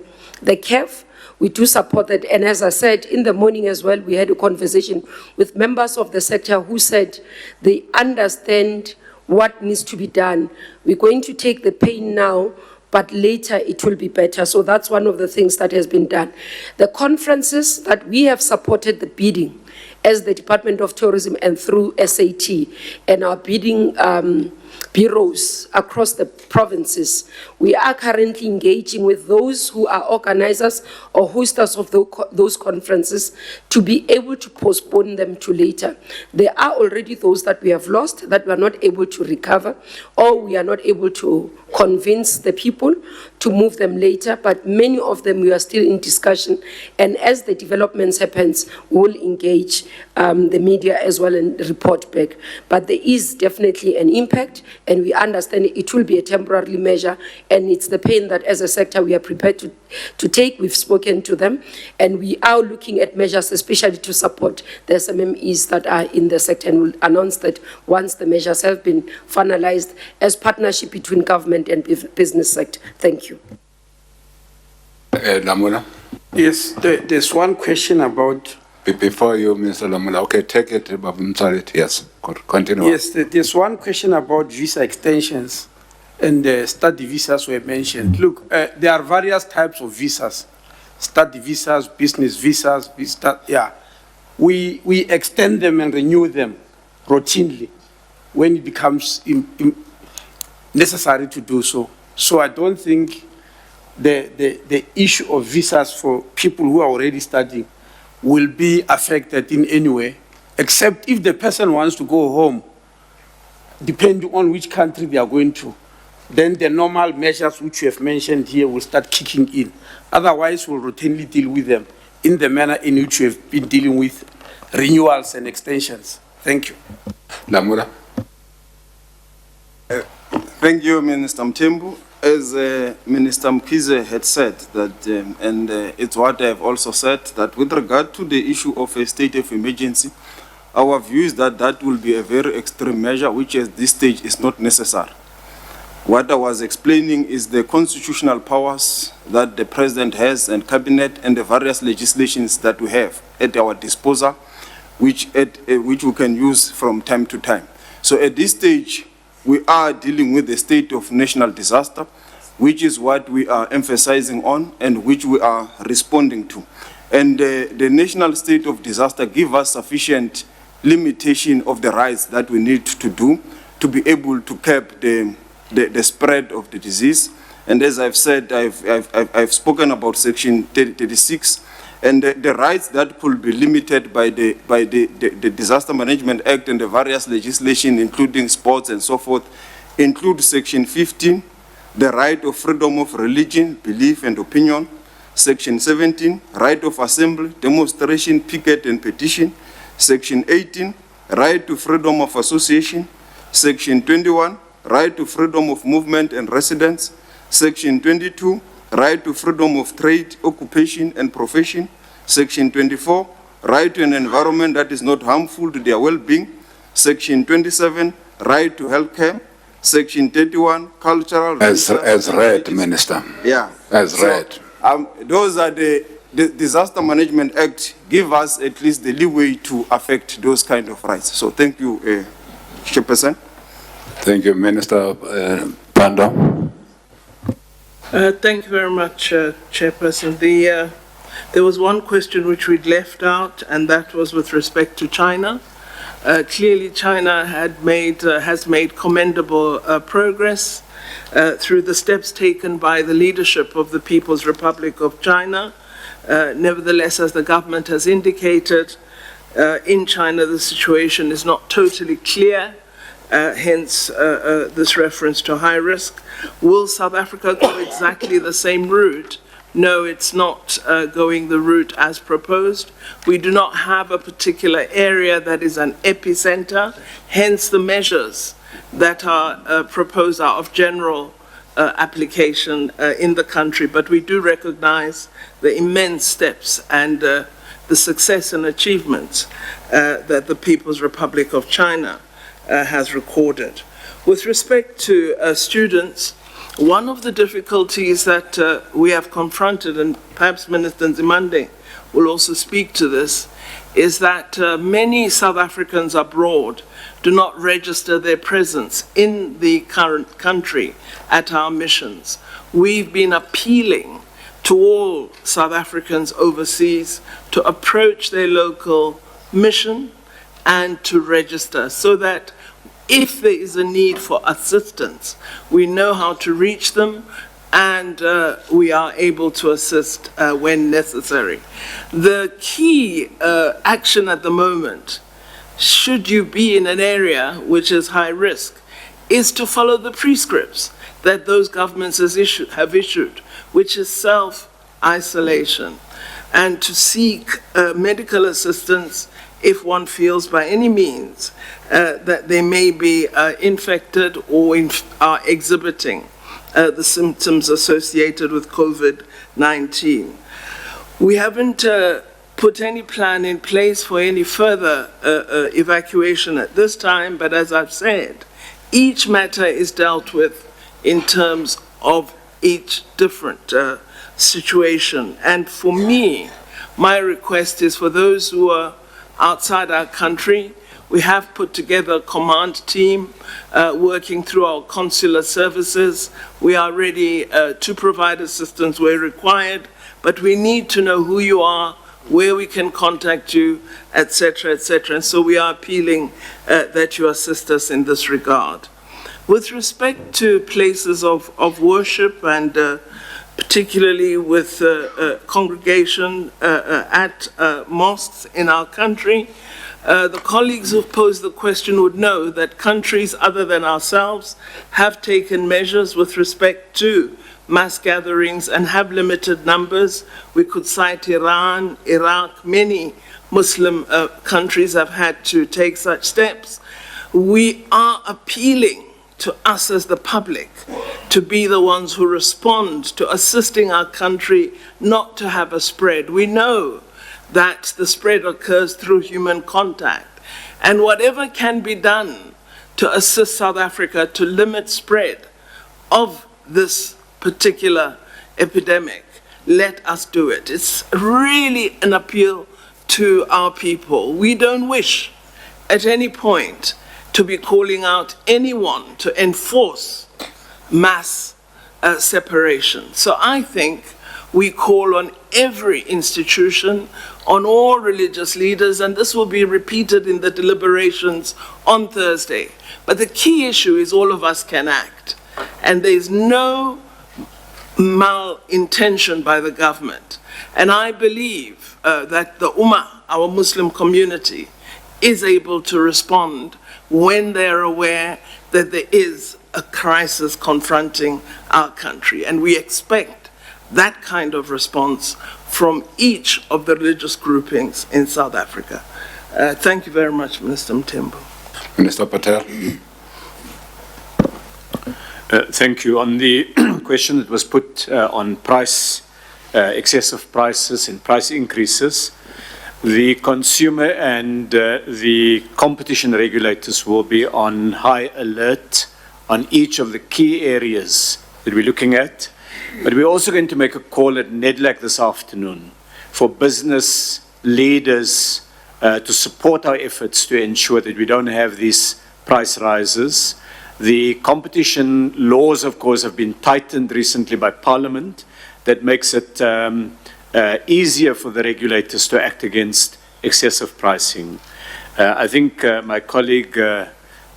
curve, we do support that. And as I said, in the morning as well, we had a conversation with members of the sector who said they understand what needs to be done. We're going to take the pain now, but later it will be better. So that's one of the things that has been done. The conferences that we have supported the bidding as the Department of Tourism and through SAT and our bidding bureaus across the provinces. We are currently engaging with those who are organizers or hosters of those conferences to be able to postpone them to later. There are already those that we have lost, that we are not able to recover, or we are not able to convince the people to move them later, but many of them we are still in discussion. And as the developments happens, we will engage the media as well and report back. But there is definitely an impact, and we understand it will be a temporary measure, and it's the pain that as a sector we are prepared to take. We've spoken to them, and we are looking at measures especially to support the SMMEs that are in the sector, and we'll announce that once the measures have been finalized as partnership between government and business sector. Thank you. Lamula? Yes, there's one question about... Before you, Mr. Lamula, okay, take it, I'm sorry, yes, continue. Yes, there's one question about visa extensions, and study visas were mentioned. Look, there are various types of visas, study visas, business visas, We extend them and renew them routinely when it becomes necessary to do so. So I don't think the issue of visas for people who are already studying will be affected in any way, except if the person wants to go home, depending on which country they are going to, then the normal measures which you have mentioned here will start kicking in. Otherwise, we'll routinely deal with them in the manner in which we have been dealing with renewals and extensions. Thank you. Lamula. Thank you, Minister Mthembu. As Minister Mkhize had said, that, and it's what I have also said, that with regard to the issue of a state of emergency, our view is that that will be a very extreme measure, which at this stage is not necessary. What I was explaining is the constitutional powers that the President has and Cabinet and the various legislations that we have at our disposal, which we can use from time to time. So at this stage, we are dealing with the state of national disaster, which is what we are emphasizing on and which we are responding to. And the national state of disaster gives us sufficient limitation of the rights that we need to do to be able to curb the spread of the disease. And as I've said, I've spoken about Section 36, and the rights that could be limited by the Disaster Management Act and the various legislation, including sports and so forth, include Section 15, the right of freedom of religion, belief and opinion. Section 17, right of assembly, demonstration, picket and petition. Section 18, right to freedom of association. Section 21, right to freedom of movement and residence. Section 22, right to freedom of trade, occupation and profession. Section 24, right to an environment that is not harmful to their well-being. Section 27, right to healthcare, Section 31, cultural... As read, Minister. Yeah. As read. Those are the Disaster Management Act give us at least the leeway to affect those kind of rights. So thank you, Chairperson. Thank you, Minister Pando. Thank you very much, Chairperson. There was one question which we'd left out, and that was with respect to China. Clearly, China has made commendable progress through the steps taken by the leadership of the People's Republic of China. Nevertheless, as the government has indicated, in China the situation is not totally clear, hence this reference to high risk. Will South Africa go exactly the same route? No, it's not going the route as proposed. We do not have a particular area that is an epicenter, hence the measures that are proposed are of general application in the country, but we do recognize the immense steps and the success and achievements that the People's Republic of China has recorded. With respect to students, one of the difficulties that we have confronted, and perhaps Minister Nzimande will also speak to this, is that many South Africans abroad do not register their presence in the current country at our missions. We've been appealing to all South Africans overseas to approach their local mission and to register so that if there is a need for assistance, we know how to reach them and we are able to assist when necessary. The key action at the moment, should you be in an area which is high risk, is to follow the prescripts that those governments have issued, which is self-isolation, and to seek medical assistance if one feels by any means that they may be infected or are exhibiting the symptoms associated with COVID-19. We haven't put any plan in place for any further evacuation at this time, but as I've said, each matter is dealt with in terms of each different situation. And for me, my request is for those who are outside our country, we have put together a command team working through our consular services. We are ready to provide assistance where required, but we need to know who you are, where we can contact you, etc., etc. And so we are appealing that you assist us in this regard. With respect to places of worship and particularly with congregation at mosques in our country, the colleagues who've posed the question would know that countries other than ourselves have taken measures with respect to mass gatherings and have limited numbers. We could cite Iran, Iraq, many Muslim countries have had to take such steps. We are appealing to us as the public to be the ones who respond to assisting our country not to have a spread. We know that the spread occurs through human contact, and whatever can be done to assist South Africa to limit spread of this particular epidemic, let us do it. It's really an appeal to our people. We don't wish at any point to be calling out anyone to enforce mass separation. So I think we call on every institution, on all religious leaders, and this will be repeated in the deliberations on Thursday. But the key issue is all of us can act, and there's no malintention by the government. And I believe that the Ummah, our Muslim community, is able to respond when they're aware that there is a crisis confronting our country. And we expect that kind of response from each of the religious groupings in South Africa. Thank you very much, Minister Mthembu. Minister Patel. Thank you. On the question that was put on price, excessive prices and price increases, The consumer and the competition regulators will be on high alert on each of the key areas that we're looking at. But we're also going to make a call at NEDLAC this afternoon for business leaders to support our efforts to ensure that we don't have these price rises. The competition laws, of course, have been tightened recently by Parliament. That makes it easier for the regulators to act against excessive pricing. I think my colleague,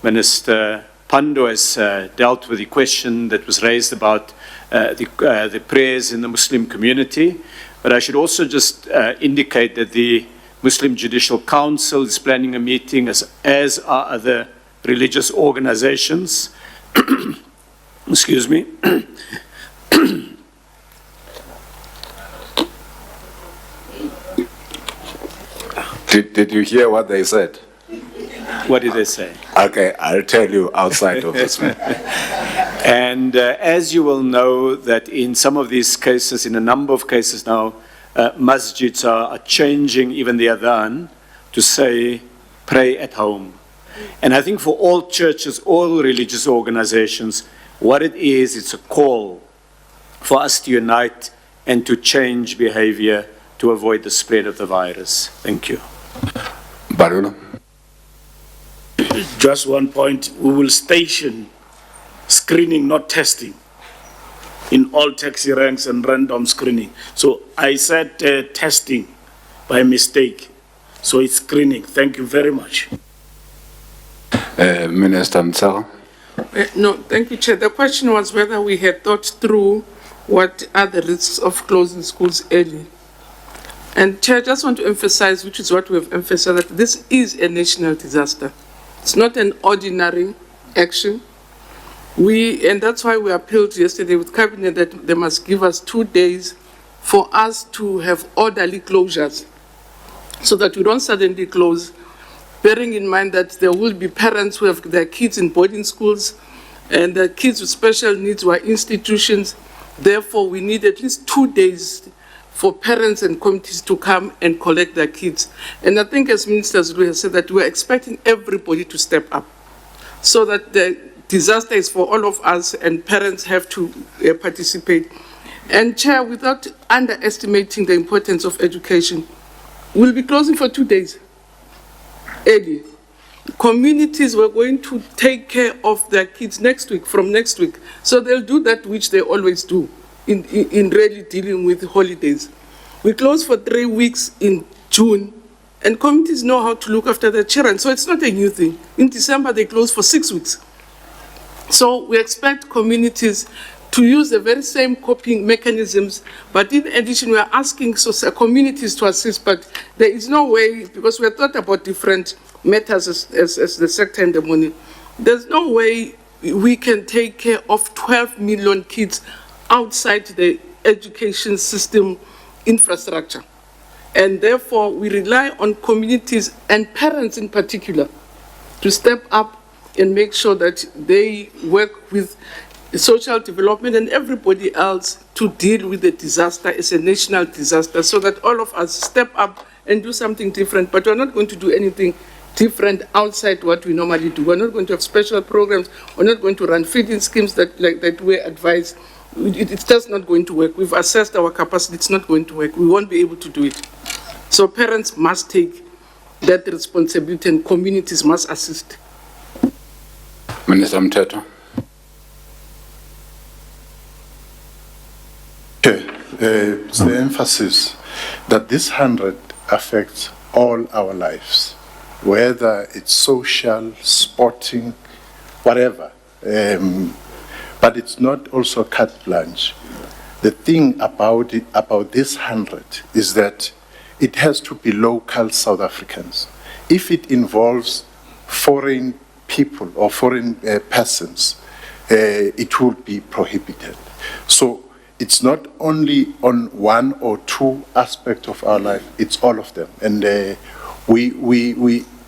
Minister Pandor, has dealt with the question that was raised about the prayers in the Muslim community. But I should also just indicate that the Muslim Judicial Council is planning a meeting, as are other religious organizations. Excuse me. Did you hear what they said? What did they say? Okay, I'll tell you outside of this. And as you will know, that in some of these cases, in a number of cases now, masjids are changing even the adhan to say, pray at home. And I think for all churches, all religious organizations, what it is, it's a call for us to unite and to change behavior to avoid the spread of the virus. Thank you. Baruna. Just one point, we will station screening, not testing, in all taxi ranks and random screening. So I said testing by mistake. So it's screening. Thank you very much. Minister Mtsara. No, thank you, Chair. The question was whether we had thought through what are the risks of closing schools early. And Chair, I just want to emphasize, which is what we have emphasized, that this is a national disaster. It's not an ordinary action. And that's why we appealed yesterday with Cabinet that they must give us 2 days for us to have orderly closures so that we don't suddenly close, bearing in mind that there will be parents who have their kids in boarding schools and the kids with special needs were institutions. Therefore, we need at least 2 days for parents and communities to come and collect their kids. And I think as Minister Zulu has said that we're expecting everybody to step up so that the disaster is for all of us and parents have to participate. And Chair, without underestimating the importance of education, we'll be closing for 2 days early. Communities were going to take care of their kids from next week. So they'll do that which they always do in really dealing with holidays. We close for 3 weeks in June, and communities know how to look after their children. So it's not a new thing. In December, they close for 6 weeks. So we expect communities to use the very same coping mechanisms, but in addition, we are asking communities to assist, but there is no way, because we have thought about different matters as the sector and the money. There's no way we can take care of 12 million kids outside the education system infrastructure. And therefore, we rely on communities and parents in particular to step up and make sure that they work with social development and everybody else to deal with the disaster as a national disaster so that all of us step up and do something different. But we're not going to do anything different outside what we normally do. We're not going to have special programs. We're not going to run feeding schemes that we advise. It's just not going to work. We've assessed our capacity. It's not going to work. We won't be able to do it. So parents must take that responsibility and communities must assist. Minister Mteto. It's the emphasis that this 100 affects all our lives, whether it's social, sporting, whatever. But it's not also carte blanche. The thing about this 100 is that it has to be local South Africans. If it involves foreign people or foreign persons, it would be prohibited. So it's not only on one or two aspects of our life, it's all of them. And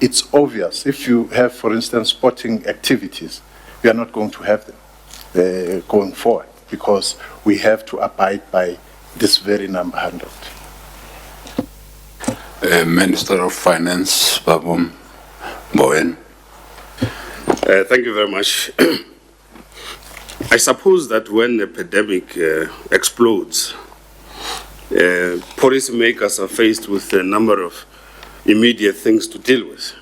it's obvious. If you have, for instance, sporting activities, we are not going to have them going forward because we have to abide by this very number 100. Minister of Finance, Babum Bowen. Thank you very much. I suppose that when a pandemic explodes, policymakers are faced with a number of immediate things to deal with,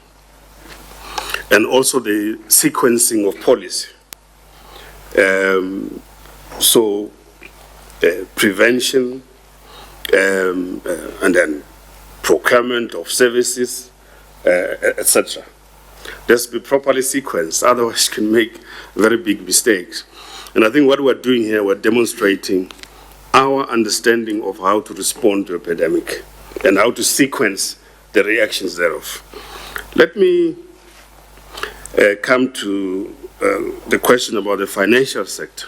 and also the sequencing of policy. Prevention, and then procurement of services, etc. Let's be properly sequenced, otherwise you can make very big mistakes. And I think what we're doing here, we're demonstrating our understanding of how to respond to a pandemic and how to sequence the reactions thereof. Let me come to the question about the financial sector.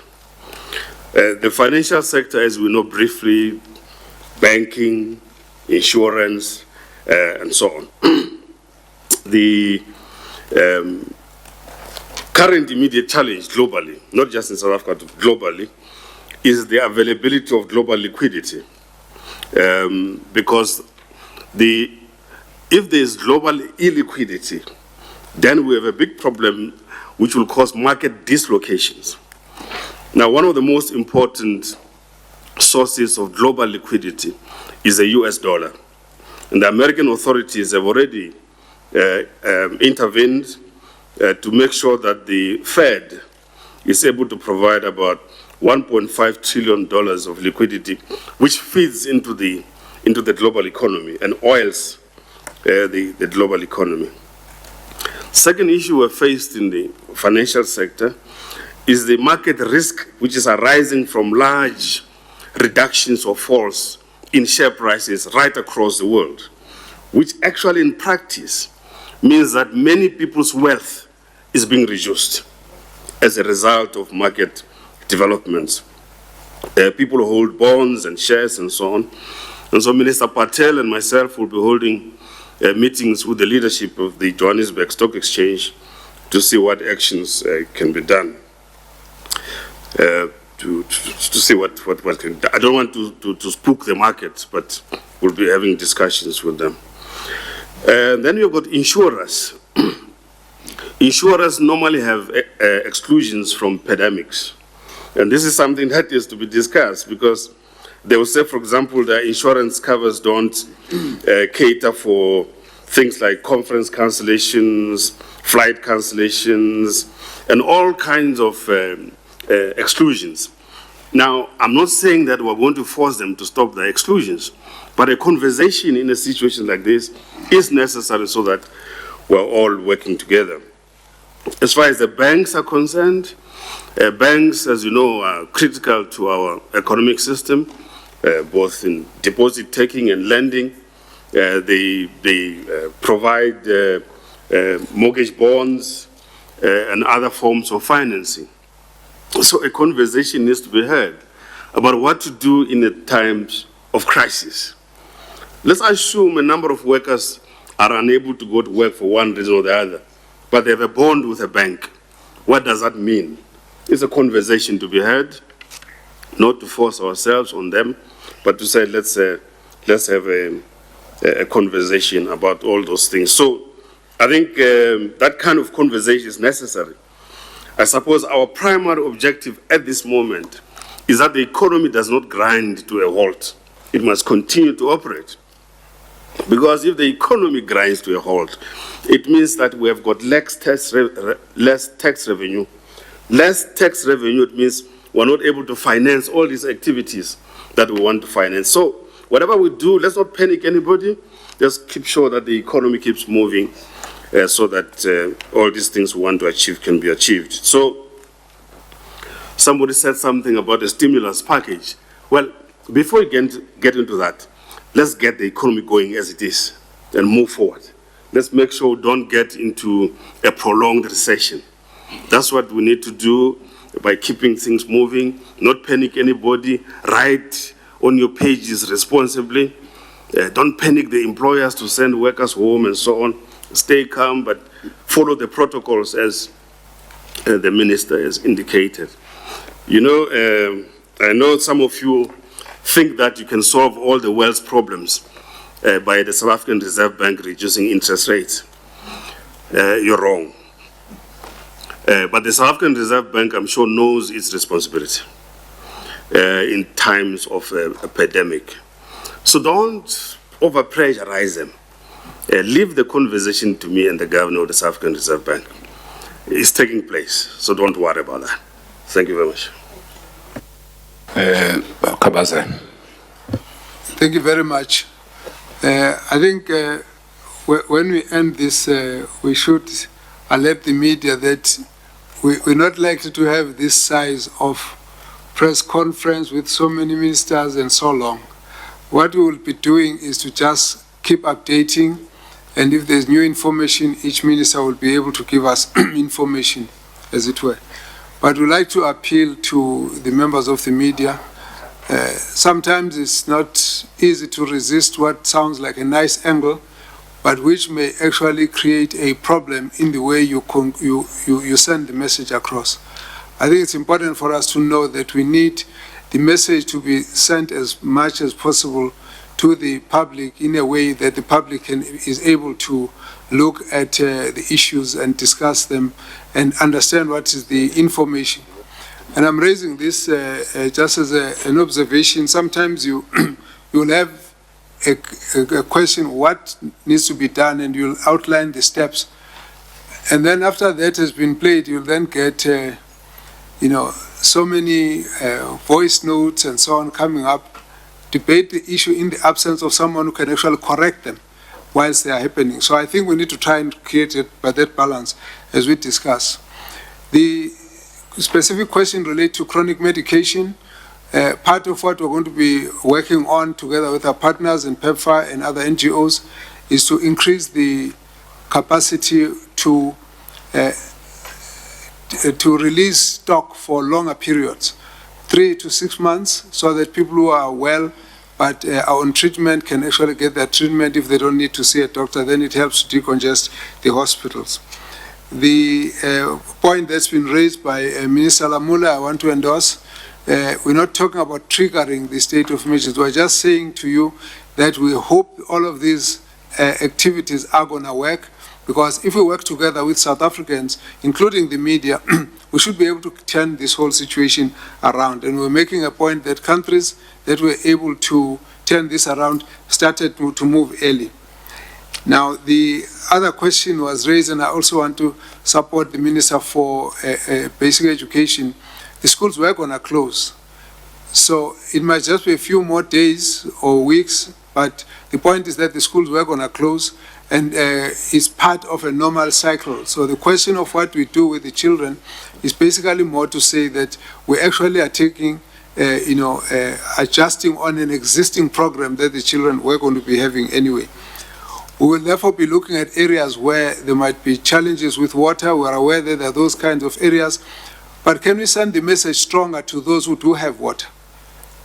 The financial sector, as we know briefly, banking, insurance, and so on. The current immediate challenge globally, not just in South Africa, but globally, is the availability of global liquidity. Because if there is global illiquidity, then we have a big problem which will cause market dislocations. Now, one of the most important sources of global liquidity is the US dollar. And the American authorities have already intervened to make sure that the Fed is able to provide about $1.5 trillion of liquidity, which feeds into the global economy and oils the global economy. Second issue we're faced in the financial sector is the market risk, which is arising from large reductions or falls in share prices right across the world, which actually in practice means that many people's wealth is being reduced as a result of market developments. People who hold bonds and shares and so on. And so Minister Patel and myself will be holding meetings with the leadership of the Johannesburg Stock Exchange to see what actions can be done. To see what can. I don't want to spook the market, but we'll be having discussions with them. Then you've got insurers. Insurers normally have exclusions from pandemics. And this is something that is to be discussed because they will say, for example, that insurance covers don't cater for things like conference cancellations, flight cancellations, and all kinds of exclusions. Now, I'm not saying that we're going to force them to stop the exclusions, but a conversation in a situation like this is necessary so that we're all working together. As far as the banks are concerned, banks, as you know, are critical to our economic system, both in deposit taking and lending. They provide mortgage bonds and other forms of financing. So a conversation needs to be had about what to do in the times of crisis. Let's assume a number of workers are unable to go to work for one reason or the other, but they have a bond with a bank. What does that mean? It's a conversation to be had, not to force ourselves on them, but to say, let's have a conversation about all those things. So I think that kind of conversation is necessary. I suppose our primary objective at this moment is that the economy does not grind to a halt. It must continue to operate. Because if the economy grinds to a halt, it means that we have got less tax revenue. Less tax revenue, it means we're not able to finance all these activities that we want to finance. So whatever we do, let's not panic anybody. Just keep sure that the economy keeps moving so that all these things we want to achieve can be achieved. So somebody said something about the stimulus package. Well, before we get into that, let's get the economy going as it is and move forward. Let's make sure we don't get into a prolonged recession. That's what we need to do by keeping things moving, not panic anybody, write on your pages responsibly. Don't panic the employers to send workers home and so on. Stay calm, but follow the protocols as the minister has indicated. You know, I know some of you think that you can solve all the world's problems by the South African Reserve Bank reducing interest rates. You're wrong. But the South African Reserve Bank, I'm sure, knows its responsibility in times of a pandemic. So don't over-pressurize them. Leave the conversation to me and the governor of the South African Reserve Bank. It's taking place, so don't worry about that. Thank you very much. Kabaza. Thank you very much. I think when we end this, we should alert the media that we're not likely to have this size of press conference with so many ministers and so long. What we will be doing is to just keep updating, and if there's new information, each minister will be able to give us information, as it were. But we'd like to appeal to the members of the media. Sometimes it's not easy to resist what sounds like a nice angle, but which may actually create a problem in the way you send the message across. I think it's important for us to know that we need the message to be sent as much as possible to the public in a way that the public is able to look at the issues and discuss them and understand what is the information. And I'm raising this just as an observation. Sometimes you will have a question, what needs to be done, and you'll outline the steps. And then after that has been played, you'll then get, so many voice notes and so on coming up, debate the issue in the absence of someone who can actually correct them whilst they are happening. So I think we need to try and create that balance as we discuss. The specific question relates to chronic medication. Part of what we're going to be working on together with our partners in PEPFAR and other NGOs is to increase the capacity to release stock for longer periods, 3 to 6 months, so that people who are well but are on treatment can actually get their treatment if they don't need to see a doctor. Then it helps to decongest the hospitals. The point that's been raised by Minister Lamula, I want to endorse. We're not talking about triggering the state of emergency. We're just saying to you that we hope all of these activities are going to work, because if we work together with South Africans, including the media, we should be able to turn this whole situation around. And we're making a point that countries that were able to turn this around started to move early. Now, the other question was raised, and I also want to support the Minister for Basic Education. The schools were going to close. So it might just be a few more days or weeks, but the point is that the schools were going to close, and it's part of a normal cycle. So the question of what we do with the children is basically more to say that we actually are taking, adjusting on an existing program that the children were going to be having anyway. We will therefore be looking at areas where there might be challenges with water. We are aware that there are those kinds of areas. But can we send the message stronger to those who do have water,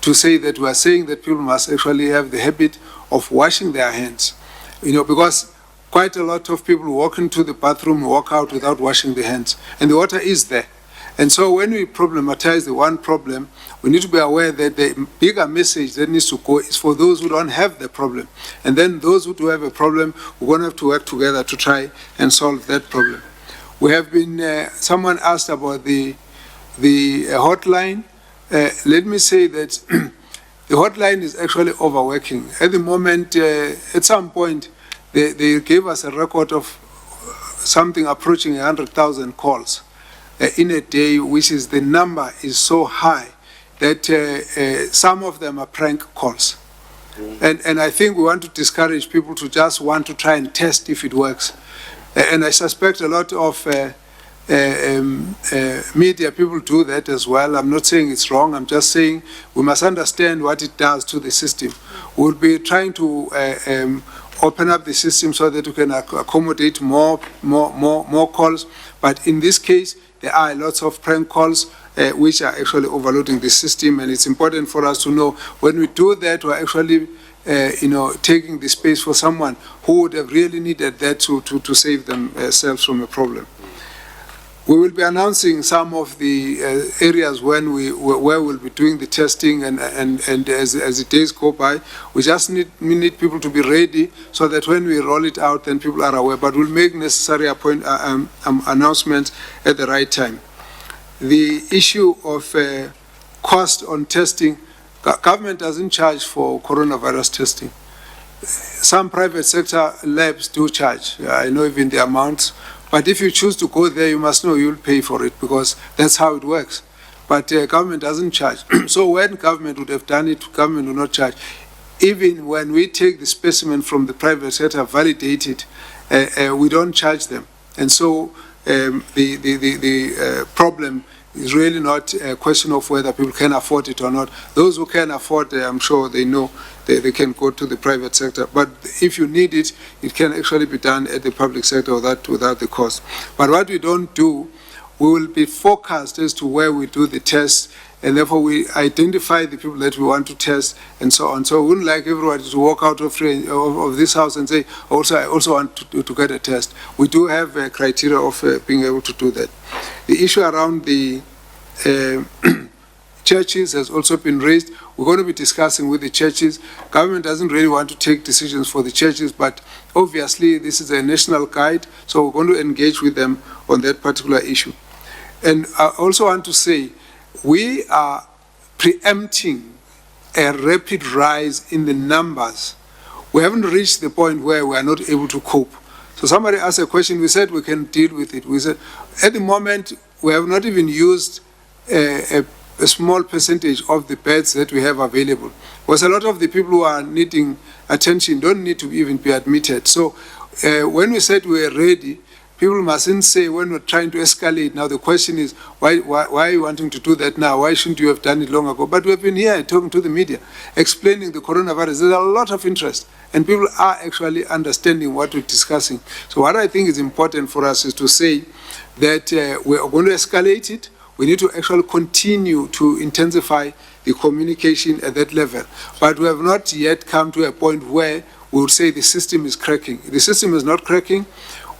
to say that we are saying that people must actually have the habit of washing their hands? Because quite a lot of people walk into the bathroom, walk out without washing their hands, and the water is there. And so when we problematize the one problem, we need to be aware that the bigger message that needs to go is for those who don't have the problem. And then those who do have a problem, we're going to have to work together to try and solve that problem. We have been, someone asked about the hotline. Let me say that the hotline is actually overworking. At the moment, at some point, they gave us a record of something approaching 100,000 calls in a day, which is the number is so high that some of them are prank calls. And I think we want to discourage people to just want to try and test if it works. And I suspect a lot of media people do that as well. I'm not saying it's wrong. I'm just saying we must understand what it does to the system. We'll be trying to open up the system so that we can accommodate more calls. But in this case, there are lots of prank calls which are actually overloading the system. And it's important for us to know when we do that, we're actually taking the space for someone who would have really needed that to save themselves from a problem. We will be announcing some of the areas where we'll be doing the testing, and as the days go by, we just need people to be ready so that when we roll it out, then people are aware. But we'll make necessary announcements at the right time. The issue of cost on testing, government doesn't charge for coronavirus testing. Some private sector labs do charge. I know even the amounts. But if you choose to go there, you must know you'll pay for it, because that's how it works. But government doesn't charge. So when government would have done it, government will not charge. Even when we take the specimen from the private sector, validate it, we don't charge them. And so the problem is really not a question of whether people can afford it or not. Those who can afford it, I'm sure they know they can go to the private sector. But if you need it, it can actually be done at the public sector without the cost. But what we don't do, we will be focused as to where we do the tests, and therefore we identify the people that we want to test and so on. So we wouldn't like everybody to walk out of this house and say, I also want to get a test. We do have a criteria of being able to do that. The issue around the churches has also been raised. We're going to be discussing with the churches. Government doesn't really want to take decisions for the churches, but obviously this is a national guide, so we're going to engage with them on that particular issue. And I also want to say, we are preempting a rapid rise in the numbers. We haven't reached the point where we are not able to cope. So somebody asked a question, we said we can deal with it. We said, at the moment, we have not even used a small percentage of the beds that we have available. Because a lot of the people who are needing attention don't need to even be admitted. So when we said we are ready, people mustn't say when we're trying to escalate. Now the question is, why are you wanting to do that now? Why shouldn't you have done it long ago? But we've been here talking to the media, explaining the coronavirus. There's a lot of interest, and people are actually understanding what we're discussing. So what I think is important for us is to say that we're going to escalate it. We need to actually continue to intensify the communication at that level. But we have not yet come to a point where we would say the system is cracking. The system is not cracking.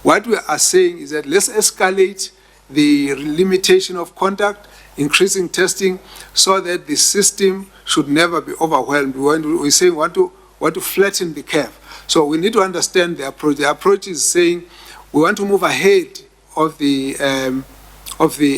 What we are saying is that let's escalate the limitation of contact, increasing testing, so that the system should never be overwhelmed. We're saying we want to flatten the curve. So we need to understand the approach. The approach is saying we want to move ahead of the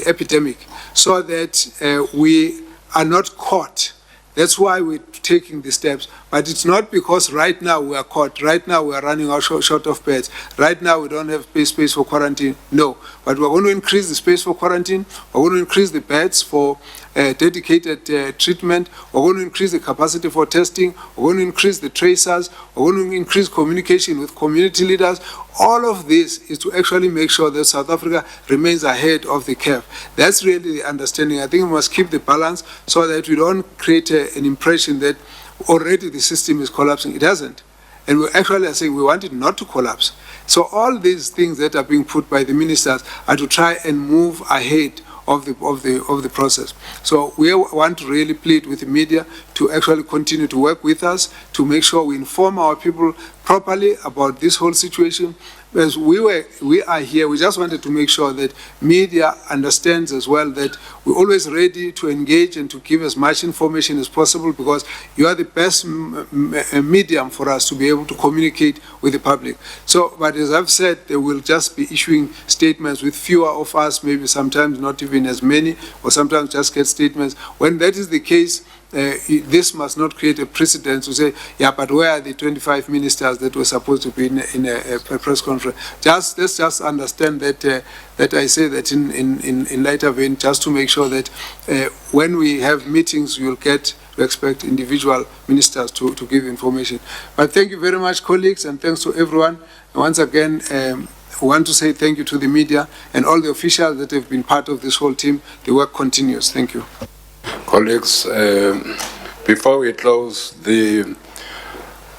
epidemic so that we are not caught. That's why we're taking the steps. But it's not because right now we are caught, right now we are running out short of beds, right now we don't have space for quarantine. No, but we're going to increase the space for quarantine, we're going to increase the beds for dedicated treatment, we're going to increase the capacity for testing, we're going to increase the tracers, we're going to increase communication with community leaders. All of this is to actually make sure that South Africa remains ahead of the curve. That's really the understanding. I think we must keep the balance so that we don't create an impression that already the system is collapsing. It hasn't. And we actually are saying we want it not to collapse. So all these things that are being put by the ministers are to try and move ahead of the process. So we want to really plead with the media to actually continue to work with us to make sure we inform our people properly about this whole situation. As we are here, we just wanted to make sure that media understands as well that we're always ready to engage and to give as much information as possible, because you are the best medium for us to be able to communicate with the public. So, but as I've said, they will just be issuing statements with fewer of us, maybe sometimes not even as many, or sometimes just get statements. When that is the case, this must not create a precedent to say, yeah, but where are the 25 ministers that were supposed to be in a press conference? Let's just understand that that I say that in lighter vein, just to make sure that when we have meetings, you'll get to expect individual ministers to give information. But thank you very much, colleagues, and thanks to everyone. Once again, we want to say thank you to the media and all the officials that have been part of this whole team. The work continues. Thank you. Colleagues, before we close, the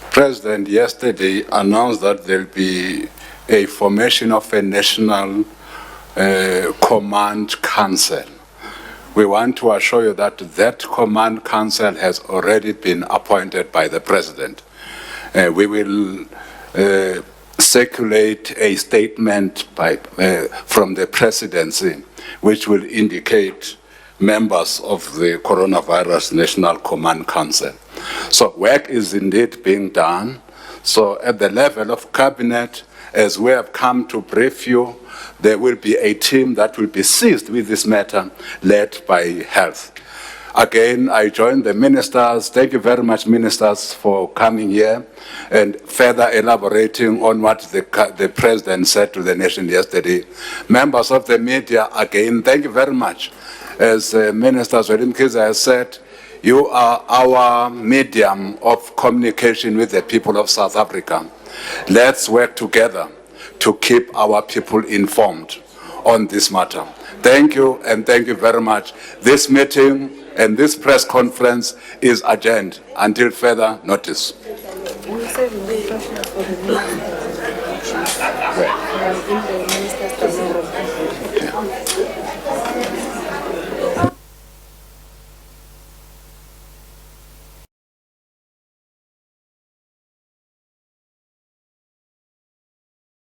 President yesterday announced that there will be a formation of a national command council. We want to assure you that that command council has already been appointed by the President. We will circulate a statement from the presidency which will indicate members of the Coronavirus National Command Council. So work is indeed being done. So at the level of cabinet, as we have come to brief you, there will be a team that will be seized with this matter led by health. Again, I join the ministers. Thank you very much, ministers, for coming here and further elaborating on what the president said to the nation yesterday. Members of the media, again, thank you very much. As Minister Cyril Ramaphosa has said, you are our medium of communication with the people of South Africa. Let's work together to keep our people informed on this matter. Thank you, and thank you very much. This meeting and this press conference is adjourned until further notice. Right.